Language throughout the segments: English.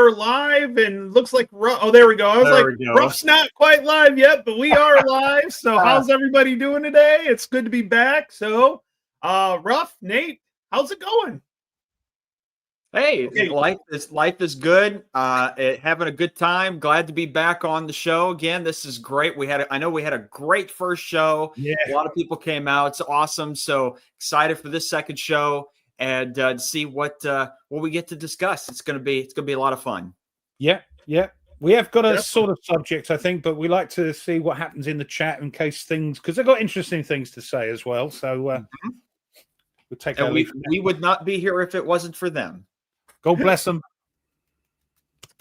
are live and looks like oh, there we go. I was There like, we go. Ruff's not quite live yet, but we are live. So how's everybody doing today? It's good to be back. So Ruff, Nate, how's it going? Hey, Okay. life is good. Having a good time. Glad to be back on the show again. This is great. I know we had a great first show. Yeah. A lot of people came out. It's awesome. So excited for this second show and to see what we get to discuss. It's gonna be a lot of fun. Yeah. We have got a sort of subject, I think, but we like to see what happens in the chat in case because they've got interesting things to say as well. So we'll take and we would not be here if it wasn't for them. God bless them.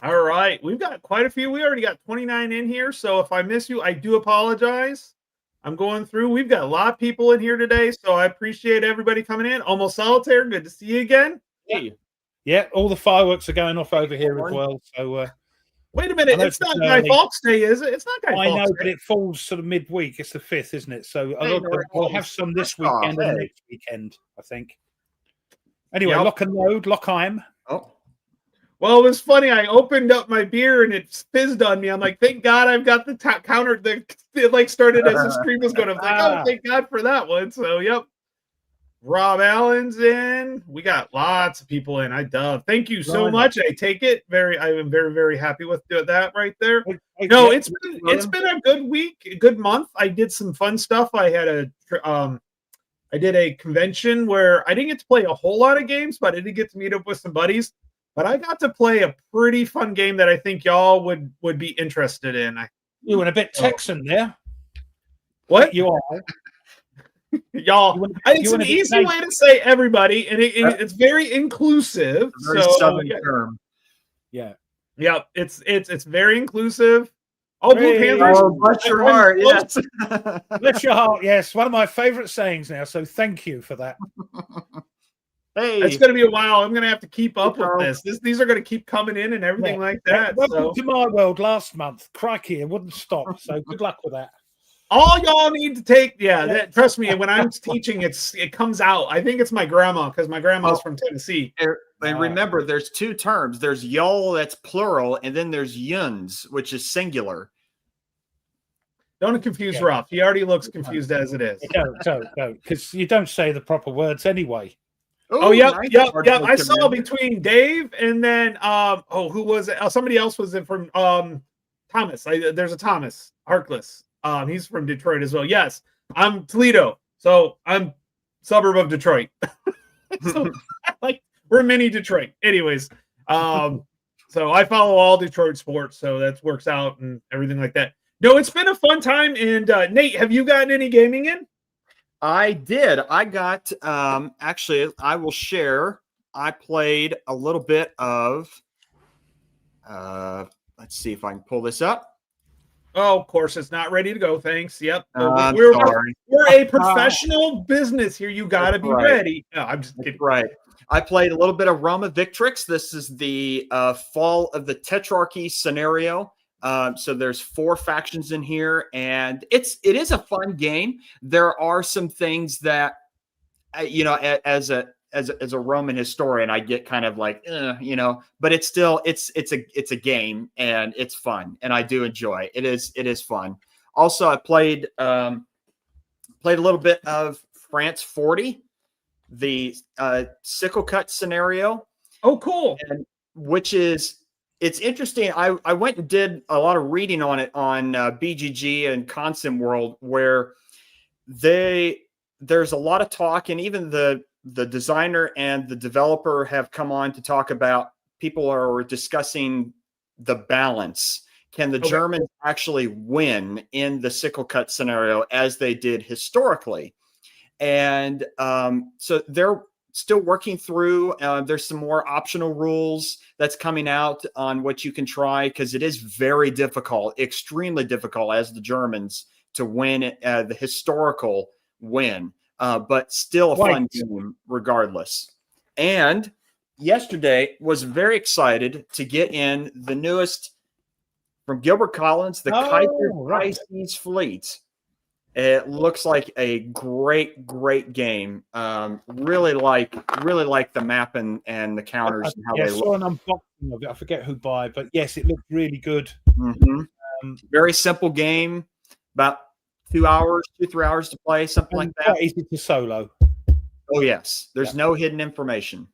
All right. We've got quite a few. We already got 29 in here. So if I miss you, I do apologize. I'm going through. We've got a lot of people in here today. So I appreciate everybody coming in. Almost Solitaire. Good to see you again. Hey. Yeah. All the fireworks are going off over here as well. So wait a minute. It's not Guy Fawkes Day, is it? It's not Guy Fawkes Day. I know, but it falls sort of midweek. It's the 5th, isn't it? So we'll have some this weekend and next weekend, I think. Anyway, Lock and Load, Lockheim. Oh, well, it was funny. I opened up my beer and it fizzed on me. I'm like, thank God I've got the counter. It like started as the stream was going. I was like, oh, thank God for that one. So, yep. Rob Allen's in. We got lots of people in. Thank you so much. I take it I am very, very happy with that right there. No, it's been a good week, a good month. I did some fun stuff. I had I did a convention where I didn't get to play a whole lot of games, but I did get to meet up with some buddies. But I got to play a pretty fun game that I think y'all would be interested in. You went a bit Texan there. What? You are. Y'all, it's an easy way to say everybody, and it's very inclusive. Very southern term. Yeah. Yeah, it's very inclusive. Oh, Blue Panthers. Oh, bless your heart. Yes. Bless your heart. Yes. One of my favorite sayings now. So thank you for that. Hey. It's going to be a while. I'm going to have to keep up with this. These are going to keep coming in and everything like that. Welcome to my world last month. Crikey, it wouldn't stop. So good luck with that. All y'all need to take, trust me, when I'm teaching, it comes out. I think it's my grandma, because my grandma's from Tennessee. And remember, there's two terms. There's y'all, that's plural, and then there's yuns, which is singular. Don't confuse Ruff. He already looks confused as it is. Don't, because you don't say the proper words anyway. Yep. I saw between Dave and then who was it? Somebody else was in from Thomas. There's a Thomas Harkless. He's from Detroit as well. Yes, I'm Toledo, so I'm suburb of Detroit. So we're mini Detroit. Anyways, so I follow all Detroit sports, so that works out and everything like that. No, it's been a fun time. And Nate, have you gotten any gaming in? I did. I got actually, I will share. I played a little bit of let's see if I can pull this up. Oh, of course, it's not ready to go. Thanks. Yep. We're a professional business here. You got to be ready. No, I'm just kidding. Right. I played a little bit of Roma Victrix. This is the Fall of the Tetrarchy scenario. So there's 4 factions in here, and it is a fun game. There are some things that, as a Roman historian, I get kind of like, but it's still, it's a game, and it's fun, and I do enjoy it. It is fun. Also, I played a little bit of France 40, the sickle cut scenario. Oh, cool. And it's interesting. I went and did a lot of reading on it on BGG and Consim World, where there's a lot of talk, and even the designer and the developer have come on to talk about, people are discussing the balance. Can the Germans actually win in the sickle cut scenario as they did historically? And so they're still working through. There's some more optional rules that's coming out on what you can try, because it is very difficult, extremely difficult as the Germans to win the historical win, but still a fun game regardless. And yesterday was very excited to get in the newest from Gilbert Collins, the Kaiser Pisces Fleet. It looks like a great game. Really like the map and the counters and how yeah, they saw look. an unboxing of it. I forget who by, but yes, it looked really good. Very simple game, about 3 hours to play, something like that. Quite easy to solo. Oh yes, there's no hidden information.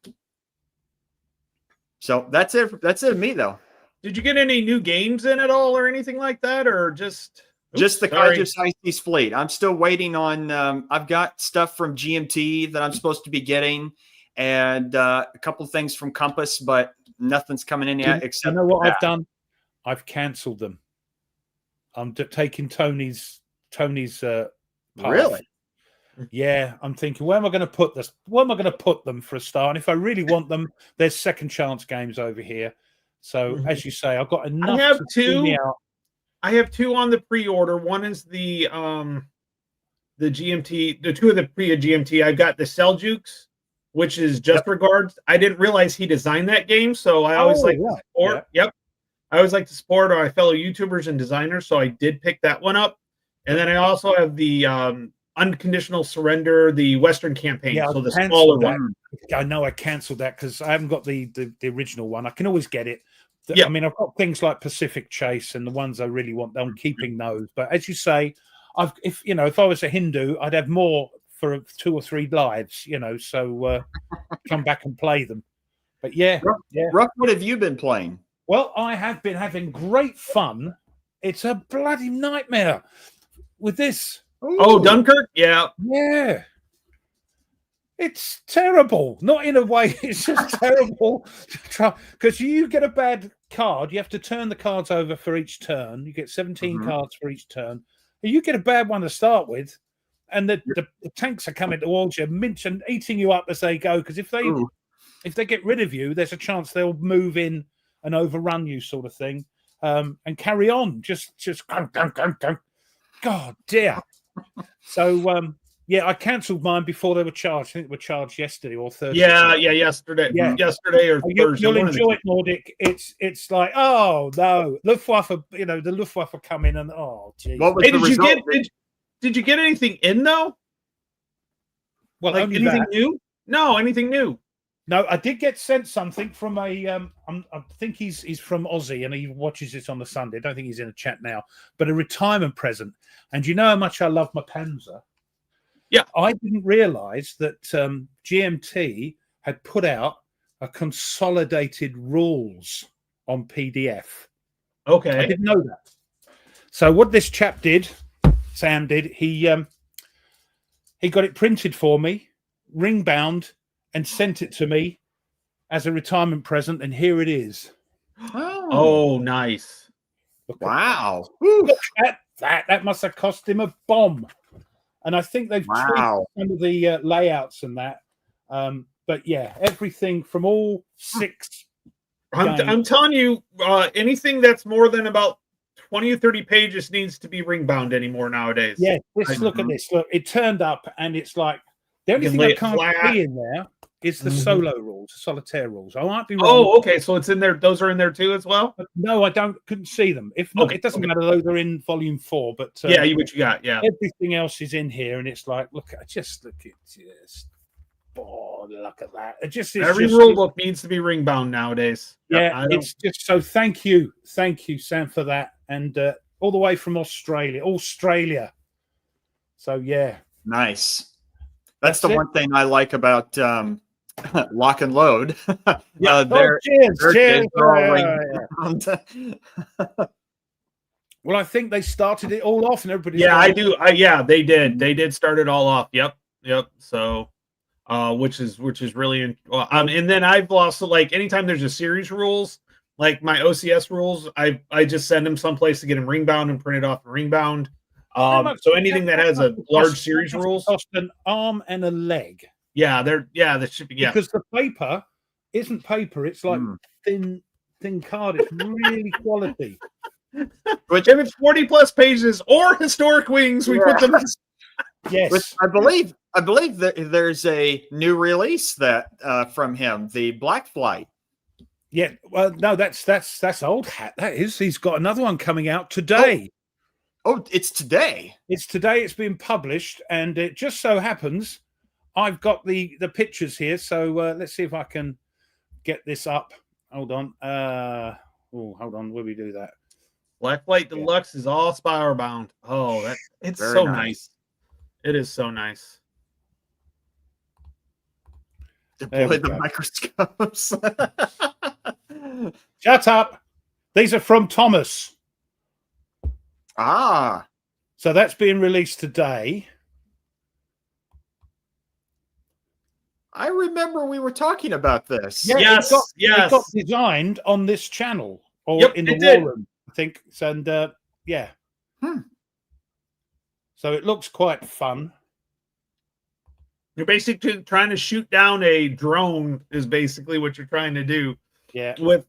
So that's it. That's it. Me though. Did you get any new games in at all, or anything like that, or just the Kaiju Sightseas Fleet? I'm still waiting on. I've got stuff from GMT that I'm supposed to be getting, and a couple of things from Compass, but nothing's coming in yet. Except you know what I've done? I've cancelled them. I'm taking Tony's path. Really? Yeah, I'm thinking, where am I going to put this? Where am I going to put them for a start? And if I really want them, there's second chance games over here. So as you say, I've got enough. I have to two. me out. I have two on the pre-order. One is the GMT. The two of the GMT. I've got the Seljukes, which is Just Regards. I didn't realize he designed that game, so I always like to support. Yep. I always like to support my fellow YouTubers and designers, so I did pick that one up. And then I also have the Unconditional Surrender, the Western campaign. Yeah, so the smaller one. I know I cancelled that because I haven't got the original one. I can always get it. Yeah. I mean, I've got things like Pacific Chase and the ones I really want. I'm keeping those. But as you say, if I was a Hindu, I'd have more for 2 or 3 lives. So come back and play them. But Ruff, what have you been playing? Well, I have been having great fun. It's a bloody nightmare with this. Ooh. Oh, Dunkirk? Yeah. Yeah. It's terrible. Not in a way. It's just terrible. Because you get a bad card. You have to turn the cards over for each turn. You get 17 cards for each turn. And you get a bad one to start with. And the tanks are coming towards you, minching, eating you up as they go. Because if they get rid of you, there's a chance they'll move in and overrun you, sort of thing, and carry on. Just go. God dear. So I cancelled mine before they were charged. I think they were charged yesterday or Thursday. Yesterday. Yeah, yesterday or Thursday. You'll enjoy it, Nordic. It's like, oh no, Luftwaffe. The Luftwaffe come in and geez. What was the result? Did you get anything in though? Well, like only anything that. new? No, anything new. No, I did get sent something from a. I think he's from Aussie and he watches this on the Sunday. I don't think he's in a chat now, but a retirement present. And you know how much I love my Panzer. Yeah, I didn't realise that GMT had put out a consolidated rules on PDF. Okay, I didn't know that. So what this chap did, Sam did, he got it printed for me, ring bound, and sent it to me as a retirement present, and here it is. Oh, nice. Wow. Look at that. That must have cost him a bomb. And I think they've tweaked some of the layouts and that. But yeah, everything from all 6. I'm telling you, anything that's more than about 20 or 30 pages needs to be ring bound anymore nowadays. Yeah, look at this. Look, it turned up and it's like, the only thing I can't see in there is the solo rules, the solitaire rules. I might be wrong. Oh, okay. So it's in there. Those are in there too as well? But no, I couldn't see them. If not, it doesn't matter though. They're in volume 4. But what you got. Yeah. Everything else is in here, and it's like, look at this. Oh, look at that. Every rule book needs to be ring bound nowadays. Yeah, it's just so. Thank you, Sam, for that, and all the way from Australia. So yeah, nice. That's the one thing I like about Lock and Load. Cheers. Well, I think they started it all off, and everybody. Yeah, I do. They did. They did start it all off. Yep. So, which is really. And then I've also, like, anytime there's a series rules, like my OCS rules, I just send them someplace to get them ring bound and printed off and ring bound. So anything that has a large series rules cost an arm and a leg. Yeah, that should be because the paper isn't paper; it's like thin card. It's really quality. Which if it's 40+ pages or historic wings, we put them. Yes, which I believe that there's a new release that from him, the Black Flight. Yeah, well, no, that's old hat. That is. He's got another one coming out today. Oh, it's today. It's today. It's been published, and it just so happens I've got the pictures here. So let's see if I can get this up. Hold on. Hold on. Where we do that? Black Flight Deluxe is all spiral bound. Oh, it's Very so nice. nice. It is so nice. Deploy the microscopes. Shut up. These are from Thomas. Ah. So that's being released today. I remember we were talking about this. Yeah, Yes, it got designed on this channel or Yep, in the it did. war room, I think. And yeah. Hmm. So it looks quite fun. You're basically trying to shoot down a drone is basically what you're trying to do. Yeah. With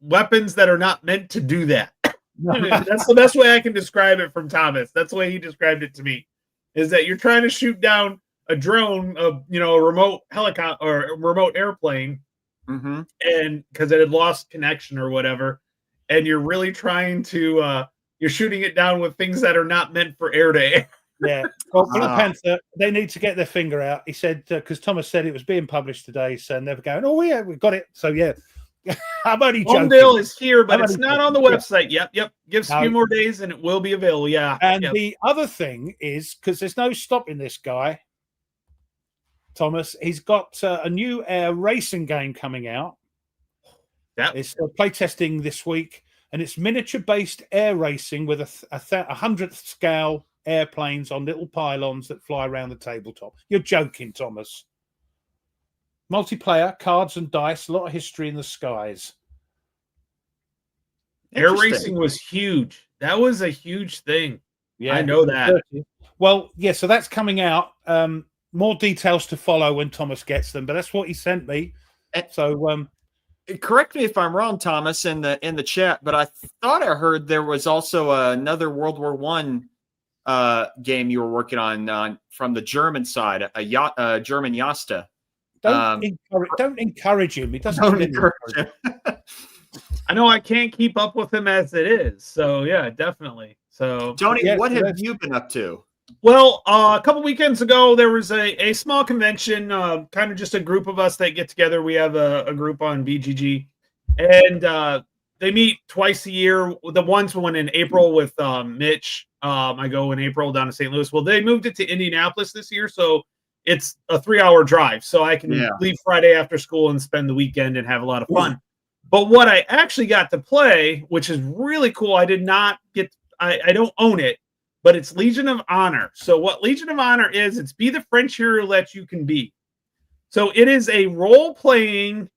weapons that are not meant to do that. That's the best way I can describe it from Thomas. That's the way he described it to me. Is that you're trying to shoot down a drone, a remote helicopter or a remote airplane, Mm-hmm. and because it had lost connection or whatever, and you're really trying to you're shooting it down with things that are not meant for air to air. Yeah. Well, Blue Panther, they need to get their finger out. He said, because Thomas said it was being published today, so they're going, oh, yeah, we've got it. So, yeah. I'm only joking. Homedale is here, but I'm it's only not on the joking. website. Yep. Gives a few more days and it will be available. Yeah. And yep. the other thing is, because there's no stopping this guy, Thomas, he's got a new air racing game coming out. It's playtesting this week, and it's miniature-based air racing with a 100th scale airplanes on little pylons that fly around the tabletop. You're joking, Thomas. Multiplayer, cards and dice, a lot of history in the skies. Air racing was huge. That was a huge thing. Yeah, I know that. Well, yeah, so that's coming out. More details to follow when Thomas gets them, but that's what he sent me. So correct me if I'm wrong, Thomas, in the chat, but I thought I heard there was also another World War I game you were working on from the German side, a German Jasta. Don't encourage him. He doesn't. Don't encourage him. I know I can't keep up with him as it is. So yeah, definitely. So Tony, what have you been up to? Well, a couple weekends ago, there was a small convention, kind of just a group of us that get together. We have a group on BGG, and they meet twice a year. The ones one in April with Mitch. I go in April down to St. Louis. Well, they moved it to Indianapolis this year, so it's a 3-hour drive. So I can leave Friday after school and spend the weekend and have a lot of fun. But what I actually got to play, which is really cool, I did not get. I don't own it. But it's Legion of Honor. So what Legion of Honor is, it's be the French hero that you can be. So it is a role-playing,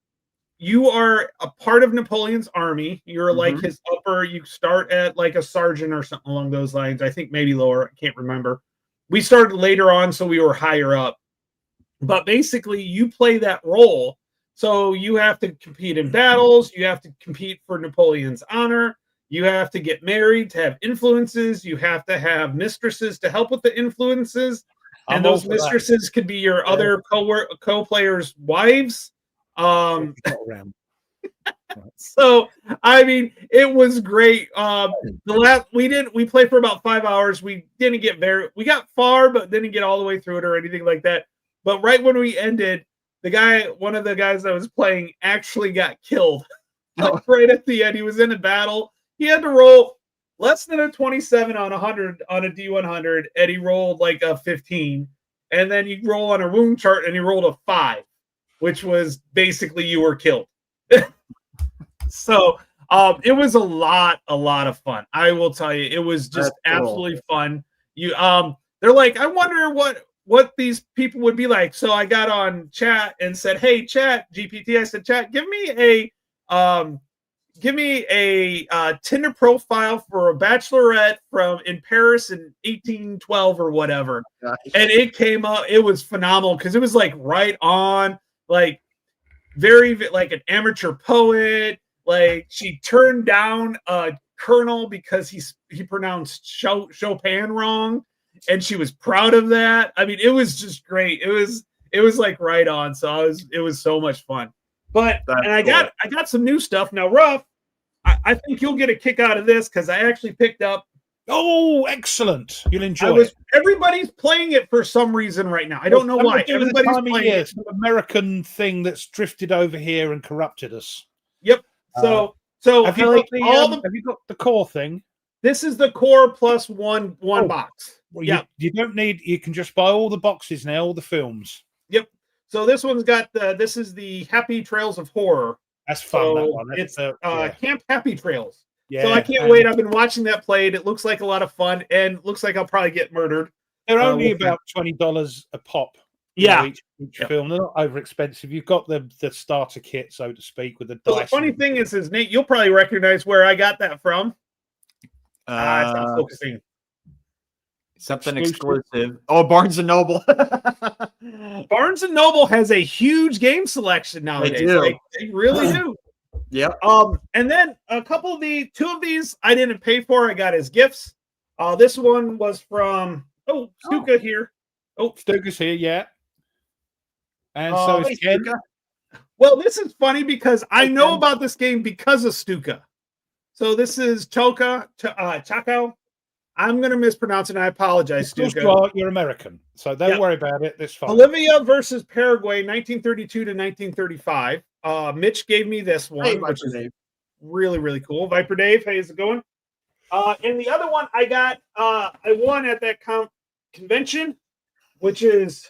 you are a part of Napoleon's army. You're like his you start at like a sergeant or something along those lines. I think maybe lower, I can't remember. We started later on, so we were higher up. But basically, you play that role. So you have to compete in battles. You have to compete for Napoleon's honor. You have to get married to have influences. You have to have mistresses to help with the influences. And those mistresses could be your other co-players' wives. So, I mean, it was great. We played for about 5 hours. We didn't get we got far, but didn't get all the way through it or anything like that. But right when we ended, one of the guys that was playing actually got killed. Right at the end. He was in a battle. He had to roll less than a 27 on 100 on a D100, and he rolled like a 15. And then you roll on a wound chart, and he rolled a 5, which was basically you were killed. So it was a lot of fun. I will tell you, it was just absolutely fun. They're like, I wonder what these people would be like. So I got on chat and said, hey, chat, GPT. I said, chat, give me a Tinder profile for a bachelorette in Paris in 1812 or whatever. Gosh. And it came up. It was phenomenal because it was like right on, like very like an amateur poet. Like she turned down a colonel because he pronounced Chopin wrong, and she was proud of that. I mean, it was just great. It was like right on. So it was so much fun. But I got some new stuff now. Ruff, I think you'll get a kick out of this because I actually picked up Oh, excellent! You'll enjoy it. Everybody's playing it for some reason right now. I don't know why. Everybody's playing it. It's an American thing that's drifted over here and corrupted us. Yep. So have you got the core thing? This is the core plus one box. Well, you don't need. You can just buy all the boxes now, all the films. Yep. So this one's got this is the Happy Trails of Horror. That's fun. So that one. It's Camp Happy Trails. Yeah. So I can't wait. I've been watching that played. It looks like a lot of fun, and looks like I'll probably get murdered. They're only about $20 a pop. Yeah. Each film. They're not over expensive. You've got the starter kit, so to speak, with the dice. The funny thing is, Nate, you'll probably recognize where I got that from. It's not focusing. Something exclusive. Oh, Barnes and Noble. Barnes and Noble has a huge game selection nowadays. They do. They really do. Yeah. And then two of these I didn't pay for. I got as gifts. This one was from Stuka here. Stuka's here, yeah. And so is Ken. Stuka. Well, this is funny because I know about this game because of Stuka. So this is Chaco. I'm going to mispronounce it, and I apologize, Stuka. You're American, so don't worry about it. This fine. Olivia versus Paraguay, 1932 to 1935. Mitch gave me this one, which is really, really cool. Viper Dave, hey, how's it going? And the other one I got, I won at that convention, which is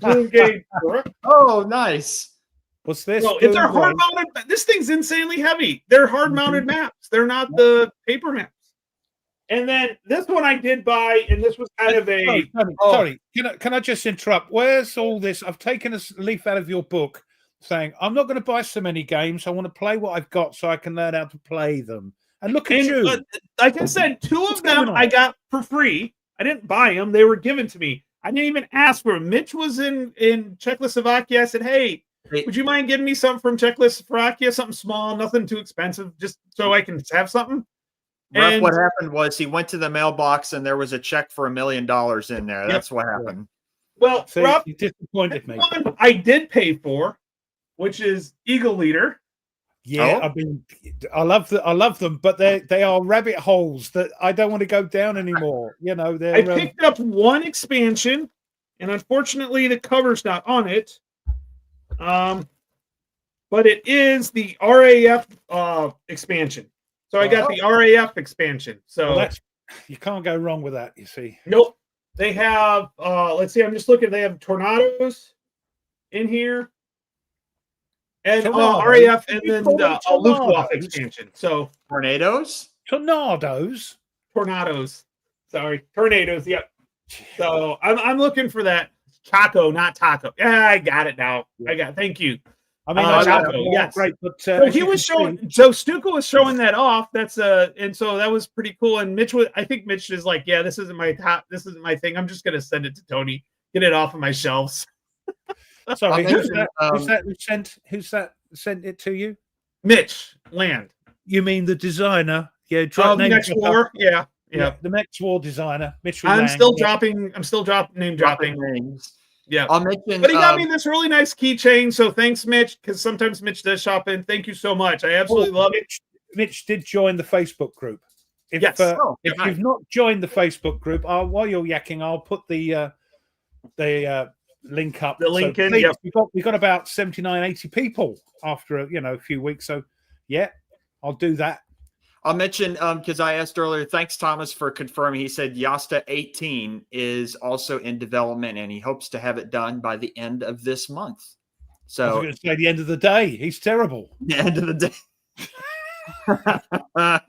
Blue Gate. Oh, nice. What's this? Well, it's our hard-mounted. This thing's insanely heavy. They're hard-mounted maps. They're not the paper maps. And then this one I did buy, and this was kind of a. Sorry. Can I just interrupt? Where's all this? I've taken a leaf out of your book saying I'm not going to buy so many games. I want to play what I've got so I can learn how to play them. And look at you. Like I said, two of them I got for free. I didn't buy them; they were given to me. I didn't even ask for them. Mitch was in Czechoslovakia. I said, "Hey, would you mind getting me something from Czechoslovakia? Something small, nothing too expensive, just so I can have something." And what happened was he went to the mailbox and there was a check for $1 million in there. That's what happened. Well, Rob, you disappointed me. One I did pay for, which is Eagle Leader. Yeah, I mean, I love them, but they are rabbit holes that I don't want to go down anymore. You know, I picked up one expansion, and unfortunately, the cover's not on it. But it is the RAF expansion. So I got the RAF expansion. So you can't go wrong with that, you see. Nope. They have let's see, I'm just looking. They have Tornadoes in here. And RAF and then the Luftwaffe expansion. So Tornadoes? Tornadoes. Sorry. Tornadoes, yep. So I'm looking for that. Chaco, not taco. Yeah, I got it now. Thank you. I mean, yes. Great, but so he was showing. So Stuka was showing that off. That's and so that was pretty cool. And Mitch was. I think Mitch is like, yeah, this isn't my top. This isn't my thing. I'm just gonna send it to Tony. Get it off of my shelves. Sorry, who's that sent it to you? Mitch Land. You mean the designer? Yeah, Next War. Yeah. The Next War designer, Mitch. I'm still dropping name dropping names. Yeah, I'll mention. But he got me this really nice keychain. So thanks, Mitch, because sometimes Mitch does shop in. Thank you so much. I absolutely love it. Mitch did join the Facebook group. If you've not joined the Facebook group, while you're yakking, I'll put the link up. The link in. Yep. We've got about 79, 80 people after a few weeks. So yeah, I'll do that. I'll mention because I asked earlier. Thanks, Thomas, for confirming. He said Yasta 18 is also in development, and he hopes to have it done by the end of this month. So I was going to say the end of the day. He's terrible. The end of the day.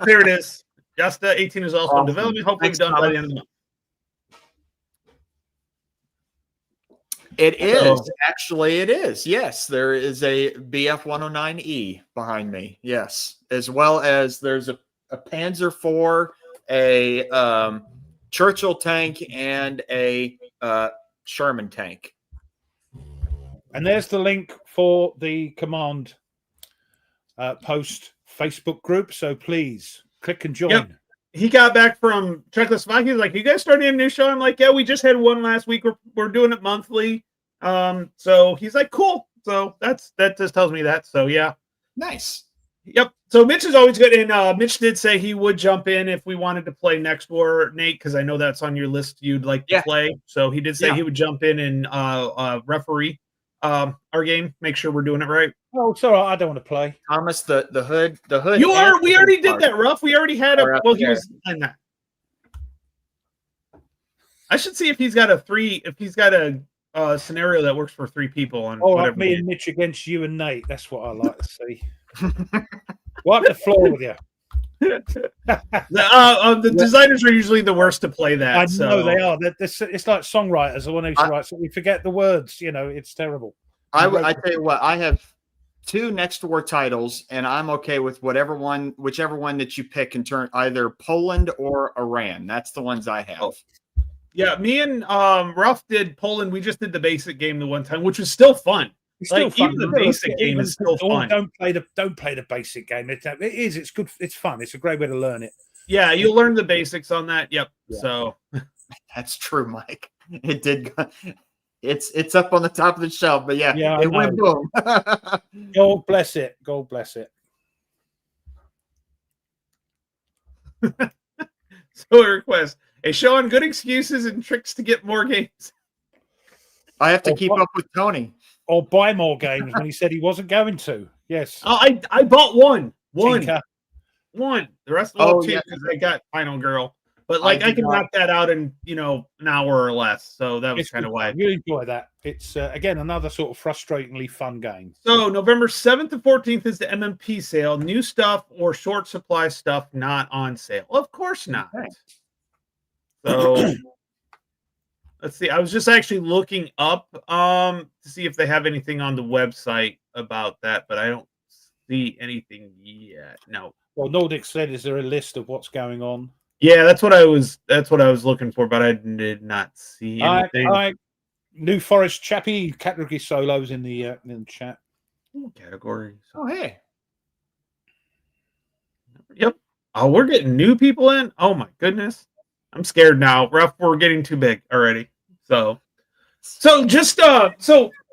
There it is. Yasta 18 is also in development. Hopefully done by the end of the month. It is. Actually, it is. Yes, there is a BF 109E behind me. Yes, as well as there's a Panzer IV, a Churchill tank, and a Sherman tank. And there's the link for the Command Post Facebook group. So please click and join. Yep. He got back from Czechoslovakia. He's like, "You guys starting a new show?" I'm like, "Yeah, we just had one last week. We're doing it monthly." So he's like, "Cool." So that just tells me that. So yeah, nice. Yep. So Mitch is always good, and Mitch did say he would jump in if we wanted to play Next War, Nate, because I know that's on your list you'd like to play. So he did say he would jump in and referee our game, make sure we're doing it right. Oh, it's all right. I don't want to play. Thomas, the hood. You are. We already did that, Ruff. We already had a. Well, he was in that. I should see if he's got a scenario that works for 3 people on. Oh, like me and Mitch against you and Nate. That's what I like to see. Wipe the floor with you. The designers are usually the worst to play that. I know they are. It's like songwriters. The one who writes, we forget the words. You know, it's terrible. I tell you what, I have 2 Next War titles, and I'm okay with whichever one that you pick in turn, either Poland or Iran. That's the ones I have. Oh. Yeah, me and Ruff did Poland. We just did the basic game the one time, which was still fun. It's still fun. Even the basic game is still fun. Don't play the basic game. It is. It's good. It's fun. It's a great way to learn it. Yeah, you'll learn the basics on that. Yep. Yeah. So that's true, Mike. It did. It's up on the top of the shelf, but yeah, it went boom. God bless it. God bless it. So a request. A show on good excuses and tricks to get more games. I have to keep up with Tony. Or buy more games when he said he wasn't going to. Yes. Oh, I bought one. Tinker. One. The rest of the 2 because I got Final Girl. But I can knock that out in an hour or less. So that was kind of why. You enjoy that. It's again another sort of frustratingly fun game. So November 7th to 14th is the MMP sale. New stuff or short supply stuff not on sale. Of course not. Okay. So let's see. I was just actually looking up to see if they have anything on the website about that, but I don't see anything yet. No. Well, Nordic said, "Is there a list of what's going on?" Yeah, that's what I was looking for, but I did not see anything. New Forest Chappie category solos in the chat. Categories. Oh, hey. Yep. Oh, we're getting new people in. Oh my goodness. I'm scared now. Ruff, we're getting too big already. So just so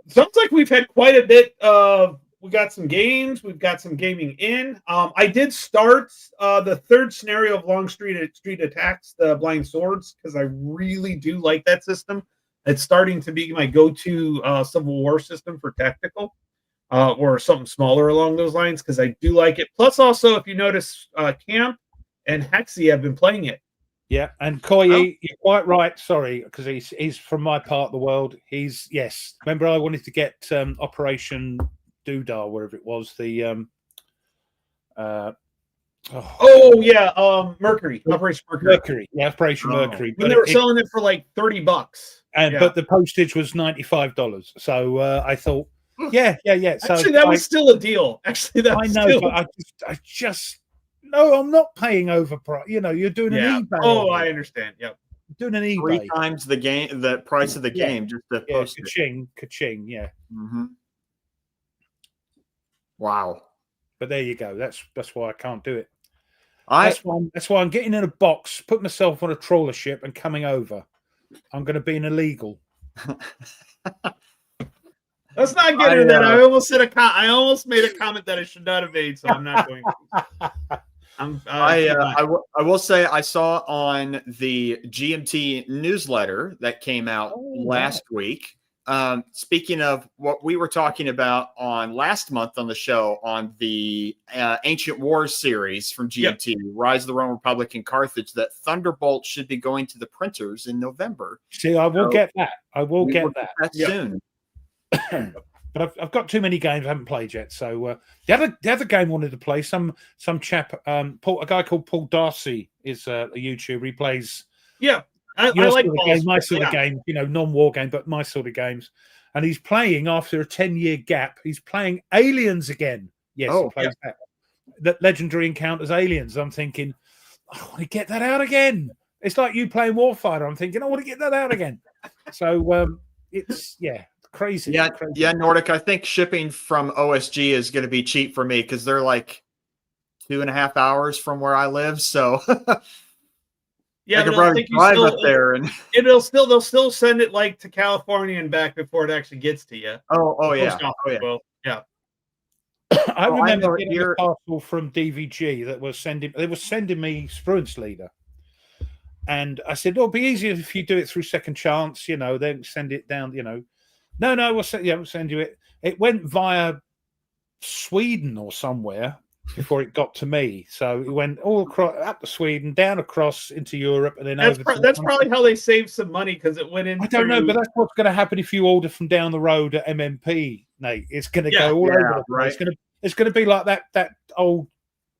sounds like we've had quite a bit of. We got some games. We've got some gaming in. I did start the 3rd scenario of Longstreet Attacks, the Blind Swords, because I really do like that system. It's starting to be my go-to Civil War system for tactical, or something smaller along those lines, because I do like it. Plus, also, if you notice, Camp and Hexy have been playing it. Yeah, and Koyi, you're quite right. Sorry, because he's from my part of the world. Yes. Remember, I wanted to get Operation Doodah, wherever it was. The Mercury, Operation Mercury. Yeah, Operation Mercury. But they were selling it for like $30, but the postage was $95. So I thought, yeah. So actually, that was still a deal. Actually, I know, but I just. No, I'm not paying overprice. You're doing an eBay. Oh, I understand. Yep. Doing an eBay. 3 times the price of the game just to post it. Ka-ching, yeah. Mm-hmm. Wow. But there you go. That's why I can't do it. That's why I'm getting in a box, put myself on a trawler ship and coming over. I'm going to be an illegal. Let's not get into that. I almost made a comment that I should not have made, so I'm not going to. I will say I saw on the GMT newsletter that came out last week. Speaking of what we were talking about on last month on the show on the Ancient Wars series from GMT, Rise of the Roman Republic and Carthage, that Thunderbolt should be going to the printers in November. See, I will get that. I will get that soon. But I've got too many games I haven't played yet. So the other game I wanted to play, some chap, a guy called Paul Darcy is a YouTuber. He plays I like my sort of game, non-war game, but my sort of games. And he's playing after a 10-year gap. He's playing Aliens again. Yes, he plays that. That Legendary Encounters Aliens. I'm thinking, I want to get that out again. It's like you playing Warfighter. I'm thinking, I want to get that out again. So it's crazy. Yeah, Nordic. I think shipping from OSG is going to be cheap for me because they're like 2.5 hours from where I live. So yeah, I could probably drive up there, and they'll still send it like to California and back before it actually gets to you. Oh yeah. Yeah. I Oh, I remember know getting here- a parcel from DVG that was sending me Spruance and I said, "Oh, it'll be easier if you do it through Second Chance, then send it down, No, we'll send you it. It went via Sweden or somewhere before it got to me. So it went all across up to Sweden, down across into Europe, and then That's probably how they saved some money because it went in. I don't know, but that's what's going to happen if you order from down the road at MMP, Nate. It's going to go all over the place. It's going to be like that old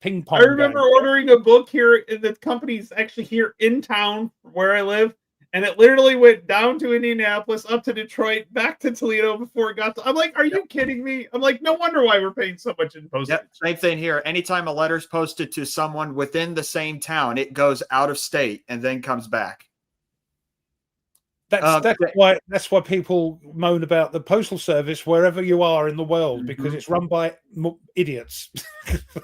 ping pong. I remember ordering a book here, and the company's actually here in town where I live, and it literally went down to Indianapolis, up to Detroit, back to Toledo before it got to. I'm like, are you kidding me? I'm like, no wonder why we're paying so much in postage. Yep, same thing here. Anytime a letter's posted to someone within the same town, it goes out of state and then comes back. That's why people moan about the postal service wherever you are in the world, because it's run by idiots.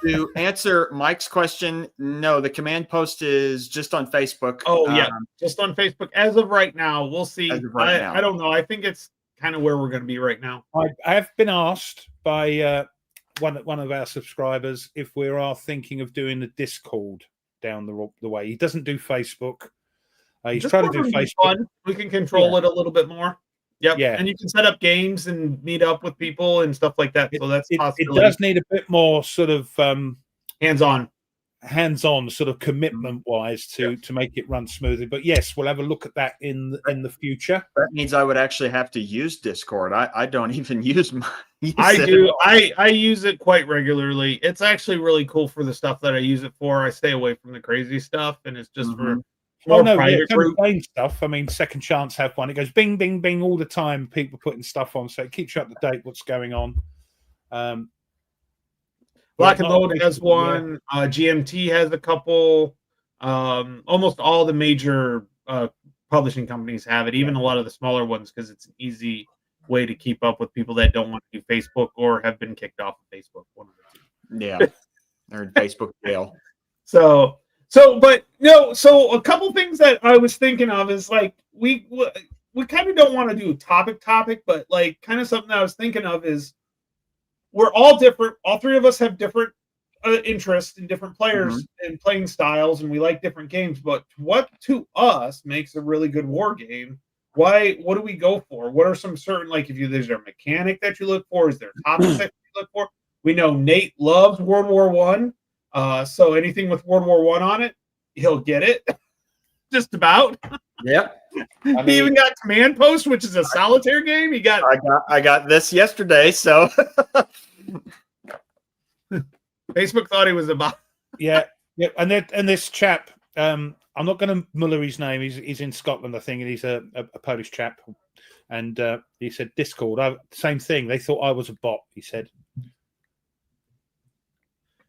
To answer Mike's question, no, the command post is just on Facebook. Oh yeah, just on Facebook as of right now. We'll see. I don't know. I think it's kind of where we're going to be right now. I have been asked by one of our subscribers if we are thinking of doing a Discord down the way. He doesn't do Facebook. He's trying to do Facebook. Fun. We can control it a little bit more. Yep. Yeah. And you can set up games and meet up with people and stuff like that. So that's possible. It does need a bit more sort of hands-on sort of commitment wise to make it run smoothly. But yes, we'll have a look at that in the future. That means I would actually have to use Discord. I don't even use mine. I do. I use it quite regularly. It's actually really cool for the stuff that I use it for. I stay away from the crazy stuff, and it's just for private stuff. I mean, Second Chance have one. It goes bing, bing, bing all the time. People putting stuff on, so it keeps you up to date what's going on. Lock and Load has one. GMT has a couple. Almost all the major publishing companies have it. Even a lot of the smaller ones, because it's an easy way to keep up with people that don't want to do Facebook or have been kicked off of Facebook. One of the two. Yeah, they're in Facebook jail. So a couple things that I was thinking of is like we kind of don't want to do topic, but like kind of something that I was thinking of is we're all different. All three of us have different interests in different players and playing styles, and we like different games. But what to us makes a really good war game? What do we go for? What are some certain, like, is there a mechanic that you look for? Is there topics that you look for? We know Nate loves World War I. So anything with World War I on it, he'll get it. Just about. Yep. He even got Command Post, which is a solitaire game. I got this yesterday, so Facebook thought he was about. Yeah. And this chap, I'm not going to muller his name. He's in Scotland, I think, and he's a Polish chap. And he said Discord. Same thing. They thought I was a bot. He said.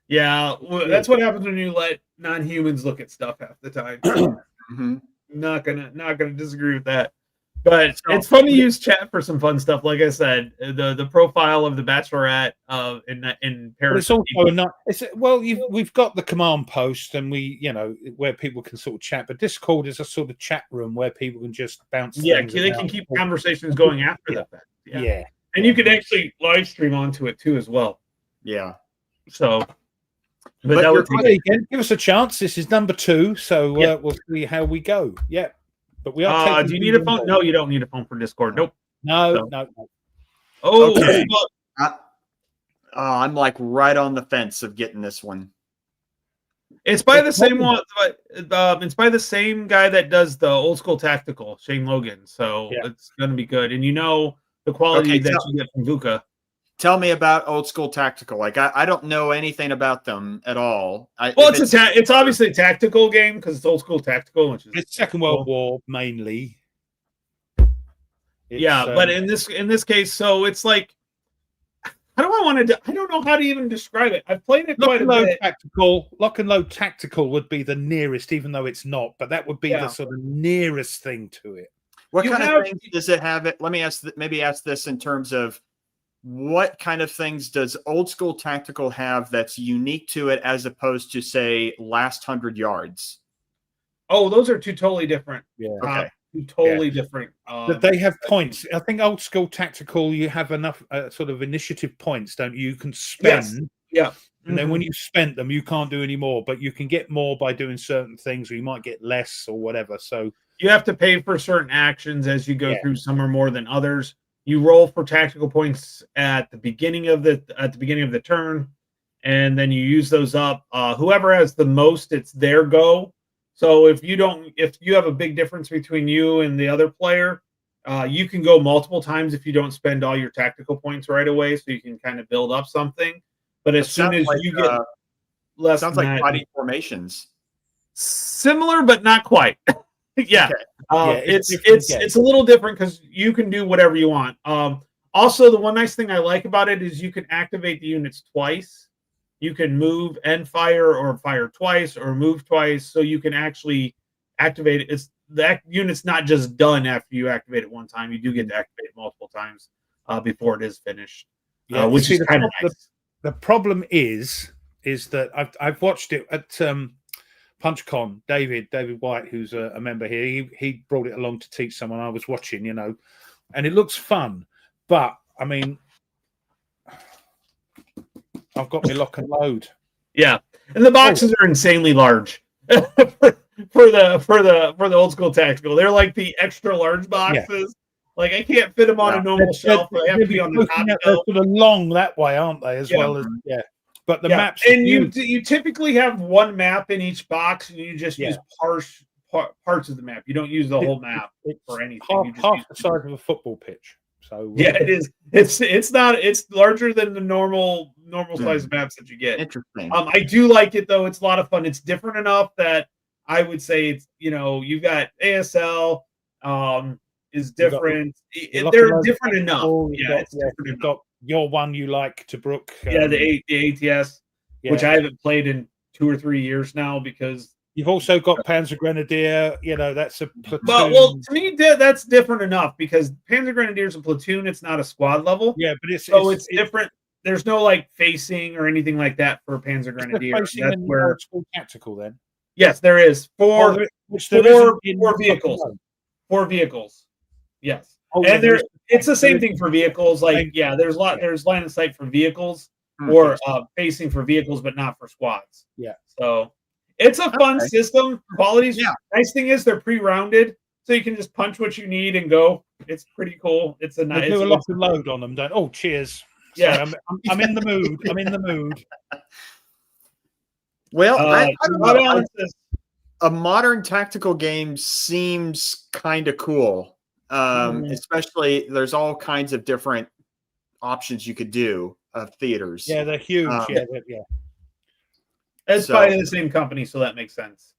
Yeah, that's what happens when you let non-humans look at stuff half the time. Not gonna disagree with that. But it's fun to use chat for some fun stuff. Like I said, the profile of the Bachelorette in Paris. But it's also we've got the command post, and where people can sort of chat. But Discord is a sort of chat room where people can just bounce. Yeah, they can keep conversations going after the fact. Yeah, and you can actually live stream onto it too as well. Yeah. So. But give us a chance. This is number 2, so we'll see how we go. Yeah, but we are. Do you need a phone? No, you don't need a phone for Discord. Nope. No. Oh, okay. I'm like right on the fence of getting this one. It's by the same one, but it's by the same guy that does the Old School Tactical, Shane Logan. So it's going to be good, and the quality that you get from VUCA. Tell me about Old School Tactical. Like I don't know anything about them at all. It's obviously a tactical game because it's Old School Tactical, which is it's Second World War mainly. But in this case, so it's like, how do I want to? I don't know how to even describe it. I've played it quite a bit. Lock and Load Tactical would be the nearest, even though it's not. But that would be the sort of nearest thing to it. What kind of things does it have? Let me ask this in terms of. What kind of things does Old School Tactical have that's unique to it as opposed to, say, Last 100 Yards? Oh, those are two totally different. Yeah. Okay. Two totally different. But they have points. I think old school tactical, you have enough sort of initiative points, don't you? You can spend. Yeah. And then when you've spent them, you can't do any more, but you can get more by doing certain things, or you might get less or whatever. So you have to pay for certain actions as you go through. Some are more than others. You roll for tactical points at the beginning of the turn, and then you use those up. Whoever has the most, it's their go. So if you have a big difference between you and the other player, you can go multiple times if you don't spend all your tactical points right away. So you can kind of build up something. But as soon as you get less, sounds like fighting formations. Similar, but not quite. Yeah. Okay. It's a little different because you can do whatever you want. Also, the one nice thing I like about it is you can activate the units twice. You can move and fire, or fire twice, or move twice. So you can actually activate it. That unit's not just done after you activate it one time. You do get to activate it multiple times before it is finished, which is kind of nice. The problem is that I've watched it at PunchCon. David White, who's a member here, he brought it along to teach someone. I was watching, and it looks fun. But I mean, I've got my lock and load. Yeah, and the boxes are insanely large for the old school tactical. They're like the extra large boxes. Yeah. Like I can't fit them on a normal shelf. I have to be on the top shelf. Sort of long that way, aren't they? As well as But the maps, and you typically have one map in each box, and you just use parts of the map. You don't use the whole map for anything. Half the size of a football pitch. So it is. It's not. It's larger than the normal size maps that you get. Interesting. I do like it though. It's a lot of fun. It's different enough that I would say it's you've got ASL. Is different. They're different enough. It's different enough. Got your one you like, Tobruk. The ATS, which I haven't played in 2 or 3 years now because you've also got Panzer Grenadier. That's a platoon. Well, to me, that's different enough because Panzer Grenadier is a platoon. It's not a squad level. Yeah, but it's different. There's no facing or anything like that for Panzer Grenadier. That's where tactical then. Yes, there is four vehicles. 4 vehicles. Yes. And it's the same thing for vehicles. There's line of sight for vehicles or facing for vehicles, but not for squads. Yeah. So it's a fun system. Qualities. Yeah. Nice thing is they're pre-rounded, so you can just punch what you need and go. It's pretty cool. It's a nice. They do a lot of load on them, don't? Oh, cheers. Yeah. Sorry, I'm in the mood. I'm in the mood. Well, I don't know. A modern tactical game seems kind of cool. Especially there's all kinds of different options you could do of theaters. Yeah, they're huge. It's by the same company, so that makes sense.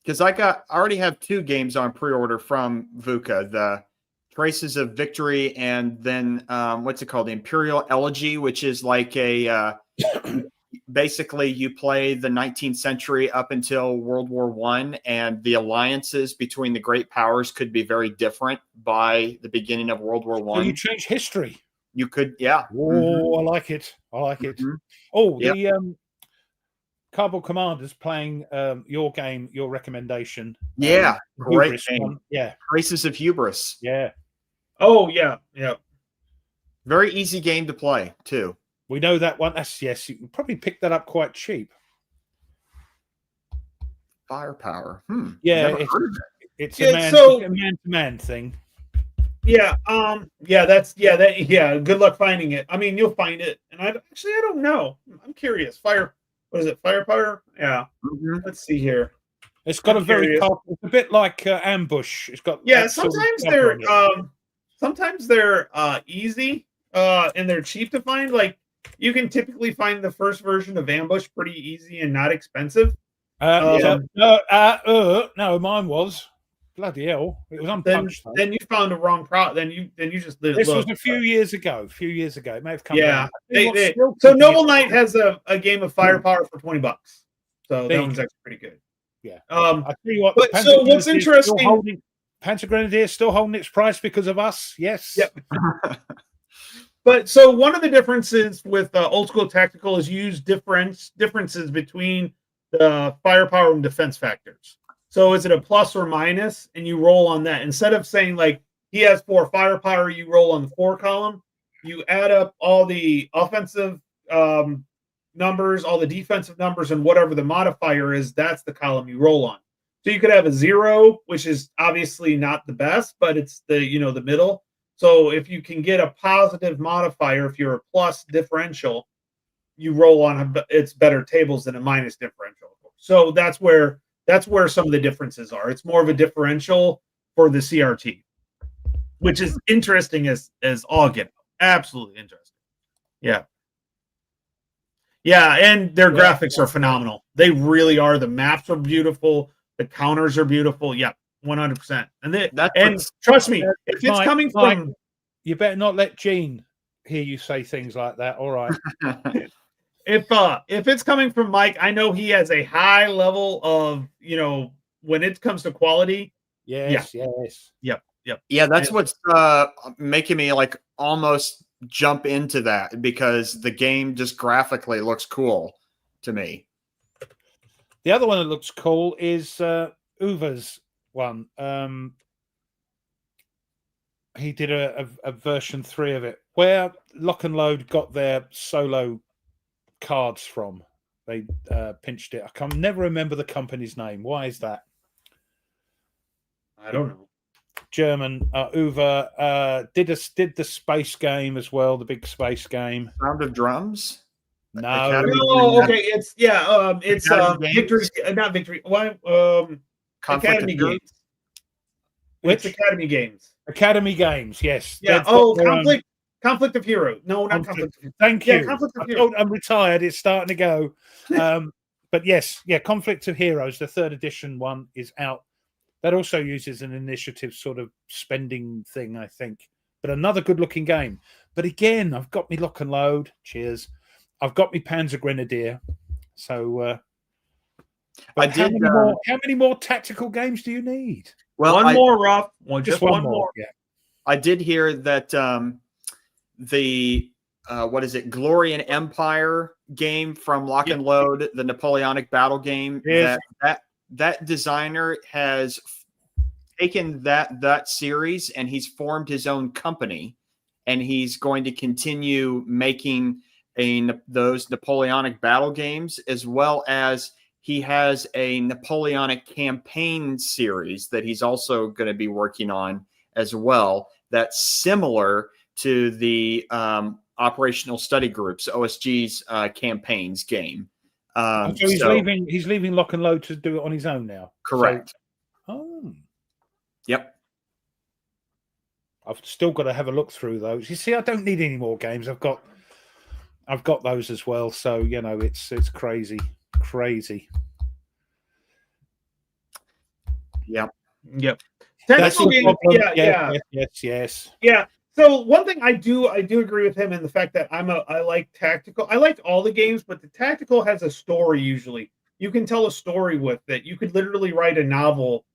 Because I already have 2 games on pre-order from VUCA, the Traces of Victory, and then what's it called? The Imperial Elegy, which is like a basically you play the 19th century up until World War I, and the alliances between the great powers could be very different by the beginning of World War I. So you change history. You could, yeah. Oh, I like it. Mm-hmm. Oh, the Cardboard Commanders playing your game, your recommendation. Yeah, great game. One. Yeah, Traces of Hubris. Yeah. Oh yeah. Very easy game to play too. We know that one. You can probably pick that up quite cheap. Firepower. Yeah, it's a man-to-man thing. Yeah. Good luck finding it. I mean, you'll find it. And I don't know. I'm curious. What is it? Firepower? Yeah. Mm-hmm. Let's see here. It's got it's a bit like Ambush. It's got sometimes they're easy and they're cheap to find. Like you can typically find the first version of Ambush pretty easy and not expensive. No, mine was. Bloody hell! It was unpunched. Then you found a wrong product. Then you just this was a few years ago. It may have come. Yeah. So Noble Knight has a game of Firepower for $20. So that one's actually pretty good. Yeah. I tell you what. But so what's interesting? Panzer Grenadier still holding its price because of us. Yes. Yep. But so one of the differences with old school tactical is you use differences between the firepower and defense factors. So is it a plus or minus? And you roll on that. Instead of saying like he has 4 firepower, you roll on the 4 column. You add up all the offensive numbers, all the defensive numbers, and whatever the modifier is, that's the column you roll on. So you could have a 0, which is obviously not the best, but it's the the middle. So if you can get a positive modifier, if you're a plus differential, you roll on it's better tables than a minus differential. So that's where some of the differences are. It's more of a differential for the CRT, which is interesting as all get. Absolutely interesting. Yeah. Yeah, and their graphics are phenomenal. They really are. The maps are beautiful. The counters are beautiful. Yeah, 100%. And trust me, if it's coming from, you better not let Gene hear you say things like that. All right. If it's coming from Mike, I know he has a high level of when it comes to quality. Yes. Yep. Yeah, that's what's making me like almost jump into that, because the game just graphically looks cool to me. The other one that looks cool is Uva's one. He did a version 3 of it where Lock and Load got their solo cards from. They pinched it. I can never remember the company's name. Why is that? I don't know. German. Uva did the space game as well, the big space game. Sound of Drums? No. Okay. It's Victory, not Victory. Why? Academy Games. Which? It's Academy Games. Academy Games, yes. Yeah. Conflict of Heroes. No, not Conflict. Thank you. Yeah, Conflict of Heroes. I'm retired. It's starting to go. But yes, Conflict of Heroes, the 3rd edition one is out. That also uses an initiative sort of spending thing, I think. But another good-looking game. But again, I've got me Lock and Load. Cheers. I've got me Panzer Grenadier. So how many more tactical games do you need? Well, one more, Ruff. Just one more. Yeah. I did hear that the what is it, Glory and Empire game from Lock and Load, the Napoleonic battle game, that designer has taken that series and he's formed his own company, and he's going to continue making those Napoleonic battle games, as well as he has a Napoleonic campaign series that he's also going to be working on as well. That's similar to the Operational Study Groups, OSG's campaigns game. So he's leaving Lock and Load to do it on his own now. Correct. Yep. I've still got to have a look through those. You see, I don't need any more games. I've got those as well. So it's crazy. Yep. Tactical games. Yes. Yeah. So one thing I do agree with him in the fact that I like tactical. I like all the games, but the tactical has a story usually. You can tell a story with it. You could literally write a novel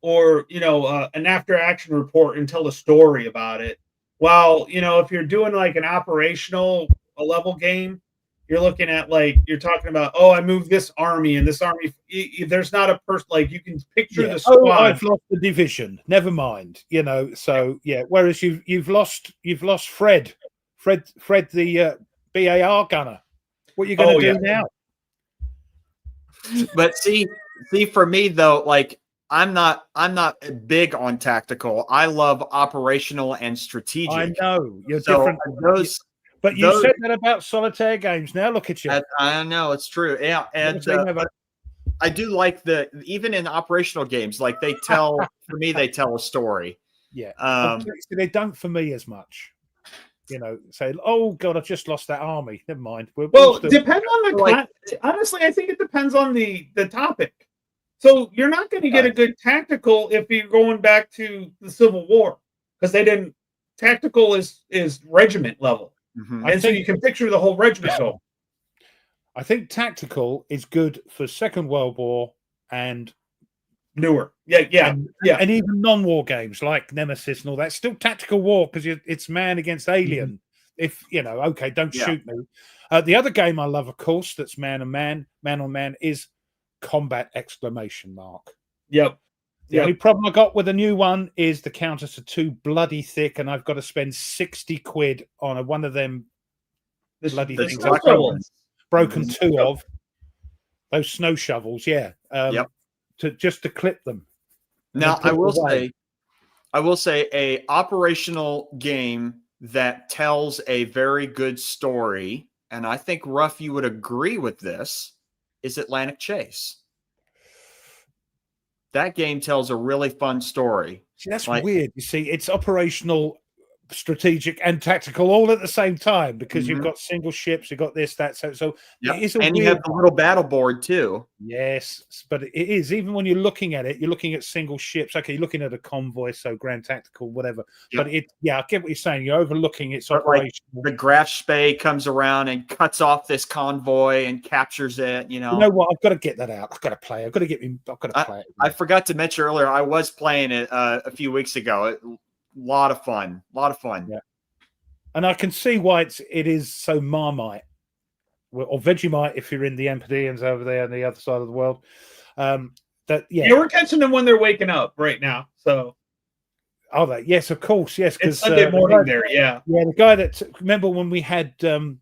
or an after action report and tell a story about it. While if you're doing like an operational level game, you're looking at you're talking about, I moved this army and this army. There's not a person you can picture the squad. I've lost the division. Never mind. So Whereas you've lost Fred the BAR gunner. What are you going to do now? But see, for me though, I'm not big on tactical. I love operational and strategic. I know you're different. But you said that about solitaire games. Now look at you. I know it's true. Yeah, and I do like even in operational games, they tell for me they tell a story. Yeah, they don't for me as much. Say, oh God, I just lost that army. Never mind. Depends on the honestly, I think it depends on the topic. So you're not going to get a good tactical if you're going back to the Civil War, because they didn't. Tactical is regiment level. Mm-hmm. And so you can picture the whole regiment go. I think tactical is good for Second World War and newer. Yeah. And even non-war games like Nemesis and all that. Still tactical war because it's man against alien. Mm-hmm. If don't shoot me. The other game I love, of course, that's man on man is Combat ! Yep. The only problem I got with the new one is the counters are too bloody thick, and I've got to spend 60 quid on one of them bloody The things. snow I've shovels. broken two of those snow shovels. Yeah, Yep. to clip them. Now, put it away. I will say a operational game that tells a very good story, and I think Ruff, you would agree with this, is Atlantic Chase. That game tells a really fun story. See, that's weird. You see, it's operational, strategic, and tactical all at the same time because you've got single ships, you've got this, that. So Yep. it is a and weird you have the little battle board too. Yes, but it is. Even when you're looking at it, you're looking at single ships. Okay, you're looking at a convoy, so Grand Tactical, whatever. Yep. But I get what you're saying. You're overlooking its But like, operational. the Graf Spee comes around and cuts off this convoy and captures it. You know what? I've got to get that out. I've got to play. I've got to play it. I forgot to mention earlier, I was playing it a few weeks ago. A lot of fun. Yeah. And I can see why it is so Marmite. Or Vegemite if you're in the Empyreans over there on the other side of the world. We're catching them when they're waking up right now. So, are they? Yes, of course. Yes, because Sunday morning there. Yeah, the guy that remember when we had Nate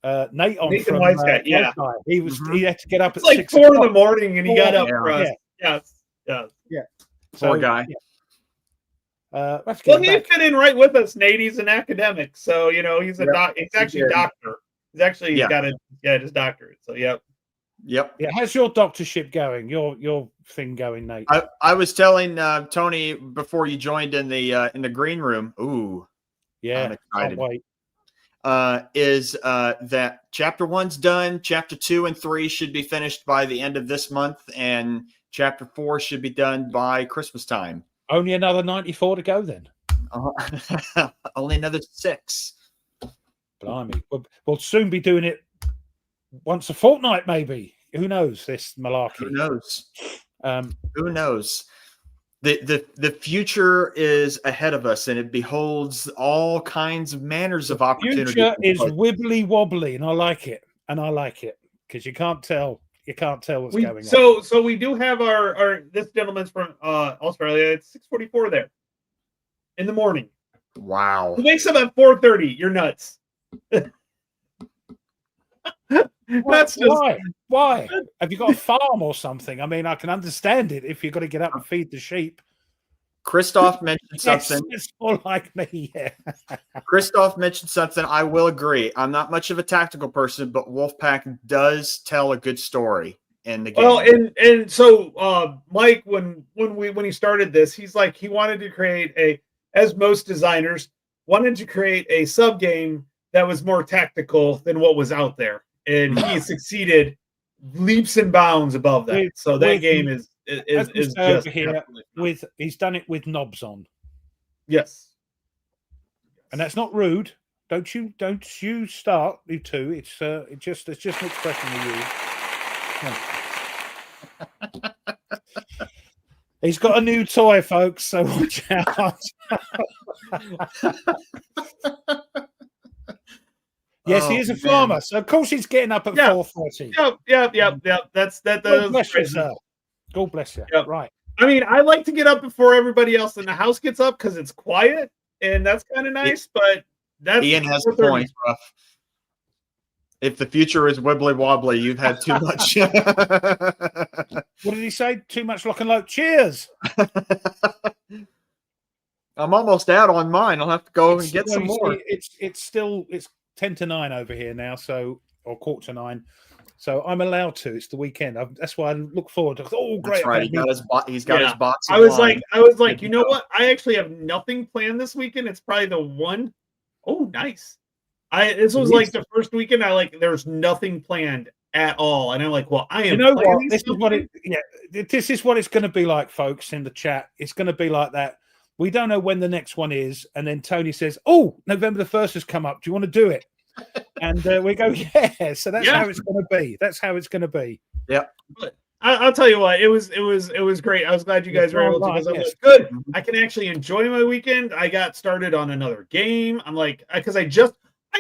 on Nathan from Weisgott, he had to get up at like 4 in the morning, and he got up for us. Yeah. Poor guy. Well, he fit in right with us, Nate. He's an academic, so he's a he's actually a doctor. He's actually got his doctorate. So Yep. Yeah. How's your doctorship going? Your thing going, Nate? I was telling Tony before you joined in the green room. Ooh. Yeah. I'm excited. Can't wait. Is that chapter 1's done? Chapter 2 and 3 should be finished by the end of this month, and chapter 4 should be done by Christmas time. Only another 94 to go then. Only another 6. Blimey. We'll soon be doing it once a fortnight, maybe. Who knows? This malarkey. Who knows? Who knows? The future is ahead of us, and it beholds all kinds of manners of opportunity. The future is wibbly wobbly, and I like it. Because you can't tell. You can't tell what's going on. So we do have our this gentleman's from Australia. It's 6:44 there in the morning. Wow. Who wakes up at 4:30? You're nuts. That's just why? Have you got a farm or something? I mean, I can understand it if you've got to get up and feed the sheep. Christoph mentioned something. It's more like me. Yeah. Christoph mentioned something. I will agree. I'm not much of a tactical person, but Wolfpack does tell a good story in the game. Well, and so Mike, when he started this, he's like he wanted to create as most designers wanted to create a sub game that was more tactical than what was out there, and he succeeded leaps and bounds above that. So that game is just over here he's done it with knobs on. Yes, and that's not rude. Don't you start, you two. It's just an expression we use. He's got a new toy, folks, so watch out. Yes, he is a farmer, so of course he's getting up at 4:30. Yep. That's God bless you, sir. God bless you. Yep. Right. I mean, I like to get up before everybody else in the house gets up because it's quiet, and that's kind of nice. But that's Ian has a point, Ruff. If the future is wibbly wobbly, you've had too much. What did he say? Too much lock and load. Cheers. I'm almost out on mine. I'll have to go and get some more. It's 10 to 9 over here now, or 8:45. So I'm allowed to. It's the weekend. That's why I look forward to. Oh, great! That's right. He's got his box. I was like, you know what? I actually have nothing planned this weekend. It's probably the one. Oh, nice. This was like the first weekend. There's nothing planned at all, and I'm like, well, I am. You know what? This is what it's going to be like, folks, in the chat. It's going to be like that. We don't know when the next one is, and then Tony says, "Oh, November the 1st has come up. Do you want to do it?" And we go, "Yeah." So that's how it's going to be. That's how it's going to be. Yeah. But I'll tell you what. It was great. I was glad you guys were able to. I was good. I can actually enjoy my weekend. I got started on another game. I'm like, because I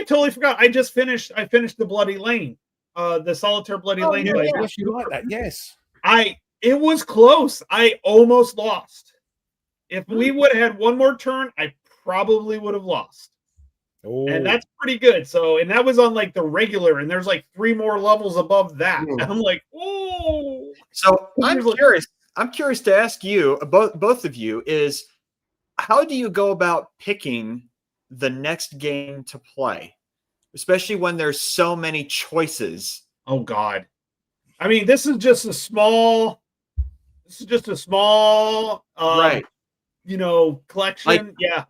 totally forgot. I finished the Bloody Lane, the Solitaire Bloody Lane. Yes, you like that? Yes. It was close. I almost lost. If we would have had one more turn, I probably would have lost. Oh, And that's pretty good. So, and that was on like the regular, and there's like 3 more levels above that. Ooh. I'm like, oh. So I'm curious. I'm curious to ask you, both of you, is how do you go about picking the next game to play, especially when there's so many choices? Oh God. I mean, this is just a small Right. collection. Yeah.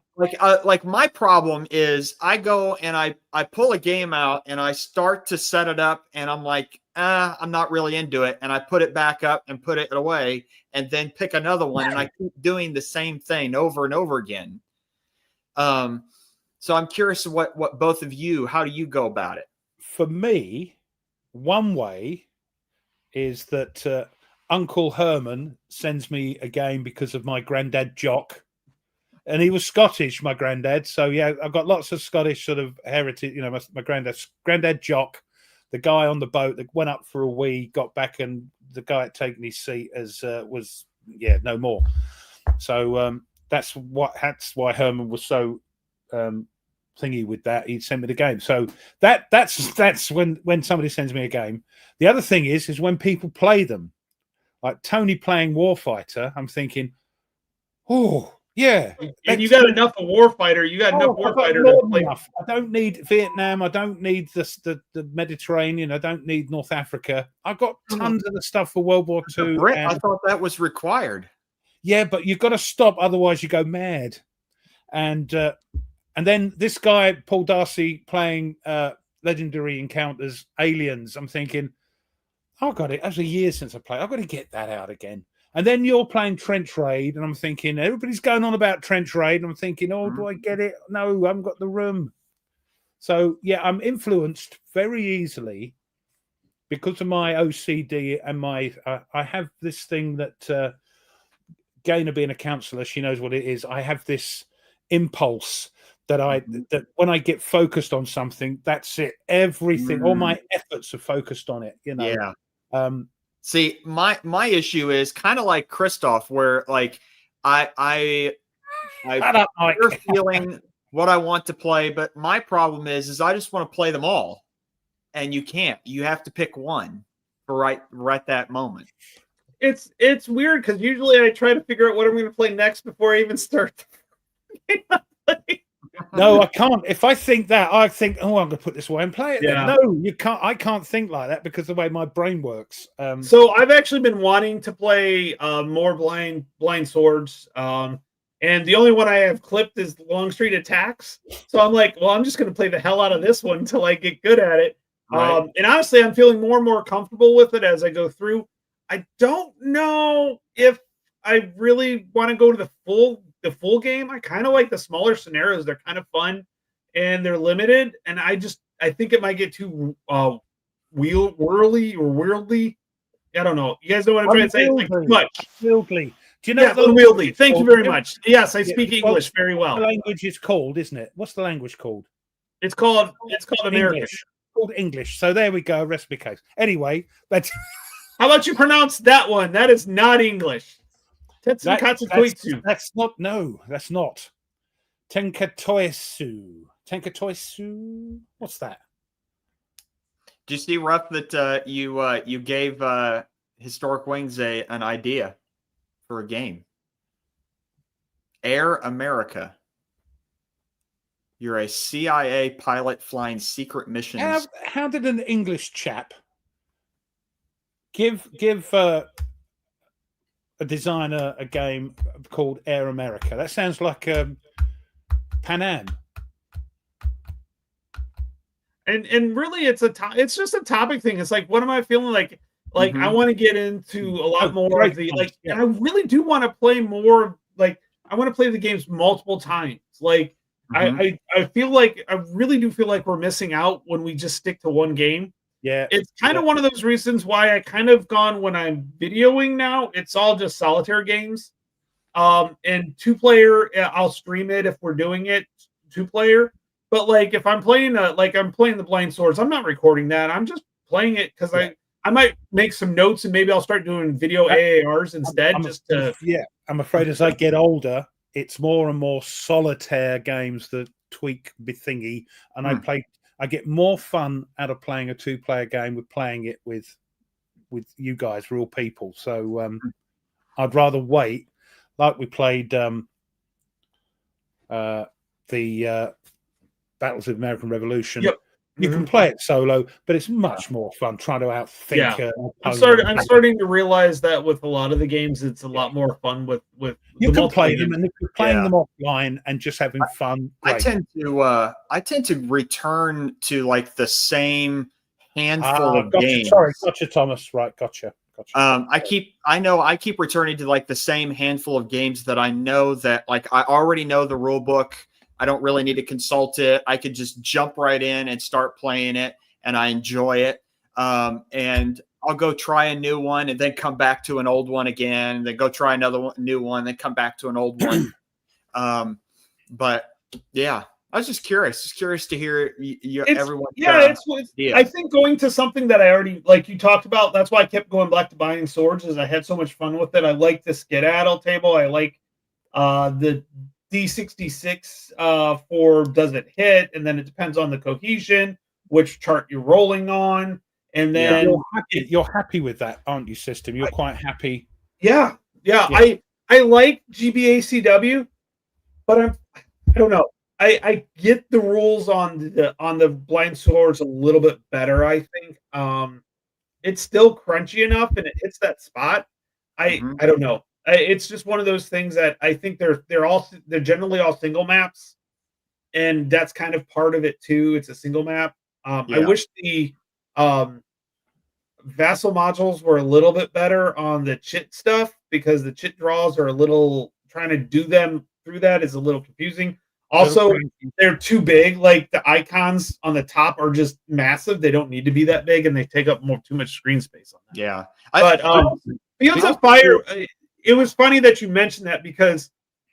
Like my problem is I go and I pull a game out and I start to set it up and I'm like, I'm not really into it. And I put it back up and put it away and then pick another one. And I keep doing the same thing over and over again. So I'm curious what both of you, how do you go about it? For me, one way is that Uncle Herman sends me a game because of my granddad Jock. And he was Scottish, my granddad. So, yeah, I've got lots of Scottish sort of heritage. You know, my granddad Jock, the guy on the boat that went up for a wee, got back, and the guy had taken his seat was no more. So that's why Herman was so thingy with that. He sent me the game. So that's when somebody sends me a game. The other thing is when people play them, like Tony playing Warfighter. I'm thinking, oh. Yeah, and you got enough of Warfighter. You got enough Warfighter to play. I don't need Vietnam. I don't need the Mediterranean. I don't need North Africa. I've got tons of the stuff for World War II. I thought that was required. Yeah, but you've got to stop, otherwise you go mad. And then this guy Paul Darcy playing Legendary Encounters Aliens. I'm thinking, I've got it. That was a year since I played. I've got to get that out again. And then you're playing Trench Raid, and I'm thinking, everybody's going on about Trench Raid, and I'm thinking, oh, do I get it? No, I haven't got the room. So, yeah, I'm influenced very easily because of my OCD and my I have this thing that Gaynor being a counsellor, she knows what it is. I have this impulse that that when I get focused on something, that's it. Everything, all my efforts are focused on it, you know. Yeah. See, my issue is kind of like Christoph, where like I you're feeling what I want to play, but my problem is I just want to play them all, and you can't. You have to pick one for right that moment. It's weird because usually I try to figure out what I'm going to play next before I even start. No, I can't. If I think that, I think, oh, I'm going to put this away and play it. Yeah. No, you can't. I can't think like that because of the way my brain works. So I've actually been wanting to play more blind swords. And the only one I have clipped is Longstreet Attacks. So I'm like, well, I'm just going to play the hell out of this one until I get good at it. Right. And honestly, I'm feeling more and more comfortable with it as I go through. I don't know if I really want to go to the full game. I kind of like the smaller scenarios. They're kind of fun and they're limited. And I think it might get too worldly. I don't know. You guys know what I'm trying to say? It's like too much. Unwieldy. Do you know unwieldy? Thank you very much. Yes, I speak English very well. The language is called, isn't it? What's the language called? It's called American. English. It's called English. So there we go. Recipe case. Anyway, that's how about you pronounce that one? That is not English. That's not. No, that's not. Tenkatoisu. What's that? Do you see, Ruff, that you gave Historic Wings an idea for a game? Air America. You're a CIA pilot flying secret missions. How did an English chap give a designer a game called Air America? That sounds like Pan Am. And really, it's just a topic thing. It's like, what am I feeling like? Like I want to get into a lot more of the like, and I really do want to play more. Like I want to play the games multiple times. Like I feel like I really do feel like we're missing out when we just stick to one game. Yeah, it's kind of one of those reasons why I kind of gone when I'm videoing now. It's all just solitaire games, and 2-player. I'll stream it if we're doing it 2-player. But like if I'm playing I'm playing the Blind Swords, I'm not recording that. I'm just playing it because I might make some notes and maybe I'll start doing video AARs instead. I'm afraid as I get older, it's more and more solitaire games that tweak the thingy, and I get more fun out of playing a 2-player game with playing it with you guys, real people. So I'd rather wait, like we played the Battles of the American Revolution. Yep. You can play it solo, but it's much more fun trying to outthink. I'm starting to realize that with a lot of the games, it's a lot more fun with you can play them, and if you're playing them offline and just having fun. I tend to return to like the same handful of games. Sorry, gotcha, Thomas. Right, gotcha. I keep returning to like the same handful of games that I know that like I already know the rule book. I don't really need to consult it. I could just jump right in and start playing it, and I enjoy it. And I'll go try a new one and then come back to an old one again, and then go try another new one, then come back to an old one. But yeah, I was just curious to hear everyone. Yeah, I think going to something that I already, like you talked about, that's why I kept going back to buying swords, is I had so much fun with it. I like the skedaddle table. I like the D66 for does it hit, and then it depends on the cohesion, which chart you're rolling on, and then you're happy with that, aren't you, system? You're quite happy. Yeah. I like GBACW, but I don't know. I get the rules on the blind swords a little bit better. I think it's still crunchy enough, and it hits that spot. I don't know. It's just one of those things that I think they're generally all single maps, and that's kind of part of it too. It's a single map. I wish the vassal modules were a little bit better on the chit stuff, because the chit draws are a little, trying to do them through that is a little confusing. Also, they're too big. Like the icons on the top are just massive. They don't need to be that big, and they take up too much screen space on that. Yeah, but Fields of Fire. It was funny that you mentioned that, because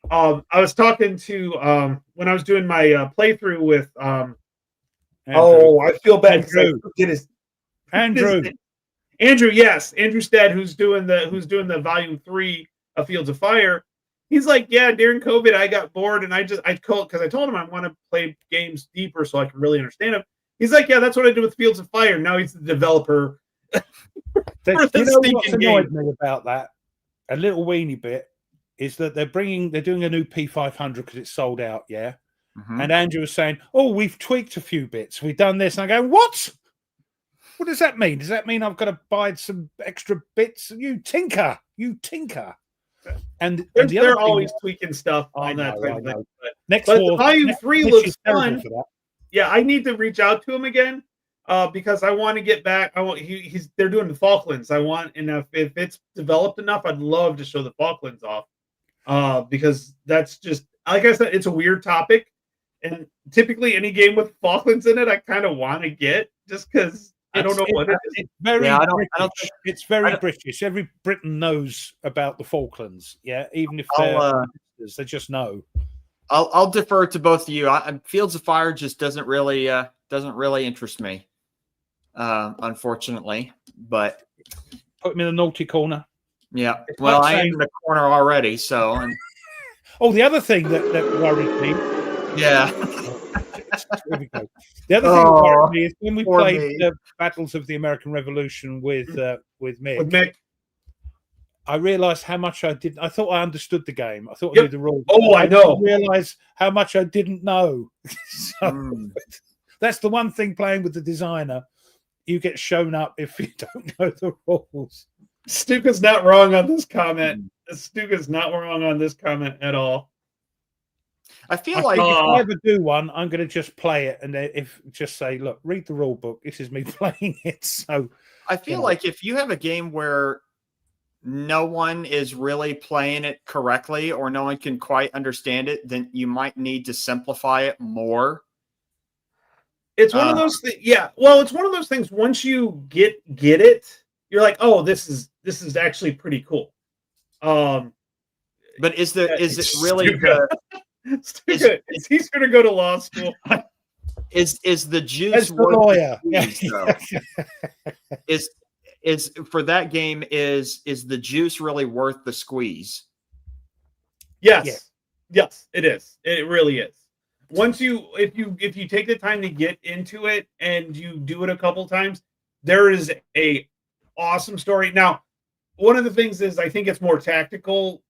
I was talking to when I was doing my playthrough with I feel bad because Andrew, yes, Andrew Stead, who's doing the volume 3 of Fields of Fire. He's like, yeah, during COVID, I got bored, and I called because I told him I want to play games deeper so I can really understand them. He's like, yeah, that's what I did with Fields of Fire. Now he's the developer. You know what's annoyed me about that? A little weeny bit is that they're doing a new P500 because it's sold out, yeah. And Andrew was saying, "Oh, we've tweaked a few bits. We've done this." And I go, "What? What does that mean? Does that mean I've got to buy some extra bits? You tinker." And they're always tweaking stuff on that. But volume 3 looks fun. Yeah, I need to reach out to him again. Because I want to get back. They're doing the Falklands. And if it's developed enough, I'd love to show the Falklands off. Because that's just, like I said, it's a weird topic, and typically any game with Falklands in it, I kind of want to get, just because I don't know what it is. It's very British. It's very British. Every Briton knows about the Falklands. Yeah, even if they just know. I'll defer to both of you. Fields of Fire just doesn't really interest me. Unfortunately, but put me in the naughty corner. Yeah, well, I am in the corner already. So, the other thing that worried me. Yeah. The other thing that worried me is when we played the Battles of the American Revolution with Mick. I realized how much I didn't. I thought I understood the game. I thought I knew the rules. I know. I realized how much I didn't know. That's the one thing playing with the designer. You get shown up if you don't know the rules. Stuka's not wrong on this comment. Stuka's not wrong on this comment at all. I feel like if I ever do one, I'm going to just play it and just say, look, read the rule book. This is me playing it. So I feel like if you have a game where no one is really playing it correctly, or no one can quite understand it, then you might need to simplify it more. It's one of those things. Yeah. Well, it's one of those things. Once you get it, you're like, oh, this is actually pretty cool. But is it really he's going to go to law school? Is the juice as the lawyer? is for that game, is the juice really worth the squeeze? Yes. Yeah. Yes, it is. It really is. Once if you take the time to get into it and you do it a couple times, there is a awesome story. Now, one of the things is I think it's more tactical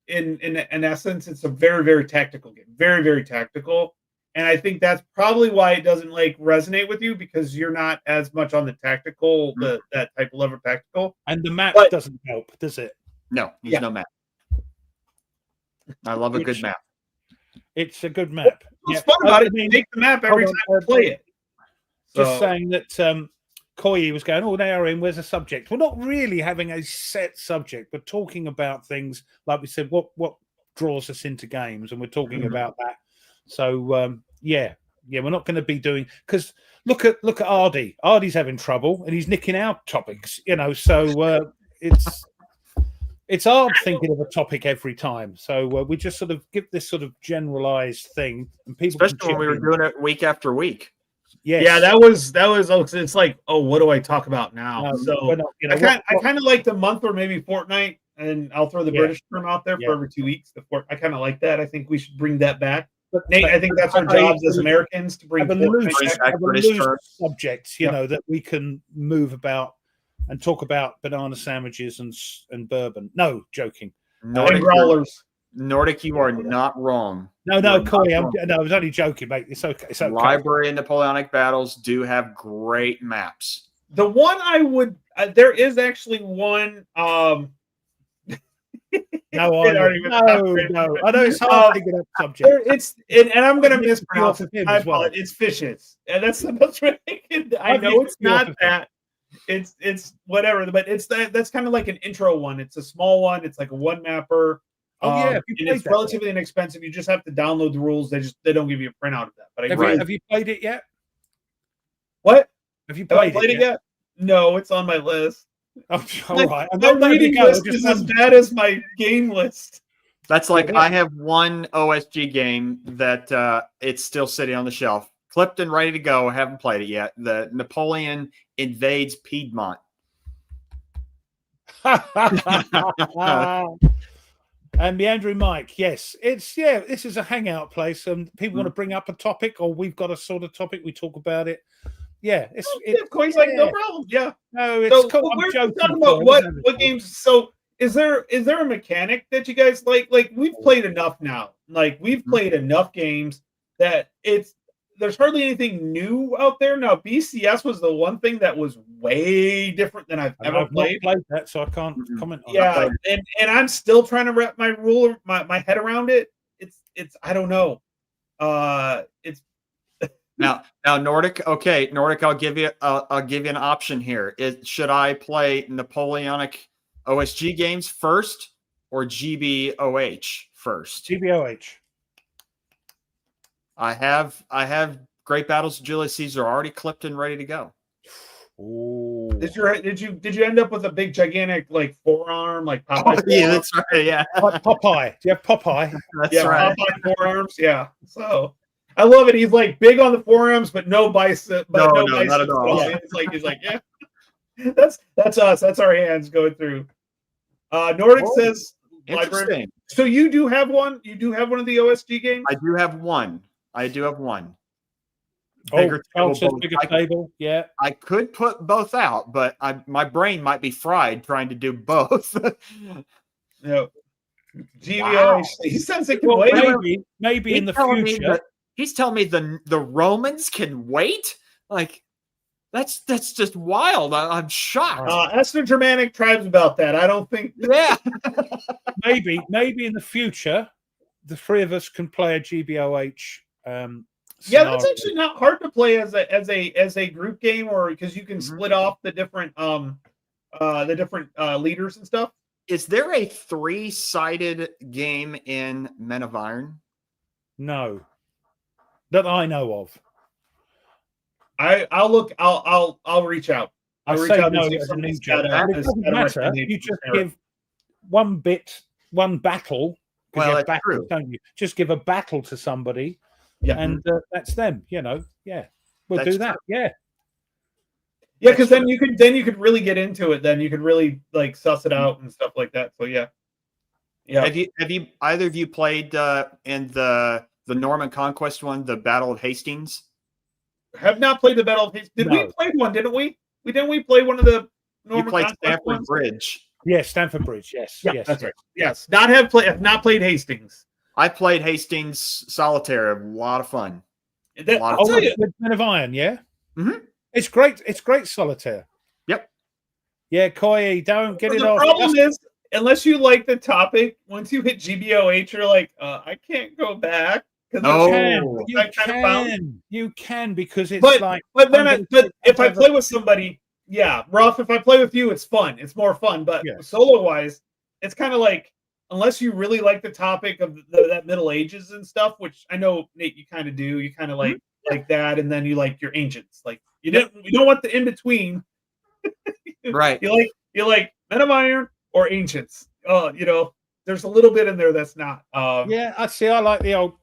in essence. It's a very, very tactical game. Very, very tactical. And I think that's probably why it doesn't like resonate with you, because you're not as much on the tactical, that type of level tactical. And the map doesn't help, does it? No, there's no map. I love a good map. It's a good map. What's fun about it? You make the map every time you play it. Just saying that Koyi was going, oh, now in, where's the subject? We're not really having a set subject, but talking about things, like we said, what draws us into games, and we're talking about that. So, we're not going to be doing, because look at Ardy. Ardy's having trouble, and he's nicking our topics, so it's hard thinking of a topic every time. So we just sort of give this sort of generalized thing, and people, especially when we were doing it week after week. Yes. Yeah, that was. It's like, oh, what do I talk about now? No, I kind of like the month or maybe fortnight, and I'll throw the British term out there for every 2 weeks. I kind of like that. I think we should bring that back. Nate, I think that's our jobs as Americans, to bring loose subjects, that we can move about and talk about banana sandwiches and bourbon. No, joking. And growlers. Nordic, you are not wrong. No, Corey, I was only joking, mate. It's okay. It's okay. Library and Napoleonic Battles do have great maps. The one I would, there is actually one. No, I know it's hard to get up subject. And I'm going to mispronounce it. It's fishes, and that's the best way I know it's not that. It's whatever, but that's kind of like an intro one. It's a small one. It's like a one mapper. And it's relatively inexpensive. You just have to download the rules. They don't give you a printout of that. But have you played it yet? What? Have you played it yet? No, it's on my list. Oh, all right. My reading list is as bad as my game list. That's like, I have one OSG game that it's still sitting on the shelf, clipped and ready to go. I haven't played it yet. The Napoleon Invades Piedmont. And Meandry Mike, yes, this is a hangout place, and people want to bring up a topic, or we've got a sort of topic, we talk about it. Yeah, of course, like no problem. Yeah, no, it's cool. We're talking about what games. So, is there a mechanic that you guys like? Like, we've played enough now. Like, we've played enough games that there's hardly anything new out there now. BCS was the one thing that was way different than I've ever played. Not played that, so I can't comment on that. Yeah, and I'm still trying to wrap my head around it. It's I don't know. It's now Nordic. Okay, Nordic. I'll give you an option here. Should I play Napoleonic OSG games first or GBOH first? GBOH. I have Great Battles of Julius Caesar already clipped and ready to go. Ooh. Did you end up with a big gigantic like forearm like Popeye? Yeah, that's right. Yeah, like Popeye. Do you have Popeye? That's right. Popeye forearms. Yeah. So I love it. He's like big on the forearms, but no bicep. But no bicep not at all. Yeah. He's like, yeah. That's us. That's our hands going through. Nordic says library. So you do have one. You do have one of the OSG games. I do have one. Bigger table. Yeah. I could put both out, but my brain might be fried trying to do both. No. GBO. He sounds like maybe in the future. He's telling me the Romans can wait? Like, that's just wild. I'm shocked. Ask the Germanic tribes about that. I don't think. Yeah. maybe in the future, the three of us can play a GBOH. Yeah, that's actually not hard to play as a group game, or because you can split off the different leaders and stuff. Is there a 3-sided game in Men of Iron? No, that I know of. I'll look. I'll reach out. I'll reach out no as a ninja. It doesn't matter. You just give one battle. Well, that's battles, true. Don't you? Just give a battle to somebody. Yeah, and that's them. Yeah, we'll do that. True. Yeah. Yeah, because then you could really get into it. Then you could really like suss it out and stuff like that. So yeah. Have you either of you played in the Norman Conquest one, the Battle of Hastings? Have not played the Battle of Hastings. Did we play one? Didn't we? Didn't we play one of the Norman You played Conquest Stamford ones? Bridge. Yes, Stamford Bridge. Yes, Yeah, yes, that's right. Yes, have not played Hastings. I played Hastings Solitaire. A lot of fun. I'll tell you, with Men of Iron, yeah. Mm-hmm. It's great. It's great solitaire. Yep. Yeah, Koi, don't get it off. The problem is, unless you like the topic, once you hit GBOH, you're like, I can't go back. You can because it's but if I play with somebody, yeah, Ruff, if I play with you, it's fun. It's more fun. But solo wise, it's kind of like, unless you really like the topic of that Middle Ages and stuff, which I know, Nate, you kind of do. You kind of like that, and then you like your ancients. Like you don't want the in between. Right. You like Men of Iron or ancients. There's a little bit in there that's not. I see. I like the old,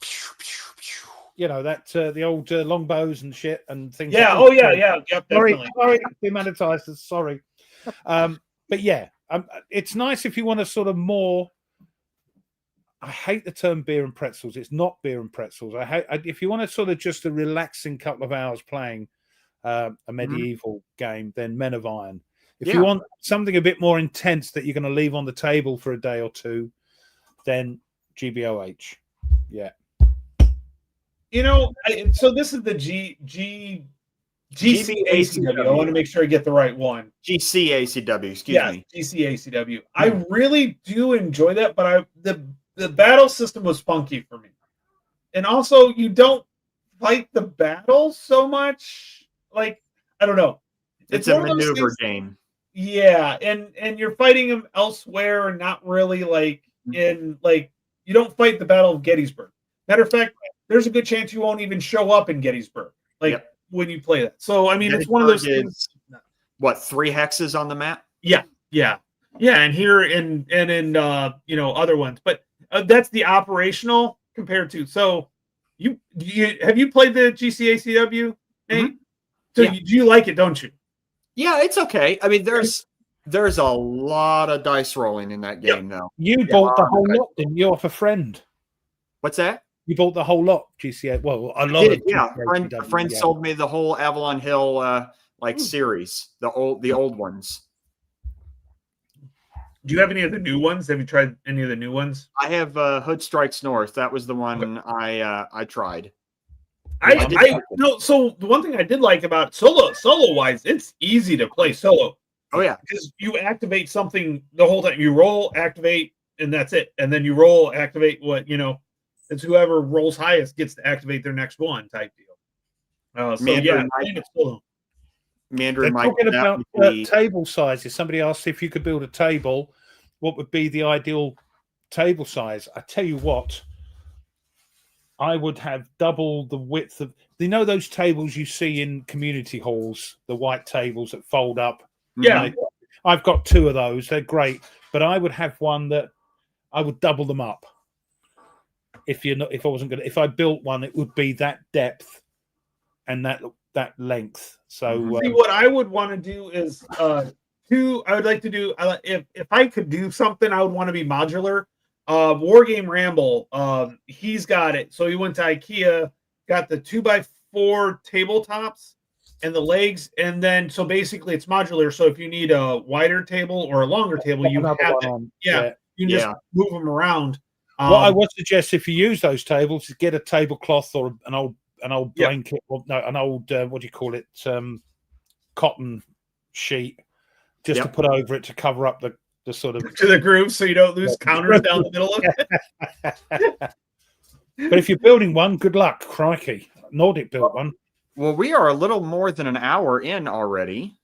the old longbows and shit and things. Yeah. Like Yep, sorry, demonetized. Sorry. But yeah, it's nice if you want to sort of more. I hate the term beer and pretzels. It's not beer and pretzels. If you want to sort of just a relaxing couple of hours playing a medieval game, then Men of Iron. If you want something a bit more intense that you're going to leave on the table for a day or two, then GBOH. Yeah. So this is the GCACW. I want to make sure I get the right one. GCACW, excuse me. GCACW. I really do enjoy that, but the battle system was funky for me. And also, you don't fight the battles so much. Like, I don't know. It's a maneuver game. Yeah, and you're fighting them elsewhere, not really like you don't fight the Battle of Gettysburg. Matter of fact, there's a good chance you won't even show up in Gettysburg, when you play that. So I mean, it's one of those things. What, 3 hexes on the map? Yeah, and here and in other ones, but that's the operational compared to. So have you played the GCACW? Mm-hmm. So do you like it? Don't you? Yeah, it's okay. I mean, there's a lot of dice rolling in that game now. You bought the whole lot, didn't you, off a friend? What's that? You bought the whole lot, GCA. Well, a lot of a friend sold me the whole Avalon Hill series, the old ones. Do you have any of the new ones? Have you tried any of the new ones? I have Hood Strikes North. That was the one I tried. So the one thing I did like about solo wise, it's easy to play solo. Oh yeah, because you activate something the whole time. You roll, activate, and that's it. And then you roll, activate it's whoever rolls highest gets to activate their next one type deal. Mandarin Mike. Talking about table sizes. Somebody asked if you could build a table, what would be the ideal table size? I tell you what. I would have double the width of those tables you see in community halls, the white tables that fold up. Yeah. I've got 2 of those. They're great. But I would have one that I would double them up. If I built one, it would be that depth and that length. So see, what I would want to do is I would like to do if I could do something, I would want to be modular. War Game Ramble, he's got it. So he went to IKEA, got the 2x4 tabletops and the legs, and then so basically it's modular. So if you need a wider table or a longer table, you have it. You can just move them around. What I would suggest, if you use those tables, is get a tablecloth or an old blanket, or an old what do you call it, cotton sheet, just to put over it to cover up the sort of to the groove, so you don't lose counters down the middle of it. But if you're building one, good luck. Crikey, Nordic built one. Well, we are a little more than an hour in already.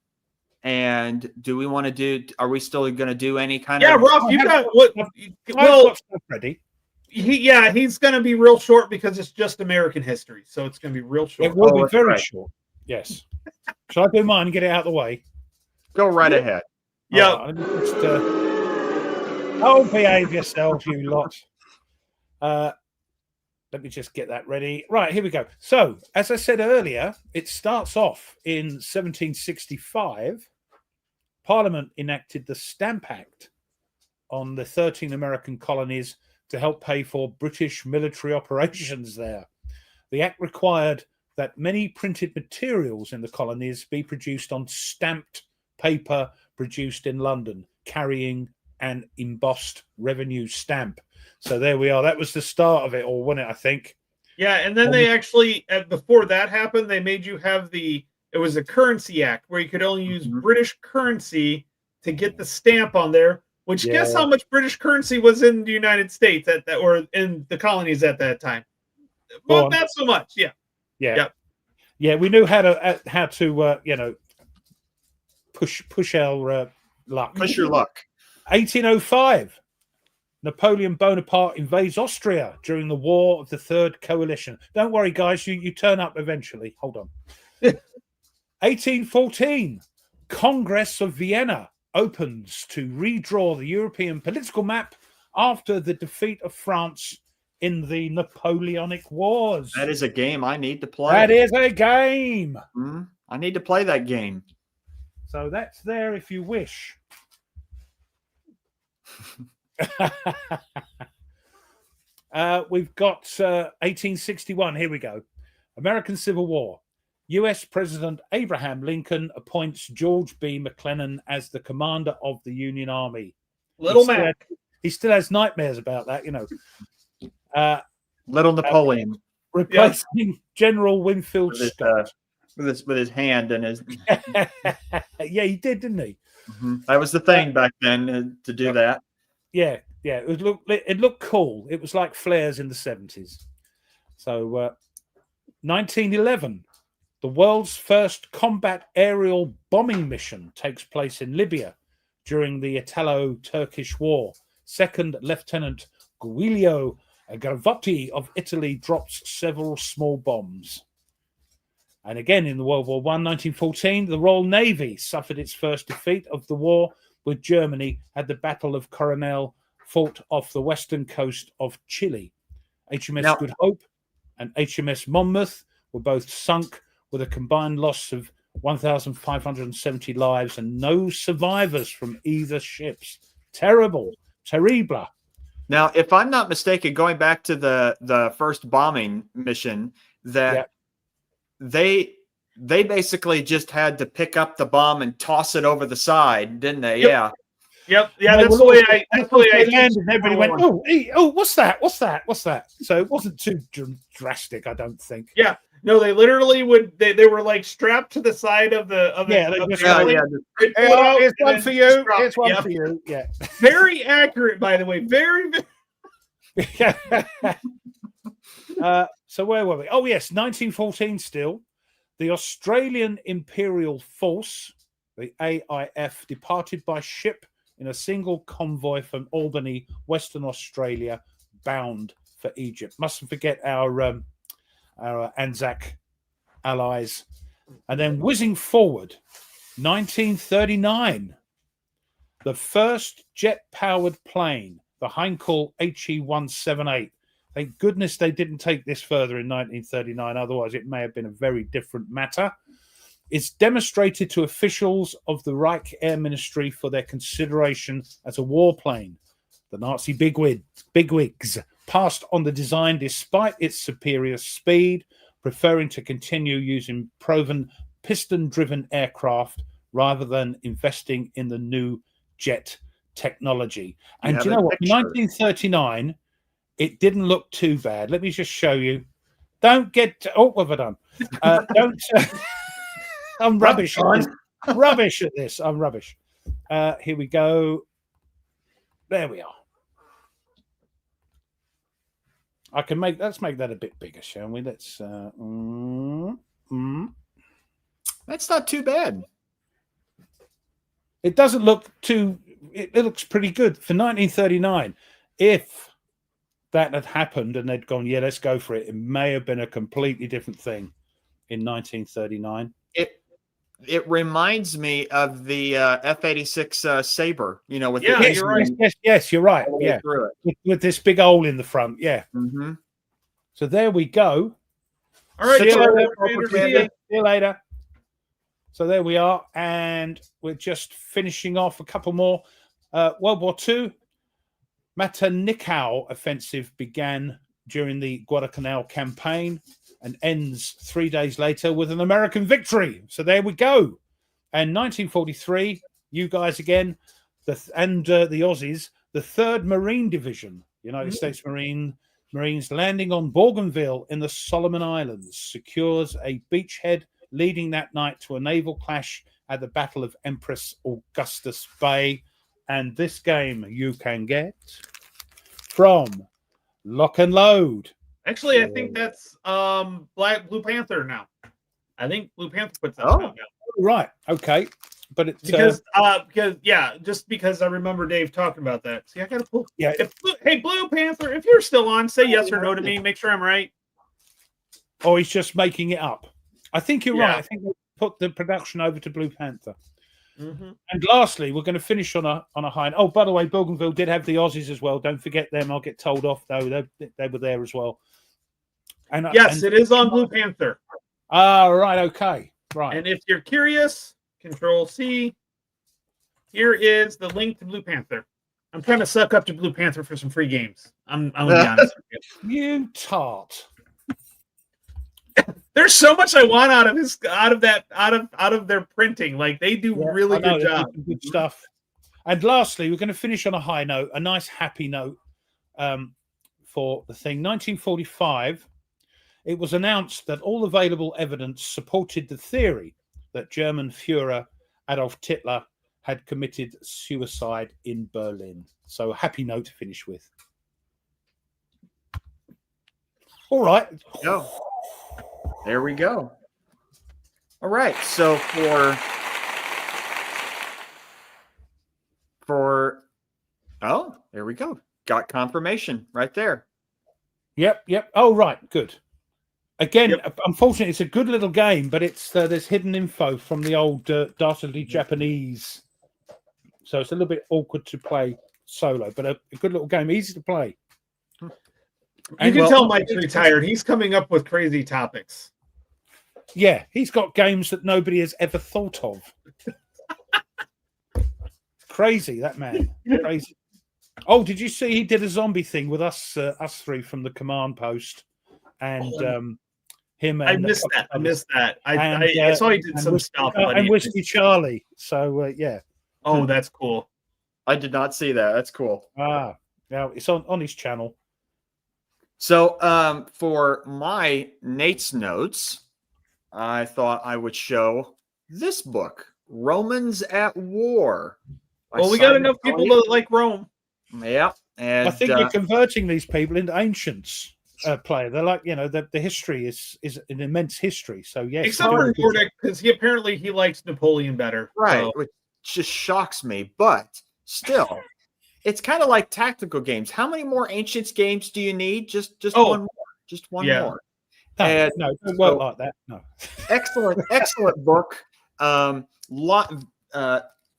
And do we want to do? Are we still going to do any kind of? Yeah, Ruff, you got what? Well, stuff ready. He's going to be real short because it's just American history, so it's going to be real short. It will be very short. Yes. Shall I do mine and get it out of the way? Go right ahead. Yeah. Behave yourselves, you lot. Let me just get that ready. Right, here we go. So, as I said earlier, it starts off in 1765. Parliament enacted the Stamp Act on the 13 American colonies to help pay for British military operations there. The act required that many printed materials in the colonies be produced on stamped paper produced in London, carrying an embossed revenue stamp. So there we are. That was the start of it all, wasn't it, I think? Yeah, and then they actually, before that happened, they made you have it was a currency act where you could only use British currency to get the stamp on there, which guess how much British currency was in the United States or in the colonies at that time? Well, not so much. Yeah. We knew how to push our luck. Push your luck. 1805. Napoleon Bonaparte invades Austria during the War of the Third Coalition. Don't worry, guys, you turn up eventually. Hold on. 1814. Congress of Vienna opens to redraw the European political map after the defeat of France in the Napoleonic Wars. That is a game I need to play. That is a game. I need to play that game. So that's there if you wish. We've got 1861. Here we go. American Civil War. U.S. President Abraham Lincoln appoints George B. McClellan as the commander of the Union Army. Little man. He still has nightmares about that, you know. Little Napoleon. Replacing General Winfield Scott. With his hand and his... Yeah, he did, didn't he? That was the thing back then, to do that. Yeah. It looked cool. It was like flares in the 70s. So, 1911, the world's first combat aerial bombing mission takes place in Libya during the Italo-Turkish War. Second Lieutenant Giulio Gravati of Italy drops several small bombs. And again, in the World War I, 1914, the Royal Navy suffered its first defeat of the war with Germany at the Battle of Coronel, fought off the western coast of Chile. HMS Good Hope and HMS Monmouth were both sunk with a combined loss of 1,570 lives and no survivors from either ships. Terrible. Now, if I'm not mistaken, going back to the first bombing mission, that they basically just had to pick up the bomb and toss it over the side, didn't they? Yep. Yeah. That's the way I landed. And everybody went, "Oh, what's that? What's that?" So it wasn't too drastic, I don't think. Yeah. No, they literally would. They were like strapped to the side of the. Here's one for you. Here's one for you. Yeah. Very accurate, by the way. Very. So where were we? Oh yes, 1914. Still, the Australian Imperial Force, the AIF, departed by ship in a single convoy from Albany, Western Australia, bound for Egypt. Mustn't forget our Anzac allies. And then whizzing forward, 1939, the first jet-powered plane, the Heinkel HE-178. Thank goodness they didn't take this further in 1939, otherwise it may have been a very different matter. It's demonstrated to officials of the Reich Air Ministry for their consideration as a warplane. The Nazi bigwigs passed on the design despite its superior speed, preferring to continue using proven piston-driven aircraft rather than investing in the new jet technology. And do you know what? In 1939, it didn't look too bad. Let me just show you. Don't get... what have I done? Don't... I'm rubbish at this. Rubbish at this. I'm rubbish. Here we go. There we are. Let's make that a bit bigger, shall we? Let's That's not too bad. It doesn't look too it looks pretty good for 1939. If that had happened and they'd gone, yeah, let's go for it, it may have been a completely different thing in 1939. It reminds me of the F-86 Sabre, you know, with you're right. Yes, you're right. Yeah, with this big hole in the front. Yeah. Mm-hmm. So there we go. All right, See you so later. Commander, see See ya. you later. So there we are, and we're just finishing off a couple more. World War II, Matanikau offensive began during the Guadalcanal campaign and ends 3 days later with an American victory. So there we go. And 1943, you guys again, the Aussies, the 3rd Marine Division, United States Marines landing on Bougainville in the Solomon Islands, secures a beachhead leading that night to a naval clash at the Battle of Empress Augustus Bay. And this game you can get from Lock and Load. Actually, I think that's Blue Panther now. I think Blue Panther puts that Oh. out now. Right. Okay. But it's Because just because I remember Dave talking about that. See, I gotta pull. Yeah. Hey, Blue Panther, if you're still on, say yes or no to me. Make sure I'm right. or he's just making it up. I think you're Yeah. right. I think we put the production over to Blue Panther. Mm-hmm. And lastly, we're going to finish on a high. Oh, by the way, Bougainville did have the Aussies as well. Don't forget them. I'll get told off though. They were there as well. And Yes, it is on Blue Panther. Right. Okay. Right. And if you're curious, Control C. Here is the link to Blue Panther. I'm trying to suck up to Blue Panther for some free games. I'm gonna be honest with you. You tart. There's so much I want out of their printing. Like they do Yeah, really I know, good they do job. some good stuff. And lastly, we're going to finish on a high note, a nice happy note for the thing. 1945, it was announced that all available evidence supported the theory that German Führer Adolf Hitler had committed suicide in Berlin. So a happy note to finish with. All right. Go. There we go. All right. So oh, there we go. Got confirmation right there. Yep. Oh, right. Good. Again, unfortunately, it's a good little game, but it's there's hidden info from the old dastardly Japanese. So it's a little bit awkward to play solo, but a good little game, easy to play. You can well, tell Mike's retired. He's coming up with crazy topics. Yeah, he's got games that nobody has ever thought of. Crazy, that man. Crazy. Oh, did you see he did a zombie thing with us three from the command post? And him and I missed that. I saw he did some stuff. And Whiskey Charlie. So, yeah. Oh, that's cool. I did not see that. That's cool. Now it's on his channel. So for my Nate's notes, I thought I would show this book, Romans at War. Well, we got enough people to like Rome. Yeah. And I think you're converting these people into ancients player. They're like, the history is an immense history. So, yes. Except for Nordic, because he likes Napoleon better. Right. So. Which just shocks me. But still, it's kind of like tactical games. How many more Ancients games do you need? Just one more. Just one more. No, don't work like that. No. Excellent book.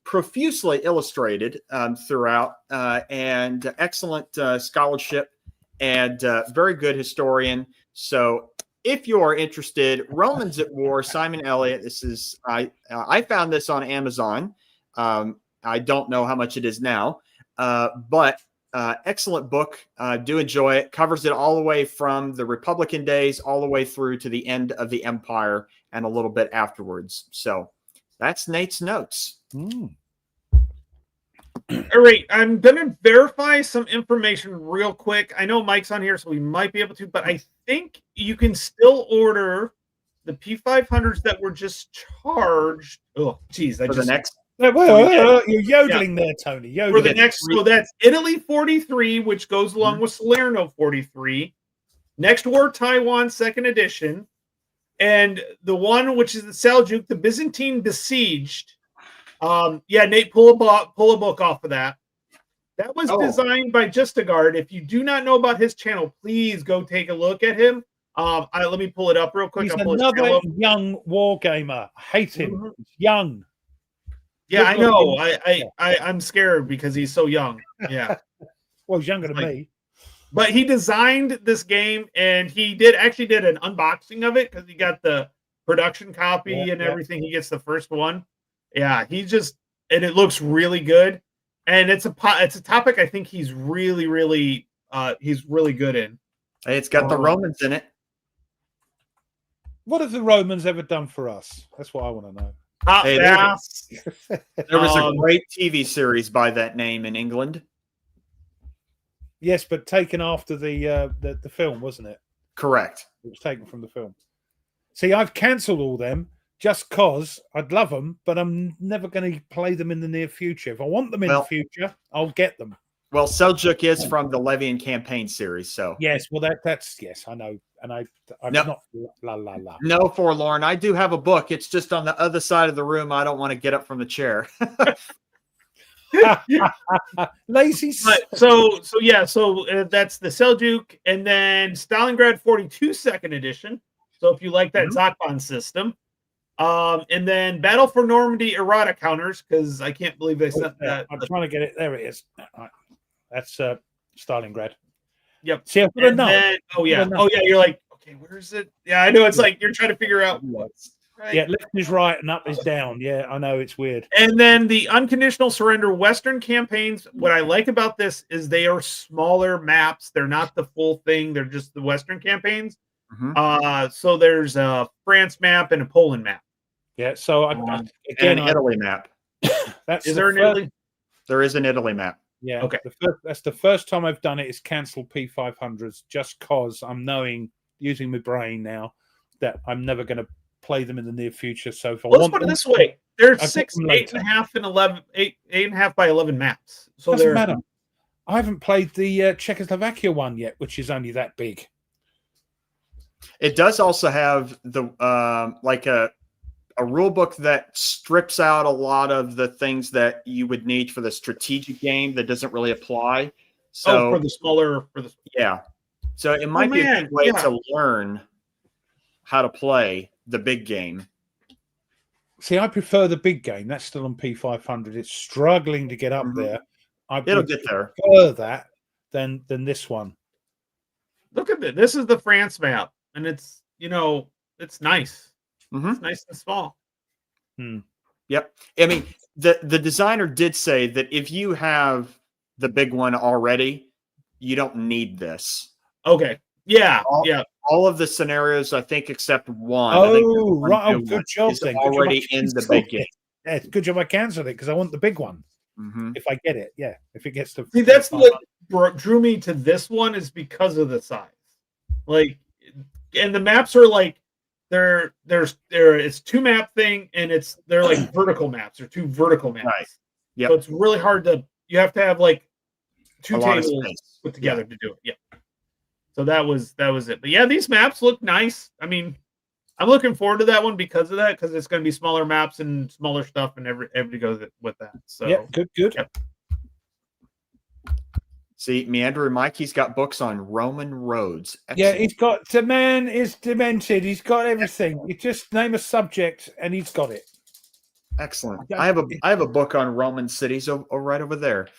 Profusely illustrated throughout, and excellent scholarship, and very good historian. So, if you're interested, Romans at War, Simon Elliott. This is I found this on Amazon. I don't know how much it is now, but excellent book. Do enjoy it. Covers it all the way from the Republican days all the way through to the end of the Empire and a little bit afterwards. So that's Nate's notes. All right, I'm gonna verify some information real quick. I know Mike's on here, so we might be able to, but I think you can still order the P500s that were just charged. Oh, geez, The next. You're yodeling there, Tony. Yodeling. For the next, so that's Italy 43, which goes along with Salerno 43. Next War Taiwan 2nd edition, and the one which is the Seljuk, the Byzantine Besieged. Nate, pull a book off of that. That was designed by Justagard. If you do not know about his channel, please go take a look at him. Let me pull it up real quick. He's another young war gamer. I hate him. Mm-hmm. He's young. Yeah, I know. I'm scared because he's so young. Yeah. Well, he's younger than me. But he designed this game, and he did an unboxing of it because he got the production copy and everything. He gets the first one. Yeah, and it looks really good, and it's a topic I think he's really good in. Hey, it's got the Romans in it. What have the Romans ever done for us? That's what I want to know. Hey, there was a great TV series by that name in England. Yes, but taken after the film, wasn't it? Correct. It was taken from the film. See, I've cancelled all them just because I'd love them, but I'm never going to play them in the near future. If I want them in the future, I'll get them. Well, Seljuk is from the Levy and Campaign series, so yes. Well, that's yes, I know, and I'm not la la la. No, Forlorn. I do have a book. It's just on the other side of the room. I don't want to get up from the chair. Lazy. So that's the Seljuk, and then Stalingrad 42 second edition. So if you like that Zotbon system, and then Battle for Normandy errata counters, because I can't believe they sent that. I'm trying to get it. There it is. That's Stalingrad. Yep. See, I've got enough. You're like, okay, where is it? Yeah, I know. It's like you're trying to figure out what's right. Yeah, left is right and up is down. Yeah, I know, it's weird. And then the Unconditional Surrender Western campaigns. What I like about this is they are smaller maps. They're not the full thing. They're just the Western campaigns. So there's a France map and a Poland map. Yeah. So and an Italy map. Is there an Italy? There is an Italy map. Yeah. Okay. That's the first time I've done it. Is cancel P500s just cause I'm using my brain now that I'm never going to play them in the near future. So if let's put it this way: there's 6, 8.5, and 11, 8.5 by 11 maps. So doesn't matter. I haven't played the Czechoslovakia one yet, which is only that big. It does also have the like a rule book that strips out a lot of the things that you would need for the strategic game that doesn't really apply. So for the smaller, so it might be a good way to learn how to play the big game. See, I prefer the big game. That's still on P500. It's struggling to get up there. It'll get there. Prefer that than this one. Look at it. This is the France map, and it's it's nice. It's nice and small. Yep. I mean, the designer did say that if you have the big one already, you don't need this. Okay. Yeah. All of the scenarios, I think, except one. Oh, right. Oh, good job. Is already in the big game. Yeah, good job I cancelled it because I want the big one. If I get it, if it gets to see, that's what drew me to this one is because of the size. Like, and the maps are like it's 2 map thing, and they're like vertical maps or 2 vertical maps. Right. Yeah. So it's really hard you have to have like 2 tables put together to do it. Yeah. So that was it. But yeah, these maps look nice. I mean, I'm looking forward to that one because of that, because it's going to be smaller maps and smaller stuff, and everybody goes with that. So yeah, good. Yep. See, Meander and Mike, he's got books on Roman roads. Excellent. Yeah, he's got the man is demented. He's got everything. You just name a subject and he's got it. Excellent. I have a book on Roman cities right over there.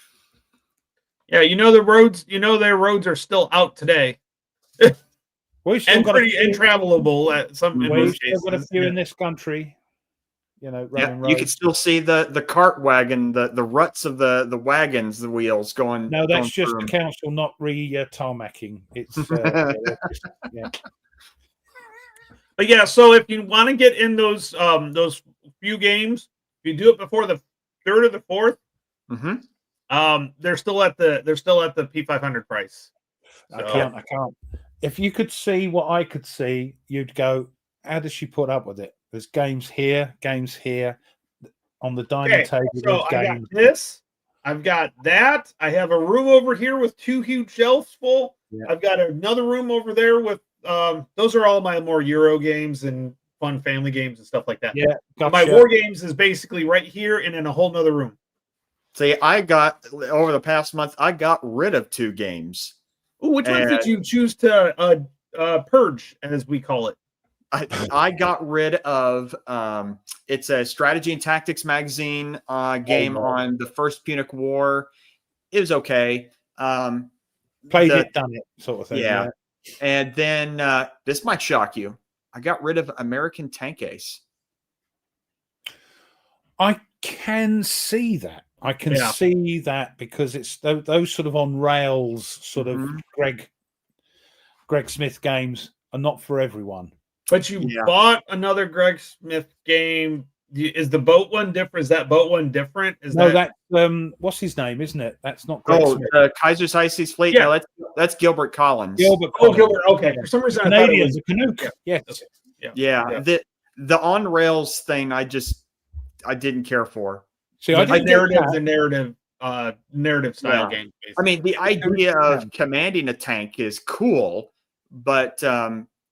Yeah, the roads. Their roads are still out today. We've still got and travelable at some. We've still got a few in this country. Roman you can still see the cart wagon, the ruts of the wagons, the wheels going. No, that's just the council not tarmacking. It's But yeah, so if you want to get in those few games, if you do it before the 3rd or the 4th, they're still at the P500 price. So. I can't. If you could see what I could see, you'd go, how does she put up with it? There's games here on the dining table. So I got this. I've got that. I have a room over here with 2 huge shelves full. Yeah. I've got another room over there with those are all my more Euro games and fun family games and stuff like that. Yeah. Gotcha. My war games is basically right here and in a whole nother room. See, I got over the past month, I got rid of 2 games. Ooh, which ones did you choose to purge, as we call it? I got rid of it's a strategy and tactics magazine game on the First Punic War. It was okay. Played the- it, done it, sort of thing. Yeah. And then this might shock you. I got rid of American Tank Ace. I can see that. I can Yeah. see that because it's those sort of on rails, sort of Mhm. Greg Smith games are not for everyone. But you Yeah. bought another Greg Smith game. Is the boat one different? Is that boat one different? Is No, that that's what's his name, isn't it? That's not Greg Oh, Smith. Kaiser's High Seas Fleet. Yeah. No, that's Gilbert Collins. Gilbert. oh Collins. Gilbert? Okay, for some reason I thought it Canadian, was the Canuck. Yeah. Yes. Yeah. Yeah. The on rails thing, I didn't care for. See, I the didn't get narrative, that. narrative style Yeah. game. I mean, the idea of commanding a tank is cool, but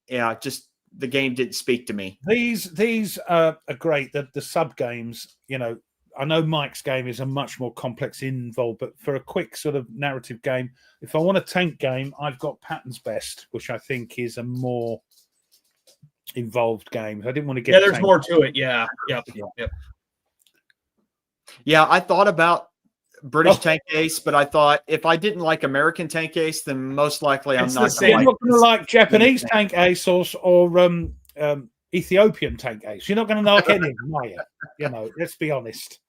yeah, just the game didn't speak to me. These are great. The sub games, I know Mike's game is a much more complex involved, but for a quick sort of narrative game, if I want a tank game, I've got Patton's Best, which I think is a more involved game. I didn't want to get There's tank. more to it. Yeah. Yep. Yeah, I thought about British Oh. Tank Ace, but I thought if I didn't like American Tank Ace, then most likely I'm It's not the going same. You're to not going to like Japanese tank ace or Ethiopian tank ace. You're not going to like any of them, are you? Let's be honest.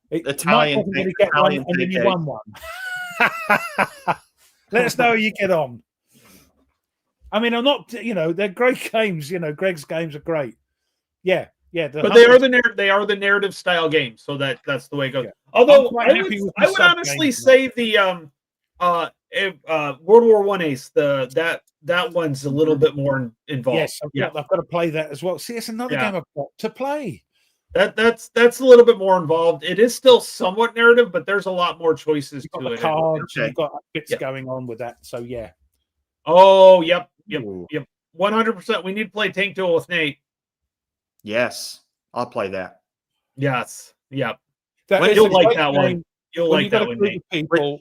Italian Mike wasn't tank- gonna get one, Italian and then tank you ace. won one. Let us know how you get on. I mean, I'm not. They're great games. Greg's games are great. Yeah. But they are the narrative style games, so that's the way it goes. Yeah. Although I'm quite I happy would, with the I would sub honestly games. say the World War One Ace, that one's a little bit more involved. Yes, I've got to play that as well. See, it's another Yeah. game I've got to play. That's a little bit more involved. It is still somewhat narrative, but there's a lot more choices You've got to the it. cards, Okay. you've got bits Yeah. going on with that. So yeah. Oh, yep, Ooh. 100%. We need to play Tank Duel with Nate. Yes, I'll play that. Yes, yep. That When is you'll a like great that one. game. You'll When like you've got that a one, group Nate. of people,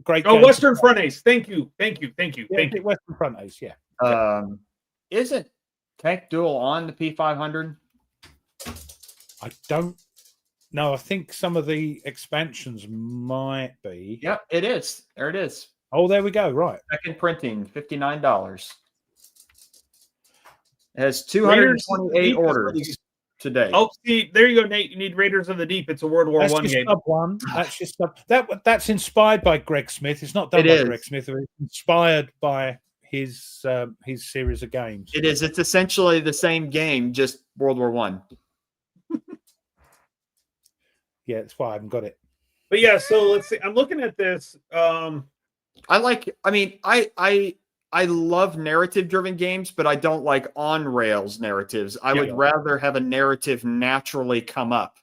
great. Oh, game to Western play. Front Ace. Thank you. Yeah, Western Front Ace. Yeah. Isn't Tank Duel on the P500? I don't know. I think some of the expansions might be. Yep, it is. There it is. Oh, there we go. Right. Second printing, $59. It has Raiders of the 228 Deep is orders really good. today. Oh, see, there you go, Nate. You need Raiders of the Deep. It's a World War That's One just game. sub one. That's just sub. That's inspired by Greg Smith. It's not done It by is. Greg Smith. It's inspired by his series of games. It is. It's essentially the same game, just World War One. Yeah, that's why I haven't got it. But yeah, so let's see. I'm looking at this. I love narrative driven games, but I don't like on rails narratives. I would rather have a narrative naturally come up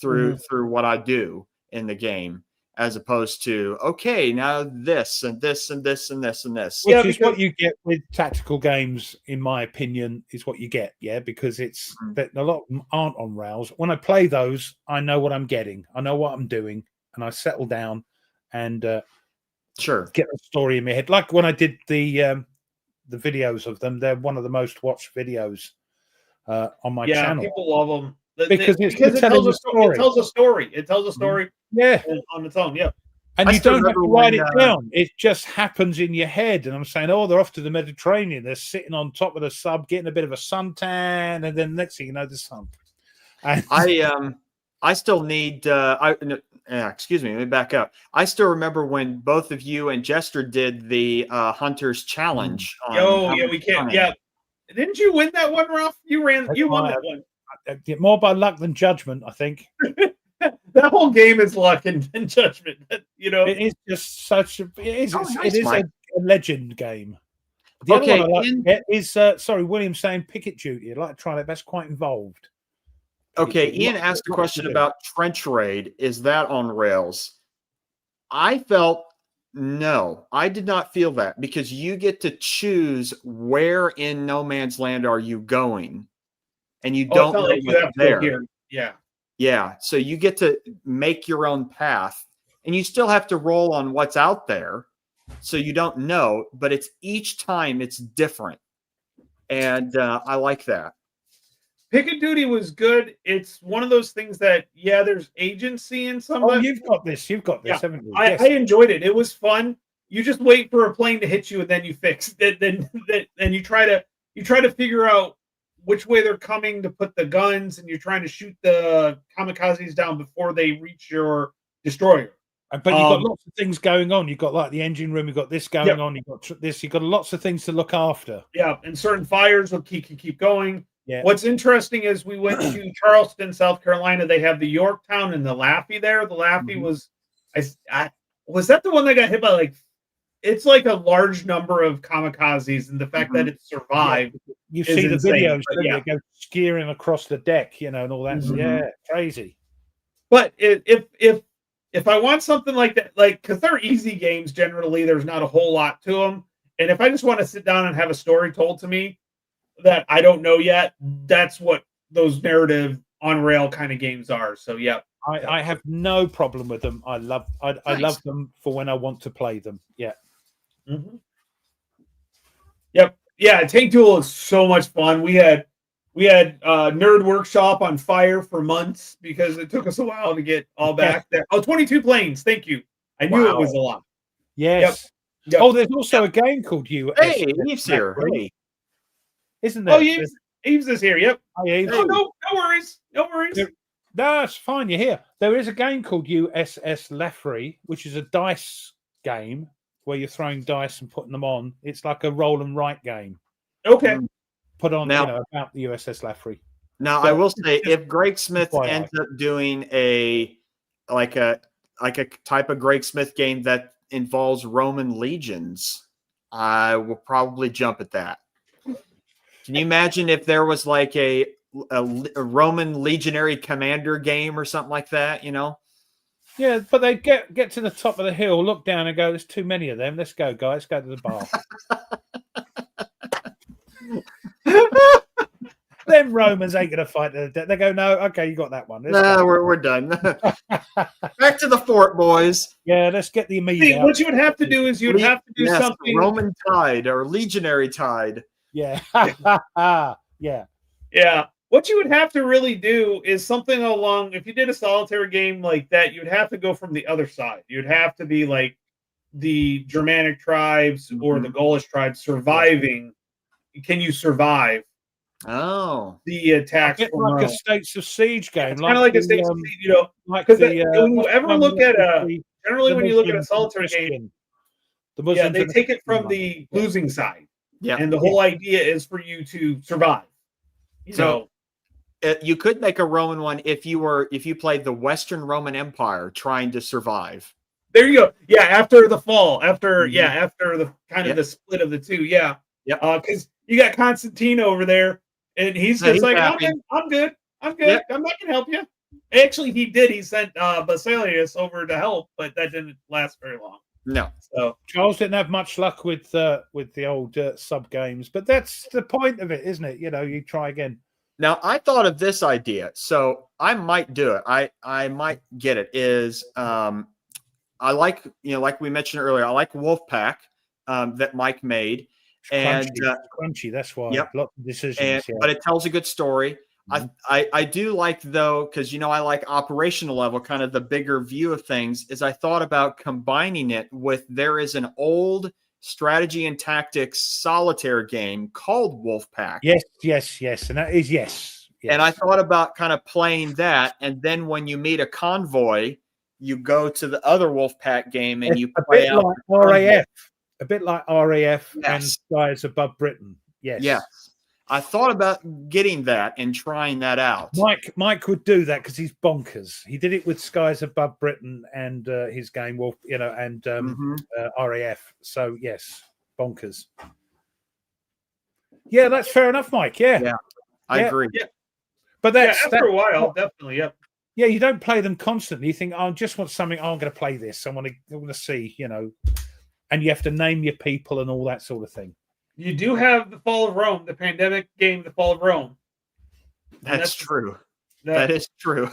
through what I do in the game, as opposed to, okay, now this and this and this and this and this. Which Yeah, is what because- you get with tactical games, in my opinion, is what you get. Yeah, because it's that a lot of them aren't on rails. When I play those, I know what I'm getting. I know what I'm doing, and I settle down and Sure. get a story in my head. Like when I did the videos of them, they're one of the most watched videos on my Yeah, channel. people love them Because it's it telling tells a a story. story. It tells a story. It tells a story Yeah, on its own. Yeah. and I you still don't have to remember write when, it down. It just happens in your head. And I'm saying, oh, they're off to the Mediterranean. They're sitting on top of the sub, getting a bit of a suntan, and then next thing you know, the sun. And I still need excuse me, let me back up. I still remember when both of you and Jester did the Hunters Challenge. on Oh, how yeah, much we can't. time. Yeah. Didn't you win that one, Ralph? You won That's that right. one. get more by luck than judgment, I think. That whole game is luck and judgment. You know, It is just such a. It is. Oh, It's- nice, it is Mike. a legend game. The Okay, other one I like to get is sorry, William saying Picket Duty. I'd like to try that. That's quite involved. Okay, Picket Ian Duty. asked a What question to do? about Trench Raid. Is that on rails? I felt no, I did not feel that, because you get to choose where in no man's land are you going, and you it's don't not know like you what's have to go there. here. Yeah. Yeah, so you get to make your own path, and you still have to roll on what's out there, so you don't know. But it's each time it's different, and I like that. Picket Duty was good. It's one of those things that, yeah, there's agency in some Oh, of it. you've got this. You've got this, Yeah, haven't you? I Yes. enjoyed it. It was fun. you just wait for a plane to hit you and then you fix it. Then you try to figure out which way they're coming to put the guns, and you're trying to shoot the kamikazes down before they reach your destroyer. But you've got lots of things going on. You've got like the engine room. You've got this going on. You've got this. You've got lots of things to look after. Yeah, and certain fires will keep going. Yeah. What's interesting is we went to Charleston, South Carolina. They have the Yorktown and the Laffey there. The Laffey was, was that the one that got hit by like? It's like a large number of kamikazes, and the fact that it survived. You see the videos, yeah. They go skiing across the deck, and all that. Yeah, crazy. But if I want something like that, like, because they're easy games generally, there's not a whole lot to them. And if I just want to sit down and have a story told to me that I don't know yet, that's what those narrative on rail kind of games are. So yeah, I have no problem with them. I love them for when I want to play them. Yeah. Mm-hmm. Yep. Yeah. Tank Duel is so much fun. We had Nerd Workshop on fire for months because it took us a while to get all back there. Oh, 22 planes. Thank you. I knew it was a lot. Yes. Yep. Oh, there's also a game called you. Hey, Eve's here. Hey. Isn't there? Oh, Eve's is here. Yep. Hi, Eve. Oh, no worries. No worries. No, it's fine. You're here. There is a game called USS Leffery, which is a dice game where you're throwing dice and putting them on. It's like a roll and write game. Okay. Put on, about the USS Leffery. Now, I will say, if Greg Smith ends up doing a type of Greg Smith game that involves Roman legions, I will probably jump at that. Can you imagine if there was like a Roman legionary commander game or something like that? Yeah, but they get to the top of the hill, look down, and go, "There's too many of them. Let's go, guys. Go to the bar." Them Romans ain't going to fight to the death. They go, "No, okay, you got that one." No, we're done. Back to the fort, boys. Yeah, let's get the meat out. What you would have to do is you'd have to do something Roman tide or legionary tide. Yeah. Yeah. Yeah. What you would have to really do is something along, if you did a solitary game like that, you'd have to go from the other side. You'd have to be like the Germanic tribes or the Gaulish tribes surviving. Can you survive? Oh, the attacks from like a States of Siege game. It's kind of like a States of Siege, Because when you ever look at generally when you look at a solitary game, they take it from the losing side. Yeah, and the whole idea is for you to survive. You could make a Roman one if you played the Western Roman Empire trying to survive. There you go. Yeah, after the fall, after the kind of the split of the two. Yeah. Yeah. Because you got Constantine over there, and he's just like, I'm good. Yep. I'm not gonna help you. Actually, he did. He sent Basilius over to help, but that didn't last very long. No. So Charles didn't have much luck with the old sub games, but that's the point of it, isn't it? You try again. Now, I thought of this idea, so I might do it. I might get it. Is I like like we mentioned earlier, I like Wolfpack that Mike made. And crunchy, that's why. Yep. Lots of decisions. But it tells a good story. I do like, though, because I like operational level, kind of the bigger view of things, is I thought about combining it with, there is an old strategy and tactics solitaire game called Wolfpack. Yes. And that is yes. And I thought about kind of playing that, and then when you meet a convoy, you go to the other Wolfpack game and you play out like RAF. A bit like RAF and Skies Above Britain. Yes. Yeah. I thought about getting that and trying that out. Mike would do that because he's bonkers. He did it with Skies Above Britain and his game Wolf, and RAF. So yes, bonkers. Yeah, that's fair enough, Mike. Yeah. I agree. Yeah. But that's after a while, definitely. Yep. Yeah, you don't play them constantly. You think, I just want something. I'm going to play this. I want to see, and you have to name your people and all that sort of thing. You do have the Fall of Rome, the pandemic game, the Fall of Rome. That's true. That is true.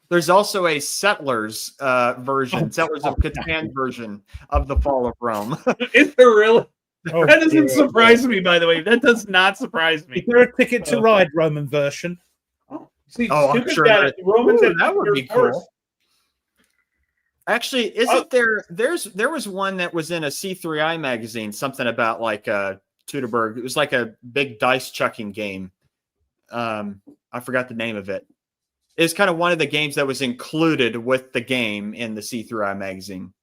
There's also a Settlers version, Settlers of Catan version of the Fall of Rome. Is there really? That doesn't surprise me, by the way. That does not surprise me. Is there a Ticket to Ride Roman version? See, I'm sure Romans that would be cool. Actually, isn't there was one that was in a C3I magazine, something about like Teutoburg. It was like a big dice chucking game. I forgot the name of it. It's kind of one of the games that was included with the game in the C3I magazine.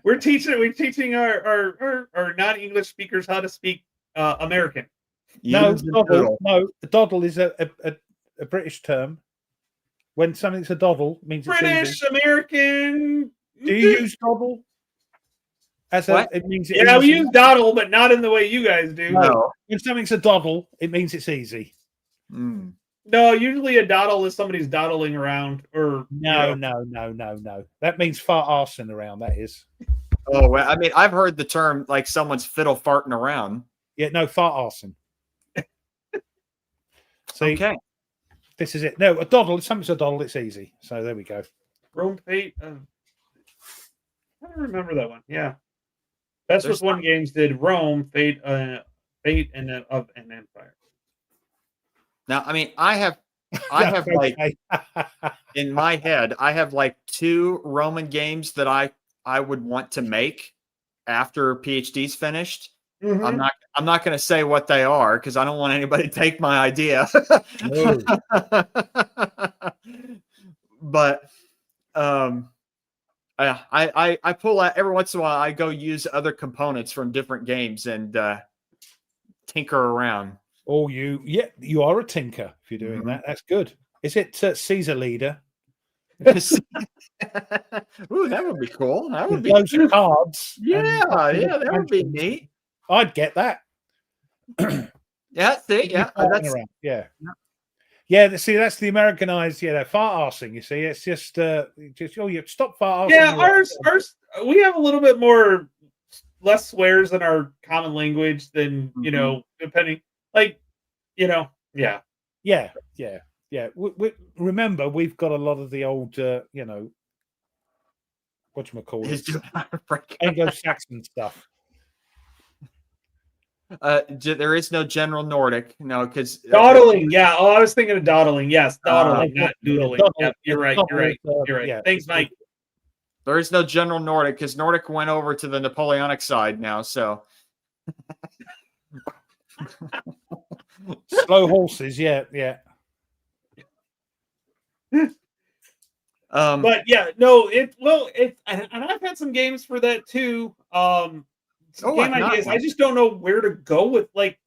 We're teaching our non-English speakers how to speak American. No, Use and doddle. doodle. No, a doddle is a British term. When something's a doddle, it means it's British easy. American. Do you use doddle? What? It means it's Yeah, we easy. use dawdle, but not in the way you guys do. No. When something's a doddle, it means it's easy. Mm. No, usually a dawdle is somebody's dawdling around, or No. That means fart arsing around. That is. Oh, well, I mean, I've heard the term like someone's fiddle farting around. Yeah, no, fart arsing. See, Okay. this is it. No, a doddle. If something's a doddle, it's easy. So there we go. Rome Fate. I don't remember that one. Yeah, that's There's what one games did. Rome Fate, Fate, and then of an Empire. Now, I mean, I have like Okay. in my head, I have like 2 Roman games that I would want to make after PhD's finished. Mhm. I'm not going to say what they are because I don't want anybody to take my idea. No. But I pull out every once in a while. I go use other components from different games and tinker around. Oh, you are a tinker if you're doing Mhm. that. That's good. Is it Caesar Leader? Ooh, that would be cool. That would be Loads of cards. yeah, that would be neat. I'd get that. Yeah, see, yeah, Farting that's around. Yeah. See, that's the Americanized. Yeah, they're fart arsing. You see, it's just you stop fart arsing. Yeah, ours. We have a little bit more less swears in our common language than Mhm. depending. Like, yeah. Yeah. Remember, we've got a lot of the old, whatchamacallit, He's doing break. Anglo-Saxon stuff. There is no General Nordic, no, because Dawdling, yeah. Oh, I was thinking of dawdling. Yes, dawdling, not doodling. Doddle- Yep, you're right. doddle You're right. is, You're right. yeah. Thanks, Mike. there is no General Nordic because Nordic went over to the Napoleonic side now. So Slow horses, yeah. But yeah, no, and I've had some games for that too. Some game I've not ideas. I one. just don't know where to go with. Like,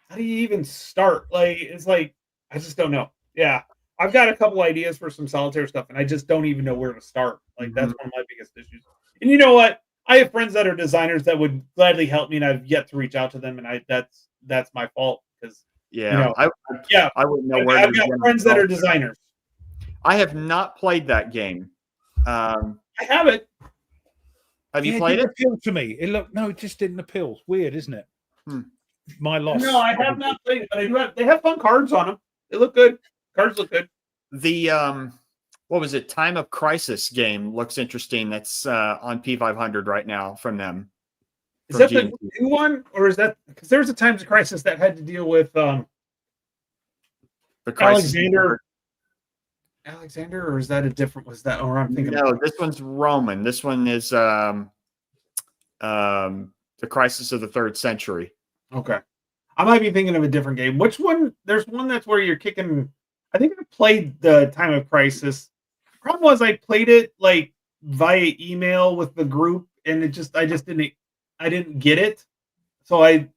how do you even start? Like, it's like I just don't know. Yeah, I've got a couple ideas for some solitaire stuff, and I just don't even know where to start. Like, that's one of my biggest issues. And you know what? I have friends that are designers that would gladly help me, and I've yet to reach out to them, and that's my fault because yeah, yeah, I wouldn't know where. I've to got begin friends to that go. are designers. I have not played that game. I have it. Have you Yeah, played didn't it? appeal to me. It just didn't appeal. Weird, isn't it? Hmm. My loss. No, I have not played it, but I do have. They have fun cards on them. They look good. Cards look good. The what was it? Time of Crisis game looks interesting. That's on P500 right now from them. Is From that the GMT. new one, or is that because there's a Times of Crisis that had to deal with The Crisis Alexander, or is that a different? Was that? Or I'm thinking. No, this one's Roman. This one is the Crisis of the Third Century. Okay, I might be thinking of a different game. Which one? There's one that's where you're kicking. I think I played the Time of Crisis. Problem was I played it like via email with the group, and I just didn't get it. So I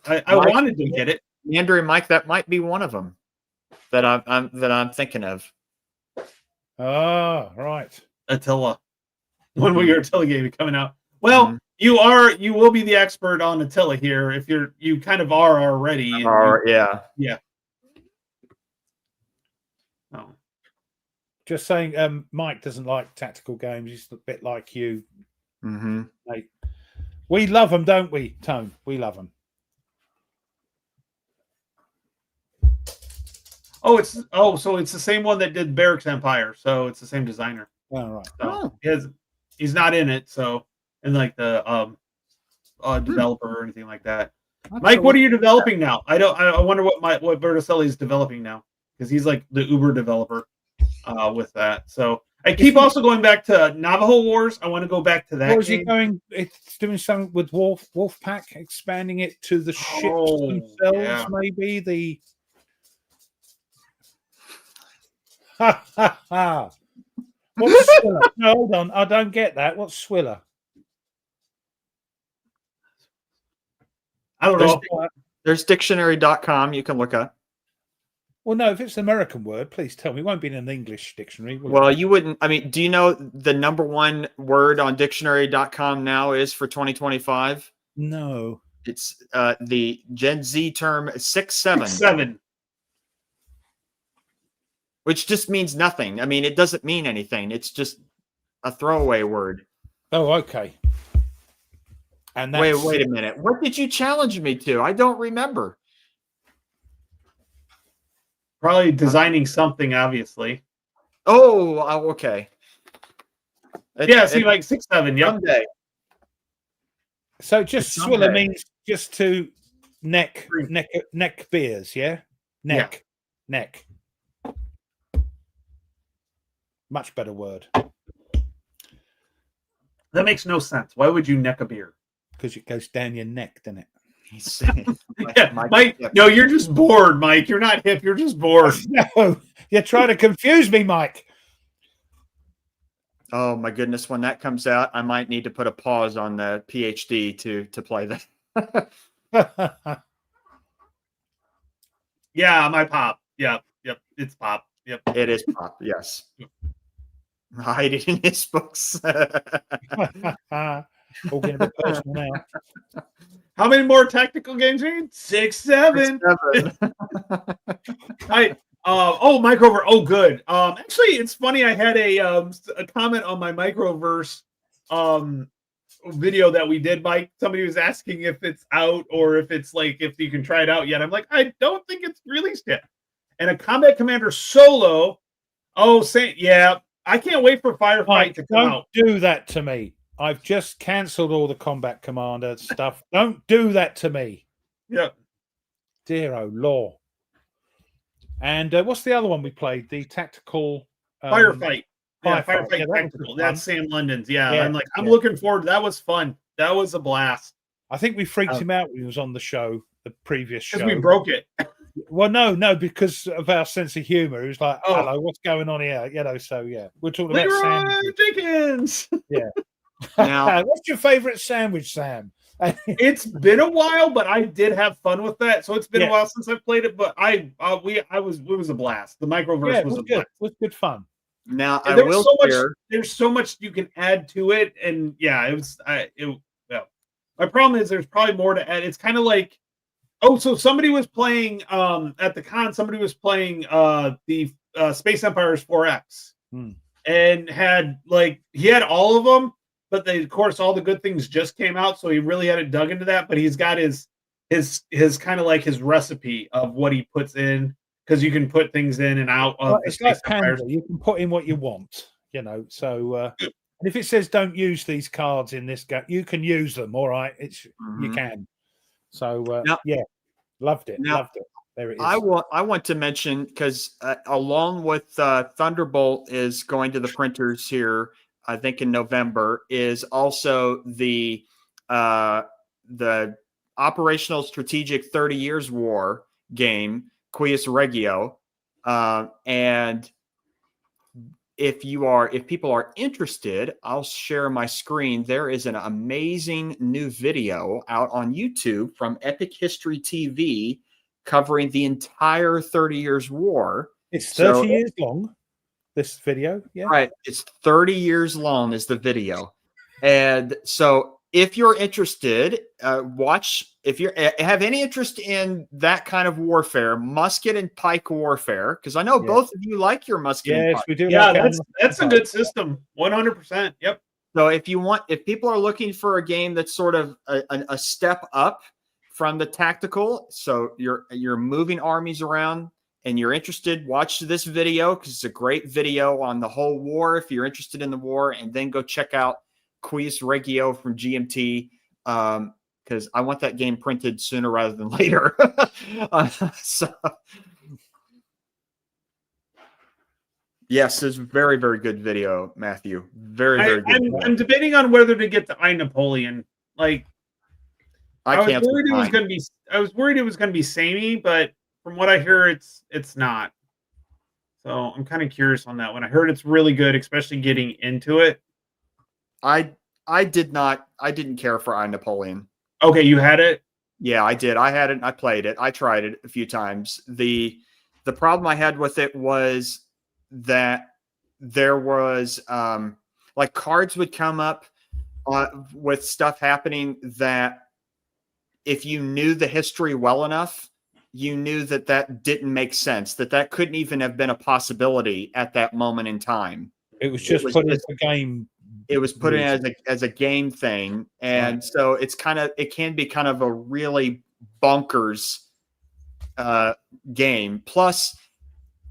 Mike, wanted to get it. Andrew and Mike, that might be one of them that I'm thinking of. Ah, right. Attila. When will your Attila game be coming out? Well, you will be the expert on Attila here if you kind of are already. Yeah. Oh. Just saying, Mike doesn't like tactical games. He's a bit like you. Mm-hmm. Mate. We love them, don't we, Tone? We love them. So it's the same one that did Barracks Empire. So it's the same designer. All right. So he's not in it. So and like the developer or anything like that. Mike, what are you developing now? I wonder what Berticelli is developing now because he's like the Uber developer. with that. So I keep also going back to Navajo Wars. I want to go back to that. What is he game. going? It's doing something with Wolfpack, expanding it to the ships Oh, themselves. yeah. Maybe the. Ha ha ha! What's Swiller? No, hold on. I don't get that. What's Swiller? I don't There's, know. there's dictionary.com you can look up. Well, no, if it's an American word, please tell me. It won't be in an English dictionary. Will Well, it? you wouldn't. I mean, do you know the number one word on dictionary.com now is for 2025? No. It's the Gen Z term 6'7", 7. which just means nothing. I mean, it doesn't mean anything. It's just a throwaway word. Oh, okay. And that's, Wait a minute. What did you challenge me to? I don't remember. Probably designing something, obviously. Oh, okay. Yeah, see, like 6'7". Yep. Someday. So just It's Swiller someday. means just to neck beers, yeah? Neck. Much better word. That makes no sense. Why would you neck a beer? Because it goes down your neck, doesn't it? He's saying, Yeah, Mike. No, you're just bored, Mike. You're not hip. You're just bored. No, you're trying to confuse me, Mike. Oh my goodness! When that comes out, I might need to put a pause on the PhD to play that. Yeah, my pop. Yep. It's pop. Yep. It is pop. Yes. Hide it in his books. All getting a bit personal now. How many more tactical games are you? 6, 7. 7. Microverse. Oh, good. Actually, it's funny. I had a comment on my Microverse video that we did, Mike. Somebody was asking if it's out or if it's like if you can try it out yet. I'm like, I don't think it's released yet. And a Combat Commander Solo. Oh, yeah. I can't wait for Firefight Mike, to come don't out. do that to me. I've just cancelled all the Combat Commander stuff. Don't do that to me. Yeah. Dear oh law. And what's the other one we played? The tactical Firefight. Yeah, Firefight. Firefight Yeah, that was Tactical. fun. That's Sam London's. Yeah. Yeah, I'm yeah. looking forward. That was fun. That was a blast. I think we freaked him out when he was on the show, the previous show. Because we broke it. Well, no, because of our sense of humor. He was like, Oh. hello, what's going on here? So yeah. We're talking about Leroy sandwiches. Jenkins. Now- What's your favorite sandwich, Sam? It's been a while, but I did have fun with that. So it's been Yeah. a while since I played it, but it was a blast. The Microverse Yeah, it was was a good. blast. It was good fun. Now I And there was will so much. share. There's so much you can add to it, and yeah, it was. My problem is there's probably more to add. It's kind of like, so somebody was playing at the con. Somebody was playing the Space Empires 4X, and he had all of them, but of course all the good things just came out, so he really hadn't dug into that. But he's got his kind of like his recipe of what he puts in, because you can put things in and out of the It's like Space Empires. Panda. You can put in what you want, So, and if it says don't use these cards in this game, you can use them. All right, you can. So, yeah, loved it. There it is. I want to mention, because along with Thunderbolt is going to the printers here, I think in November, is also the Operational Strategic 30 Years War game, Quis Regio, and if people are interested, I'll share my screen. There is an amazing new video out on YouTube from Epic History TV covering the entire 30 Years War. It's 30 years long, this video. Yeah. Right. It's 30 years long is the video. And so if you're interested, watch. If you have any interest in that kind of warfare, musket and pike warfare, because I know both of you like your musket and Yes, pike. we do. Yeah, like that's a good system. 100%. Yep. So if people are looking for a game that's sort of a step up from the tactical, so you're moving armies around and you're interested, watch this video, because it's a great video on the whole war if you're interested in the war, and then go check out Quis Regio from GMT, because I want that game printed sooner rather than later. Yes, it's very, very good video, Matthew. Very, very good. I'm debating on whether to get the I Napoleon. Like, I was canceled worried it was mine. going to be. I was worried it was going to be samey, but from what I hear, it's not. So I'm kind of curious on that one. I heard it's really good, especially getting into it. I didn't care for I Napoleon. Okay, you had it. Yeah, I did. I had it. I played it. I tried it a few times. The problem I had with it was that there was like cards would come up with stuff happening that if you knew the history well enough, you knew that didn't make sense, that couldn't even have been a possibility at that moment in time. It was just put into the game. It was put in as a game thing, and so it can be kind of a really bonkers game. Plus,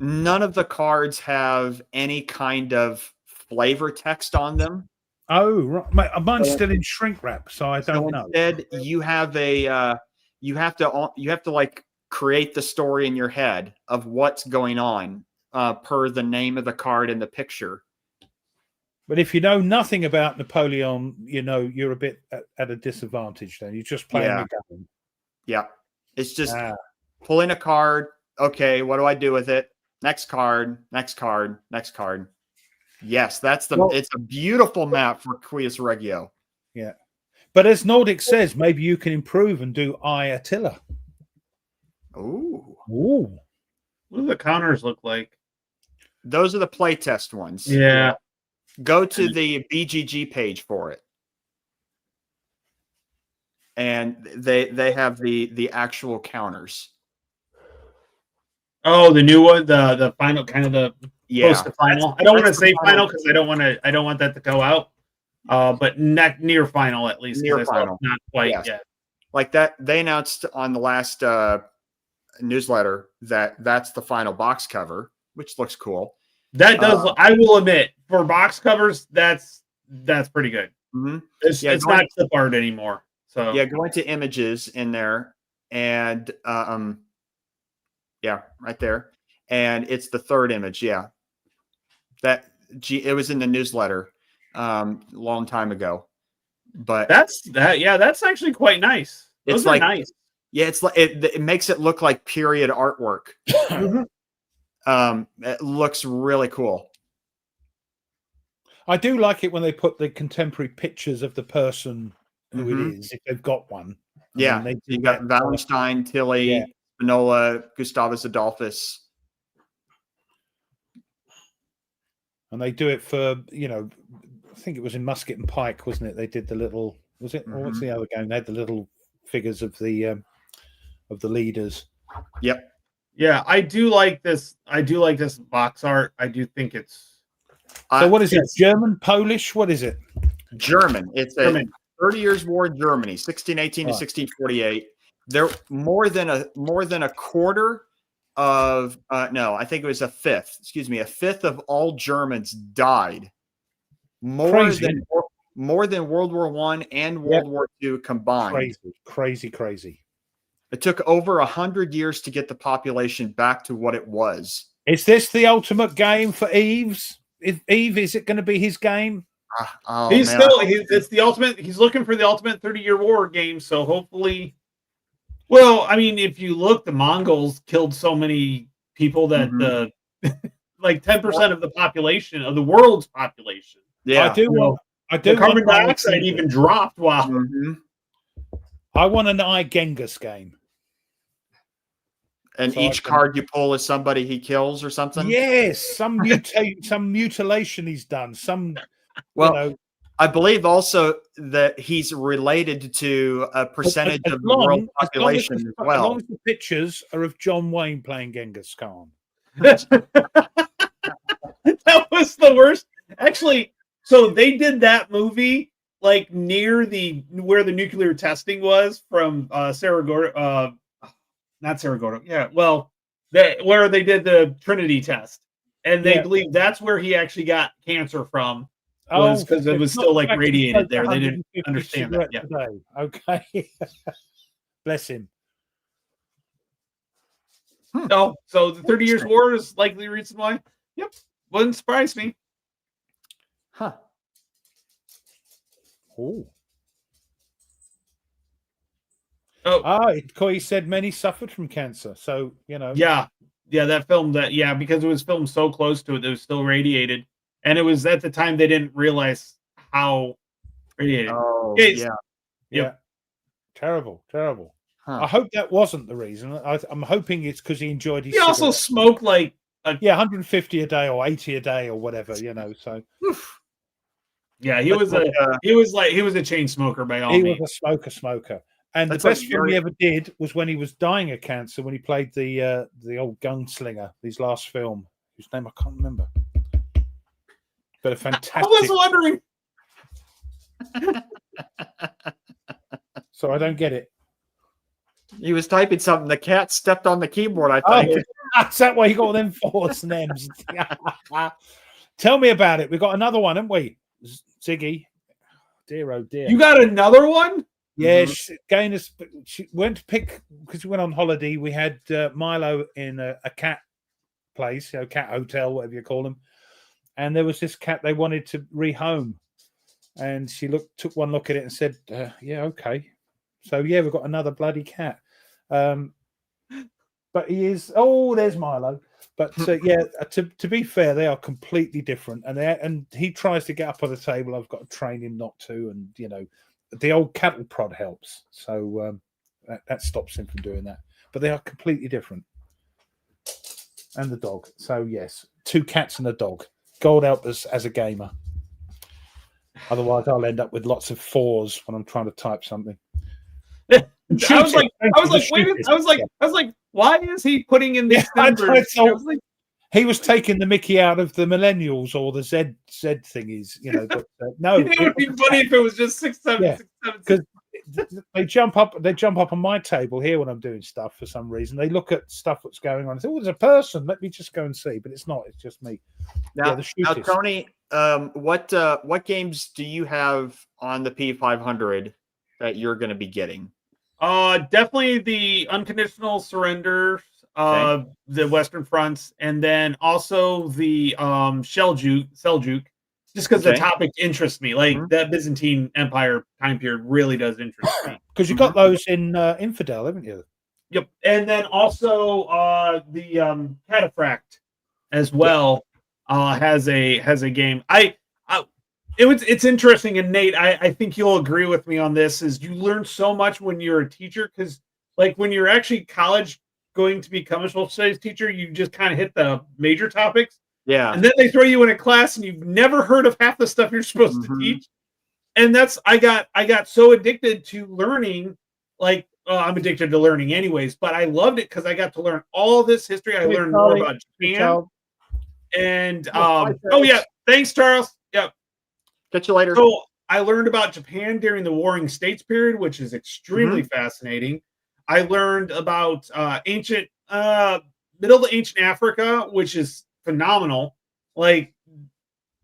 none of the cards have any kind of flavor text on them. Oh, right. Mine's still in shrink wrap, so I don't know. Instead, you have you have to like create the story in your head of what's going on per the name of the card in the picture. But if you know nothing about Napoleon, you're a bit at a disadvantage. Then you're just playing the game. Yeah, it's just pulling a card. Okay, what do I do with it? Next card, next card, next card. Yes, it's a beautiful map for Quies Regio. Yeah. But as Nordic says, maybe you can improve and do I Attila. Ooh. Ooh. What do the counters look like? Those are the playtest ones. Yeah. Go to the BGG page for it. And they have the actual counters. Oh, the new one, the final, kind of the close to final. I don't want to say final because I don't want that to go out. But near final at least. Near final, not quite yet. Like that, they announced on the last newsletter that's the final box cover, which looks cool. That does. I will admit, for box covers, that's pretty good. Mm-hmm. It's not clip art anymore. So go into images in there, and right there, and it's the third image. Yeah, it was in the newsletter long time ago, but that's actually quite nice. Those are nice. Yeah, it's like it makes it look like period artwork. Mm-hmm. It looks really cool. I do like it when they put the contemporary pictures of the person who it is, if they've got one. Yeah, you got Wallenstein, Tilly, Spinola, Gustavus Adolphus. And they do it for, I think it was in Musket and Pike, wasn't it? They did the little, was it? Or what's the other game? They had the little figures of the leaders. Yep. Yeah, I do like this. I do like this box art. I do think it's. So what is it? German, Polish? What is it? German. It's German. 30 Years War in Germany, 1618 to 1648. There more than a quarter of I think it was a fifth. Excuse me, a fifth of all Germans died. More than World War I and World War II combined. Crazy. It took over 100 years to get the population back to what it was. Is this the ultimate game for Yves? Is it going to be his game? It's the ultimate. He's looking for the ultimate 30-year war game. So hopefully, well, I mean, if you look, the Mongols killed so many people that like 10% of the population of the world's population. Yeah, I do. Carbon dioxide even dropped. Wow. Mm-hmm. I want an Genghis game. And so each card you pull is somebody he kills or something? Yes, some mutilation he's done. I believe also that he's related to a percentage of the world population as well. As long as the pictures are of John Wayne playing Genghis Khan. That was the worst. Actually, so they did that movie like near where the nuclear testing was from Saragordo. Not Saragordo. Yeah, well, where they did the Trinity test, and they believe that's where he actually got cancer from. Was because it was still like radiated there. They didn't understand that. Yeah. Today. Okay. Bless him. No, so the 30 Years War is likely the reason why. Yep. Wouldn't surprise me. Huh. Oh. Oh, He said many suffered from cancer. So, yeah, that film because it was filmed so close to it, it was still radiated, and it was at the time they didn't realize how radiated. Oh, Yes. yeah. yeah. Terrible. Huh. I hope that wasn't the reason. I'm hoping it's because he enjoyed his He also cigarette. smoked like 150 a day or 80 a day or whatever, so yeah, he was a chain smoker by all he means. was a smoker. And That's the best like film he ever did was when he was dying of cancer, when he played the old gunslinger, his last film, whose name I can't remember. But a fantastic. I was wondering. So I don't get it. He was typing something. The cat stepped on the keyboard, I think. That's that way you got all them fours and M's. Tell me about it. We've got another one, haven't we? Ziggy. Dear, oh dear. You got another one? Yeah, she went to pick, because we went on holiday. We had Milo in a cat place, cat hotel, whatever you call them. And there was this cat they wanted to rehome. And she took one look at it and said, yeah, okay. So, yeah, we've got another bloody cat. But he is, there's Milo. But, to be fair, they are completely different. And he tries to get up on the table. I've got to train him not to. And, the old cattle prod helps. So that stops him from doing that. But they are completely different. And the dog. So, yes, 2 cats and a dog. God help us as a gamer. Otherwise, I'll end up with lots of 4s when I'm trying to type something. I was like, why is he putting in these numbers? He was taking the Mickey out of the millennials or the Z thingies, But no, it would be funny if it was just 6, 7, 6, 7. Because they jump up on my table here when I'm doing stuff for some reason. They look at stuff that's going on and say, "Oh, there's a person. Let me just go and see." But it's not. It's just me. Now, Tony, what games do you have on the P500 that you're going to be getting? Definitely the Unconditional Surrender, the Western Fronts, and then also the Seljuk, just because the topic interests me. Like that Byzantine Empire time period really does interest me. Because you got those in Infidel, haven't you? Yep, and then also the Cataphract as well has a game. It's interesting, and Nate, I think you'll agree with me on this, is you learn so much when you're a teacher, because like when you're actually college going to become a social studies teacher, you just kind of hit the major topics. Yeah. And then they throw you in a class and you've never heard of half the stuff you're supposed to teach. And I got so addicted to learning, like I'm addicted to learning anyways, but I loved it because I got to learn all this history. I learned more about Japan. And thanks, Charles. Yep. Catch you later. So I learned about Japan during the Warring States period, which is extremely fascinating. I learned about ancient middle to ancient Africa, which is phenomenal. Like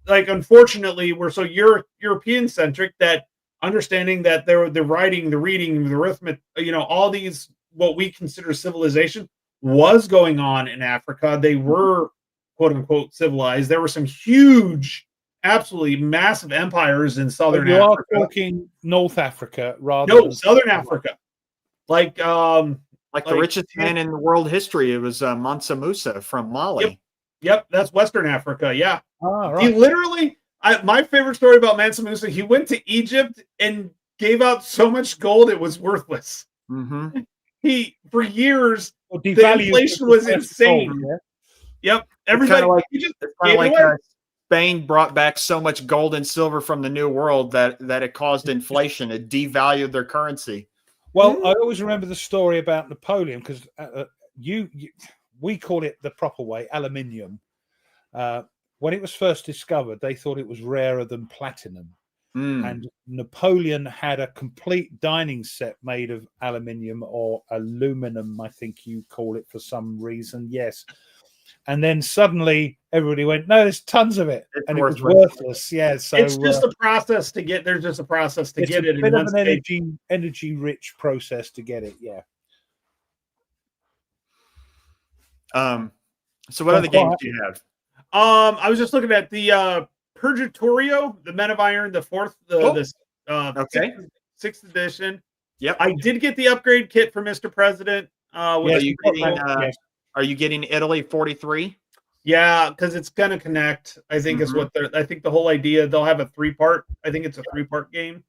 unfortunately, we're so European centric that understanding that the writing, the reading, the arithmetic, all these what we consider civilization was going on in Africa. They were quote unquote civilized. There were some huge, absolutely massive empires in southern Africa. You are talking North Africa rather than southern Africa. Like the richest man in the world history. It was Mansa Musa from Mali. Yep, that's Western Africa. Yeah. Right. He literally, my favorite story about Mansa Musa, he went to Egypt and gave out so much gold it was worthless. He, for years, the inflation was insane. Gold, Yep. Everybody Spain brought back so much gold and silver from the New World that it caused inflation. It devalued their currency. Well, I always remember the story about Napoleon because we call it the proper way, aluminium. When it was first discovered, they thought it was rarer than platinum. And Napoleon had a complete dining set made of aluminium or aluminum, I think you call it for some reason. Yes. And then suddenly everybody went, no, there's tons of it. And it was worthless. Yeah. So it's just a process to get, there's just a process to get it. It's a bit of an energy rich process to get it. Yeah. So what other games do you have? I was just looking at the Purgatorio, the Men of Iron, the fourth, Okay. sixth edition. Yep. I did get the upgrade kit for Mr. President. Yes, Are you getting Italy 43? Yeah, because it's gonna connect. I think is what they're. I think the whole idea they'll have a 3-part. I think it's a 3-part game,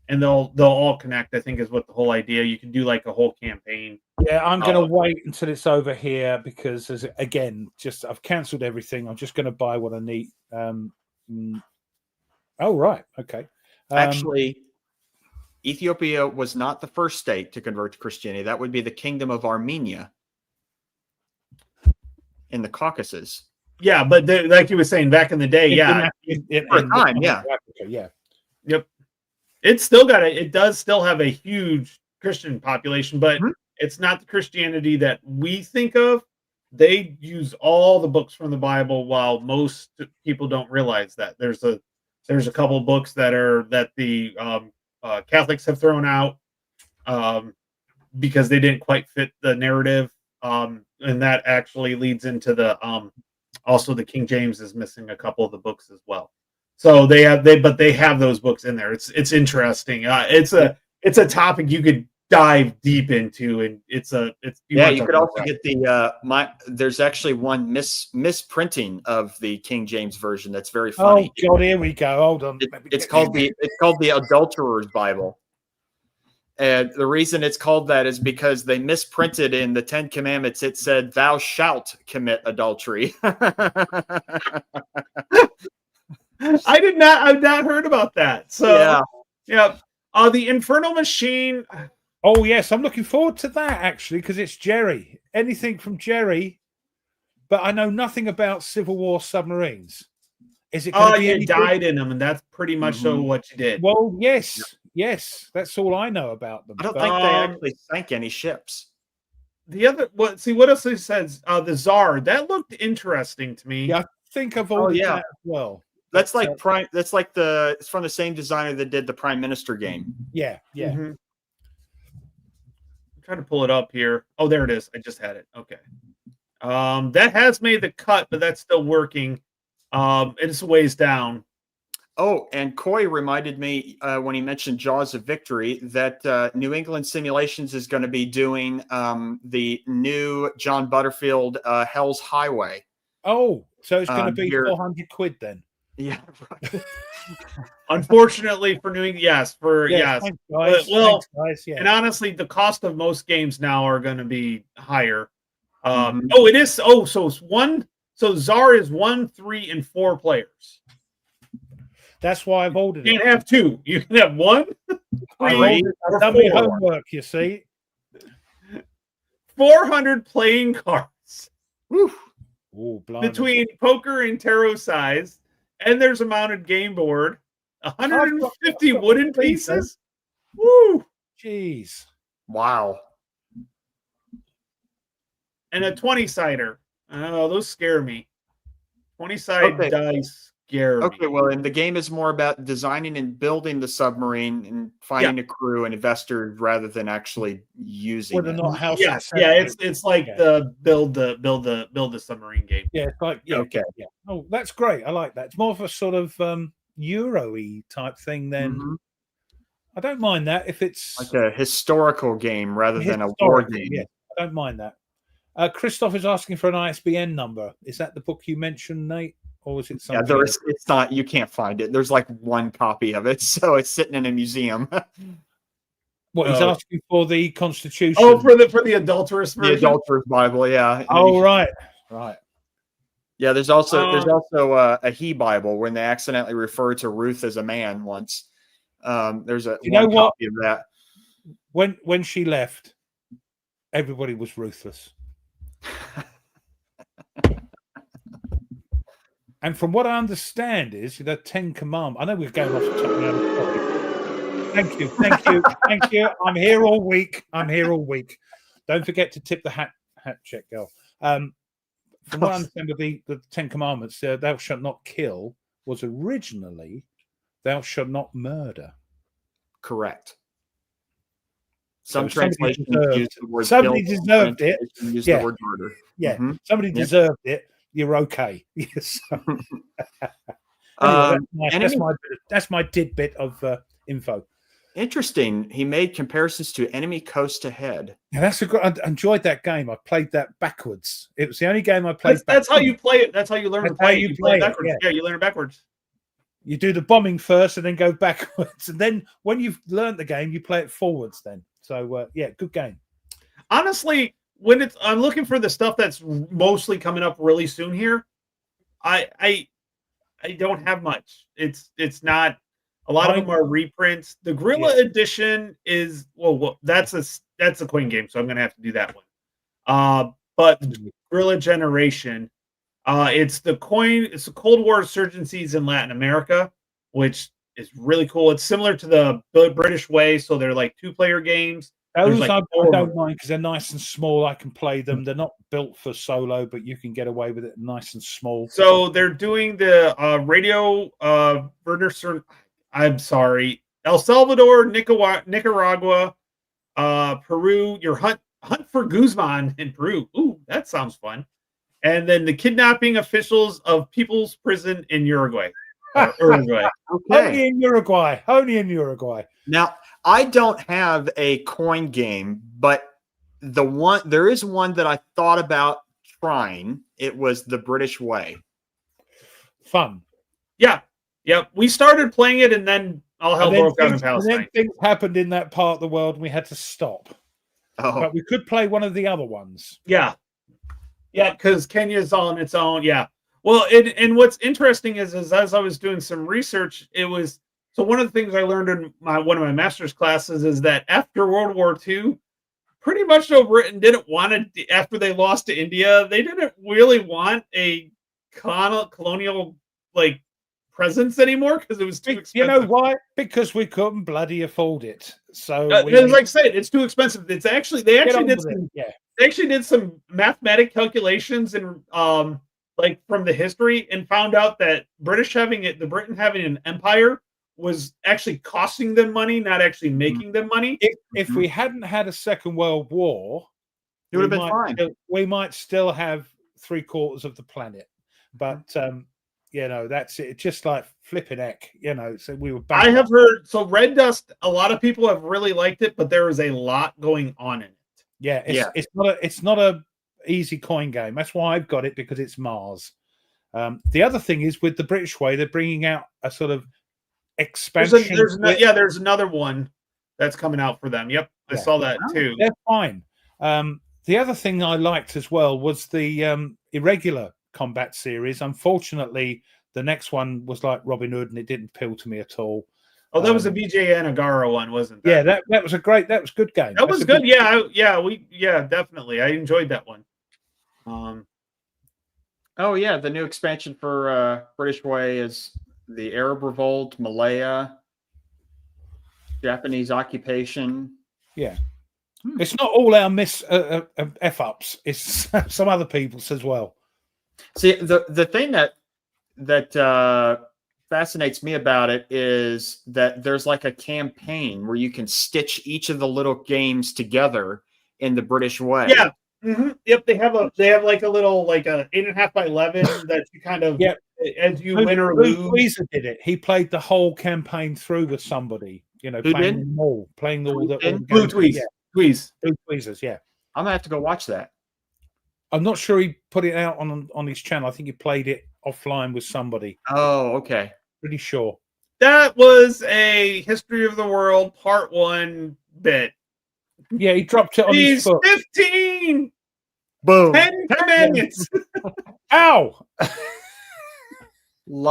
and they'll all connect. I think is what the whole idea. You can do like a whole campaign. Yeah, I'm going to wait until it's over here because, I've cancelled everything. I'm just going to buy what I need. Oh, right. Okay. Actually, Ethiopia was not the first state to convert to Christianity. That would be the Kingdom of Armenia in the Caucasus. Yeah, but like you were saying back in the day, Yep. It's still got it does still have a huge Christian population, but it's not the Christianity that we think of. They use all the books from the Bible, while most people don't realize that. There's a couple books that the Catholics have thrown out because they didn't quite fit the narrative. And that actually leads into the also the King James is missing a couple of the books as well. So they have those books in there. It's interesting. It's a topic you could dive deep into, and you could also get there's actually one misprinting of the King James version that's very funny. Oh God, here we go. Hold on. It's called the Adulterer's Bible. And the reason it's called that is because they misprinted in the 10 Commandments. It said, "Thou shalt commit adultery." I've not heard about that. So yeah. The Infernal Machine. Oh yes, I'm looking forward to that actually because it's Jerry. Anything from Jerry, but I know nothing about Civil War submarines. Is it? You died in them, and that's pretty much so what you did. Well, yes, that's all I know about them. I don't think they actually sank any ships. The other, what else he says? The Tsar, that looked interesting to me. Yeah, I think I've ordered that as well. That's like Prime. That's like it's from the same designer that did the Prime Minister game. Yeah. I'm trying to pull it up here. Oh, there it is. I just had it. Okay. That has made the cut, but that's still working. It's a ways down. Oh, and Coy reminded me when he mentioned Jaws of Victory that New England Simulations is going to be doing the new John Butterfield Hell's Highway. Oh, so it's going to be £400 then. Yeah, right. Unfortunately for New England, yes. Thanks, guys. Thanks, guys. Yeah. And honestly, the cost of most games now are going to be higher. Oh, it is. Oh, so it's one. So Tsar is 1, 3, and 4 players. That's why I've ordered it. You can't have 2. You can have 1, 3, or 4. Homework, you see. 400 playing cards. Ooh, blimey. Between poker and tarot size. And there's a mounted game board. 150 wooden pieces. Woo! Jeez. Wow. And a 20-sider. Oh, those scare me. 20-side dice scare me. Okay, well, and the game is more about designing and building the submarine and finding a crew and investors rather than actually using it. It's like the build the submarine game. Yeah, it's like okay. Yeah. Oh, that's great. I like that. It's more of a sort of Euro-y type thing than I don't mind that if it's like a historical game rather than a war game. Yeah, I don't mind that. Christoph is asking for an ISBN number. Is that the book you mentioned, Nate? Or is it something? Yeah, it's not. You can't find it. There's like one copy of it, so it's sitting in a museum. What he's asking for the Constitution? Oh, for the adulterous version? The adulterous Bible, yeah. Oh, right. Yeah, there's also a He Bible when they accidentally refer to Ruth as a man once. There's a copy of that. When she left, everybody was ruthless. And from what I understand is the 10 Commandments. I know we're going off the topic. Thank you. I'm here all week. Don't forget to tip the hat check, girl. From what I understand of the 10 Commandments, thou shalt not kill was originally thou shalt not murder. Correct. Some translations use the word somebody deserved it. Use the word murder. Yeah, somebody deserved it. you're okay. Yes. Anyway, that's my tidbit of info. Interesting. He made comparisons to Enemy Coast Ahead. Yeah, that's a good. I enjoyed that game. I played that backwards. It was the only game I played. That's how you play it. That's how you learn to play it. You play it backwards. Yeah, you learn it backwards. You do the bombing first and then go backwards, and then when you've learned the game, you play it forwards. Then, so yeah, good game. Honestly, I'm looking for the stuff that's mostly coming up really soon here. I don't have much. It's not. A lot of them are reprints. The Guerrilla Edition is that's a coin game, so I'm gonna have to do that one. But Guerrilla Generation, it's the Cold War insurgencies in Latin America, which is really cool. It's similar to the British Way, so they're like 2-player games. Those I don't mind because they're nice and small. I can play them. They're not built for solo, but you can get away with it nice and small. So they're doing the Radio Verder. I'm sorry, El Salvador, Nicaragua, Peru. Your hunt for Guzman in Peru. Ooh, that sounds fun. And then the kidnapping officials of People's Prison in Uruguay. Okay. Only in Uruguay. Now, I don't have a coin game, but there is one that I thought about trying. It was the British Way. Fun. Yeah. Yep. We started playing it and then all hell broke out in Palestine. And then things happened in that part of the world and we had to stop. Oh. But we could play one of the other ones. Yeah. Yeah, because Kenya's all on its own. Yeah. Well, and what's interesting is as I was doing some research, so one of the things I learned in one of my master's classes is that after World War II, pretty much though Britain didn't want to, after they lost to India, they didn't really want a colonial like presence anymore because it was too expensive. You know why? Because we couldn't bloody afford it. So like I said, it's too expensive. It's actually they actually did some mathematic calculations and like from the history and found out that the Britain having an empire was actually costing them money, not actually making them money. If we hadn't had a Second World War, it would have been fine. We might still have 3/4 of the planet, but that's it. Just like flipping heck, So we were. I have heard Red Dust. A lot of people have really liked it, but there is a lot going on in it. Yeah, it's not a easy coin game. That's why I've got it because it's Mars. The other thing is with the British Way, they're bringing out a sort of expansion. There's another one that's coming out for them. Yep, I saw that too. They're fine. The other thing I liked as well was the irregular combat series. Unfortunately, the next one was like Robin Hood, and it didn't appeal to me at all. Oh, that was a BJ Anagara one, wasn't that? Yeah, that was a good game. That was good. Definitely. I enjoyed that one. The new expansion for British Way is the Arab Revolt, Malaya, Japanese occupation. Yeah. It's not all our F-ups. It's some other people's as well. See, the thing that fascinates me about it is that there's like a campaign where you can stitch each of the little games together in the British Way. Yeah. Mm-hmm. Yep. They have like a little like a 8.5 by 11 that you kind of as you win or lose. Tweezer did it. He played the whole campaign through with somebody. Playing them all, playing all the Blue Tweezers. Blue Tweezers. Yeah. I'm gonna have to go watch that. I'm not sure he put it out on his channel. I think he played it offline with somebody. Oh, okay. Pretty sure. That was a History of the World Part 1 bit. Yeah, he dropped it on his foot. 15! Boom. 10 Commandments! Ow! I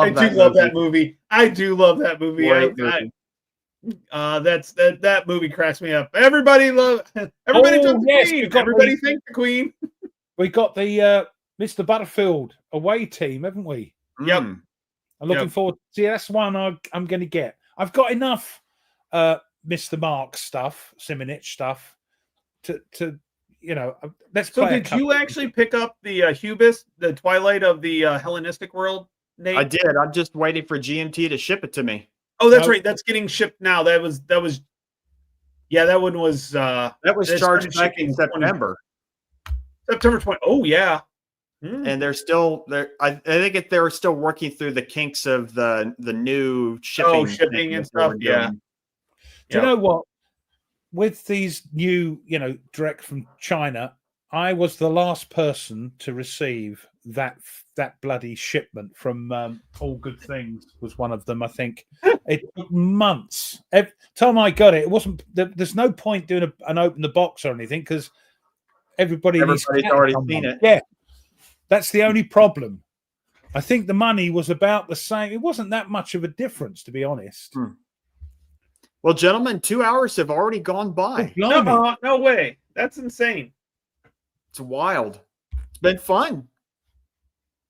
do love that movie. I do love that movie. That movie cracks me up. Everybody jump the Queen. Everybody thank the Queen. We got the Mr. Butterfield away team, haven't we? Yep. I'm looking forward. See, that's one I'm going to get. I've got enough Mr. Mark stuff, Simonich stuff to let's play. So did you actually pick up the Hubris, the Twilight of the Hellenistic world, Nate? I did. I'm just waiting for GMT to ship it to me. Oh, that's right. That's getting shipped now. That one was charged back in September. September 20. Oh yeah. and they're still there. I think they're still working through the kinks of the new shipping, shipping and stuff. Yeah. Do you know what? With these new, direct from China, I was the last person to receive that bloody shipment from All Good Things. Was one of them. I think it took months. Every time I got it, it wasn't. There's no point doing an open the box or anything because everybody's already seen it. Yeah, that's the only problem. I think the money was about the same. It wasn't that much of a difference, to be honest. Well, gentlemen, 2 hours have already gone by. No way. That's insane. It's wild. It's been fun.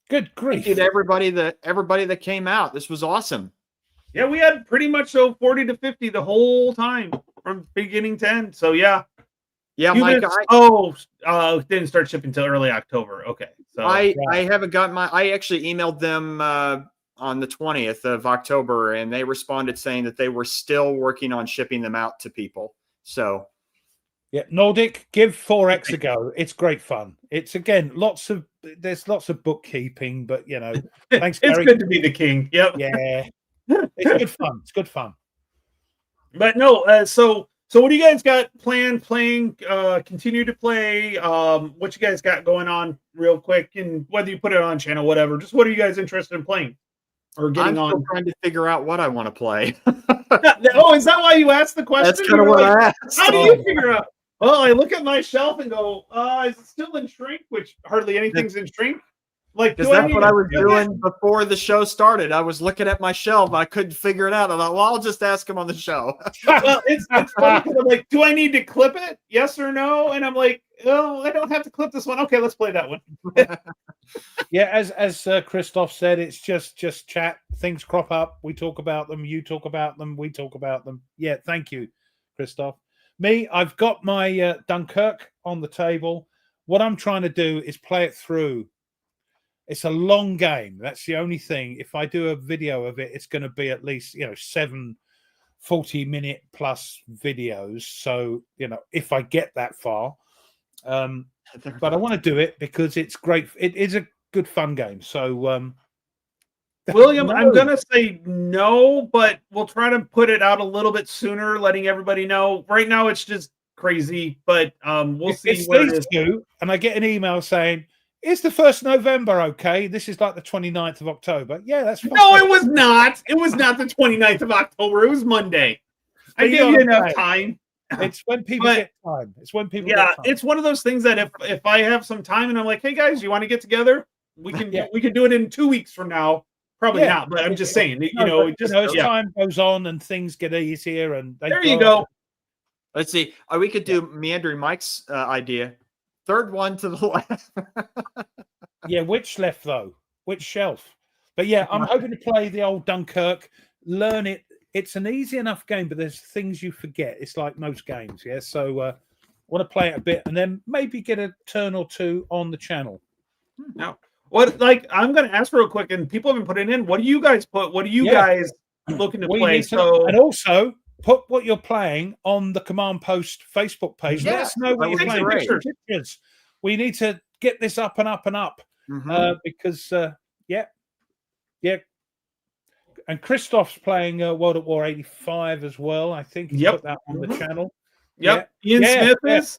Good grief. Thank you to everybody that came out. This was awesome. Yeah, we had pretty much 40 to 50 the whole time from beginning to end. So yeah. Yeah, Mike. Didn't start shipping until early October. Okay. So I haven't got I actually emailed them on the 20th of October, and they responded saying that they were still working on shipping them out to people. So yeah, Nordic, give 4X a go. It's great fun. It's again there's lots of bookkeeping, but thanks. It's good to be the king. Yep. Yeah. It's good fun. It's good fun. But no, so what do you guys got planned playing? Continue to play. What you guys got going on real quick, and whether you put it on channel, whatever. Just what are you guys interested in playing or getting on? I'm still trying to figure out what I want to play. Oh, is that why you asked the question? That's kind of what I asked. How do you figure out? Well, I look at my shelf and go, is it still in shrink? Which hardly anything's in shrink. Like, because that's what I was doing before the show started. I was looking at my shelf. I couldn't figure it out. I thought, well, I'll just ask him on the show. Well, it's funny because I'm like, do I need to clip it? Yes or no? And I'm like, oh, I don't have to clip this one. Okay, let's play that one. Yeah, as Christoph said, it's just chat. Things crop up. We talk about them. You talk about them. We talk about them. Yeah, thank you, Christoph. Me, I've got my Dunkirk on the table. What I'm trying to do is play it through. It's a long game. That's the only thing. If I do a video of it, it's going to be at least 7 40-minute plus videos. So if I get that far, but I want to do it because it's great. It is a good fun game. So, William, no. I'm gonna say no, but we'll try to put it out a little bit sooner, letting everybody know. Right now, it's just crazy, but we'll see. It's these two, and I get an email saying, "Is the 1st November okay? This is like the 29th of October." Yeah, that's fine. No, it was not. It was not the 29th of October. It was Monday. I gave you enough time. It's when people get time. It's when people get time. It's one of those things that if I have some time and I'm like, hey guys, you want to get together? We can do it in 2 weeks from now. Probably not, but I'm just saying, as time goes on and things get easier, and there you go. Let's see. We could do Meandering Mike's idea. Third one to the left. Yeah, which left though? Which shelf? But yeah, I'm hoping to play the old Dunkirk, learn it. It's an easy enough game, but there's things you forget. It's like most games, yeah. So I want to play it a bit and then maybe get a turn or two on the channel. Now, I'm going to ask real quick, and people have been putting in. What do you guys put? What are you guys looking to play? And also put what you're playing on the Command Post Facebook page. Yeah, let us know what you're playing. Pictures. We need to get this up and up and up because And Christoph's playing World at War 85 as well. I think he put that on the channel. Yep. Ian Smith is.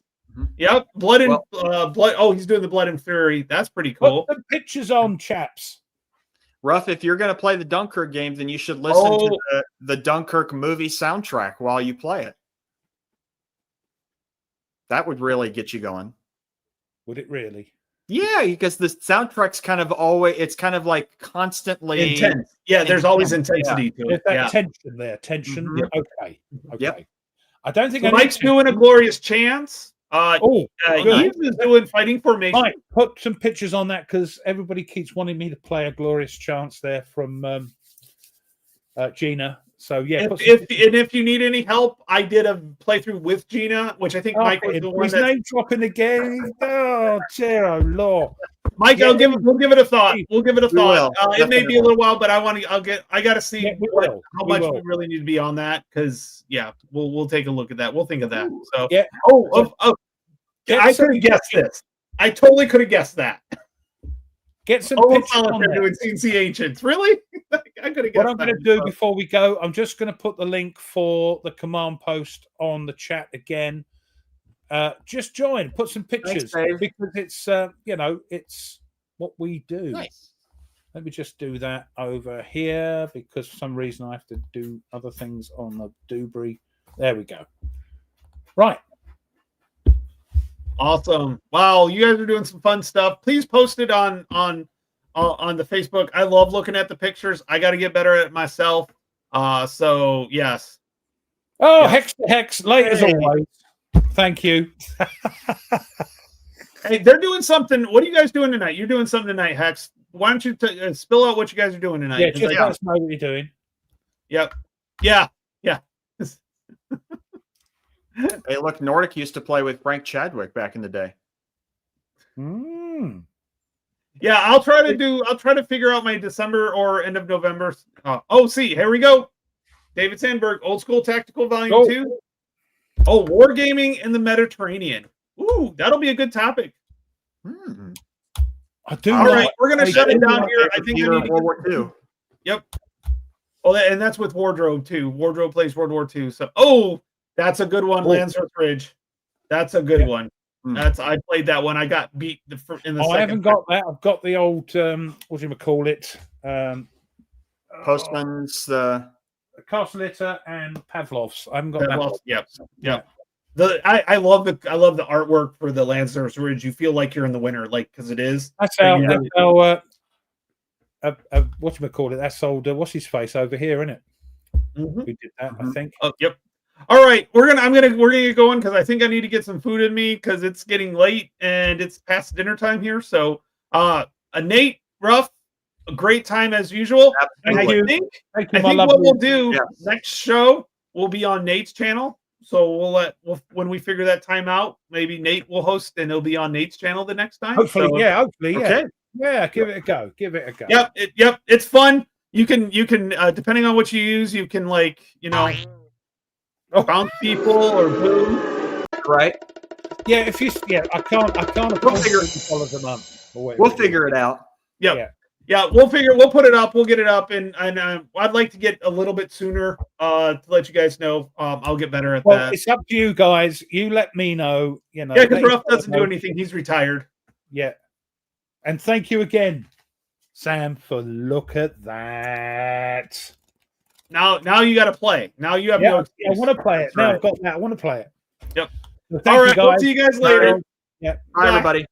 Yep. Blood and blood. Oh, he's doing the Blood and Fury. That's pretty cool. Put the pictures on, chaps. Ruff, if you're going to play the Dunkirk game, then you should listen to the Dunkirk movie soundtrack while you play it. That would really get you going. Would it really? Yeah, because the soundtrack's kind of always, it's kind of like constantly intense. Yeah, there's always intensity to it. There's that tension there. Tension. Okay. Yep. I don't think Mike's doing A Glorious Chance. He's doing Fighting Formation. Mike, put some pictures on that because everybody keeps wanting me to play A Glorious Chance there from Gina. So yeah, if you need any help, I did a playthrough with Gina, which I think Mike was the one. His name dropping again. Oh, dear Lord. Mike, we'll give it a thought. We'll give it a thought. It may be a little while, but I got to see how much we really need to be on that because we'll take a look at that. We'll think of that. So I could have guessed this. I totally could have guessed that. Get some Oh, pictures on Solitaire there. doing CNC Ancients. Really? I could have What I'm going to do before we go, I'm just going to put the link for the command post on the chat again. Just join, put some pictures Dave. because it's it's what we do. Nice. Let me just do that over here because for some reason I have to do other things on the Dubry. There we go. Right. Awesome. Wow, you guys are doing some fun stuff. Please post it on the Facebook. I love looking at the pictures. I got to get better at it myself. So yes. Oh, Yeah. Hex to Hex, late as Hey. always. Thank you. Hey, they're doing something. What are you guys doing tonight? You're doing something tonight, Hex. Why don't you spill out what you guys are doing tonight? Yeah, 'Cause just I- let us know what you're doing. Yep. Yeah. Hey, look, Nordic used to play with Frank Chadwick back in the day. Mm. Yeah, I'll try to figure out my December or end of November. See, here we go. David Sandberg, Old School Tactical Volume Oh. 2. Oh, wargaming in the Mediterranean. Ooh, that'll be a good topic. Hmm. I do. All like- right, we're gonna I shut it do down like here. I think I Peter need to World War II. Yep. Oh, and that's with Wardrobe too. Wardrobe plays World War II. So, that's a good one. Oh. Landsworth Ridge. That's a good Yeah. one. Hmm. I played that one. I got beat in the Oh, second. I haven't got that. I've got the old what do you call it? Postman's the Castle Litter and Pavlov's. I haven't got That that. lost- Yep. I love the artwork for the Landsworth Ridge. You feel like you're in the winter, like because it is. That's So how. you That's really- how. What do you call it? That's old. What's his face over here, isn't it? Mhm. We did that, I Mhm. think. Oh, yep. All right, we're gonna get going because I think I need to get some food in me because it's getting late and it's past dinner time here. So, Nate, Ruff, a great time as usual. And I Thank you. think Thank you, I my think what lovely. we'll do Yes. next show will be on Nate's channel. So when we figure that time out, maybe Nate will host and it'll be on Nate's channel the next time. Hopefully, So, yeah. Hopefully, yeah. okay. Yeah, give it a go. Give it a go. Yep. It's fun. You can depending on what you use, you can Oh. bounce people or boom. Right. Yeah, if you, I can't afford figure- $50 a month. Or whatever We'll it is. figure it out. Yep. Yeah, we'll put it up. We'll get it up, and I'd like to get a little bit sooner to let you guys know. I'll get better at Well, that. it's up to you guys. You let me know. Yeah, let because each Ruff other doesn't do know. anything. He's retired. Yeah. And thank you again, Sam, for look at that. Now you got to play. Now you have Yeah, no I excuse. want to play it. That's Now right. I've got that. I want to play it. Yep. So thank All you, right, we'll guys. see you guys later. Yeah. Bye, everybody.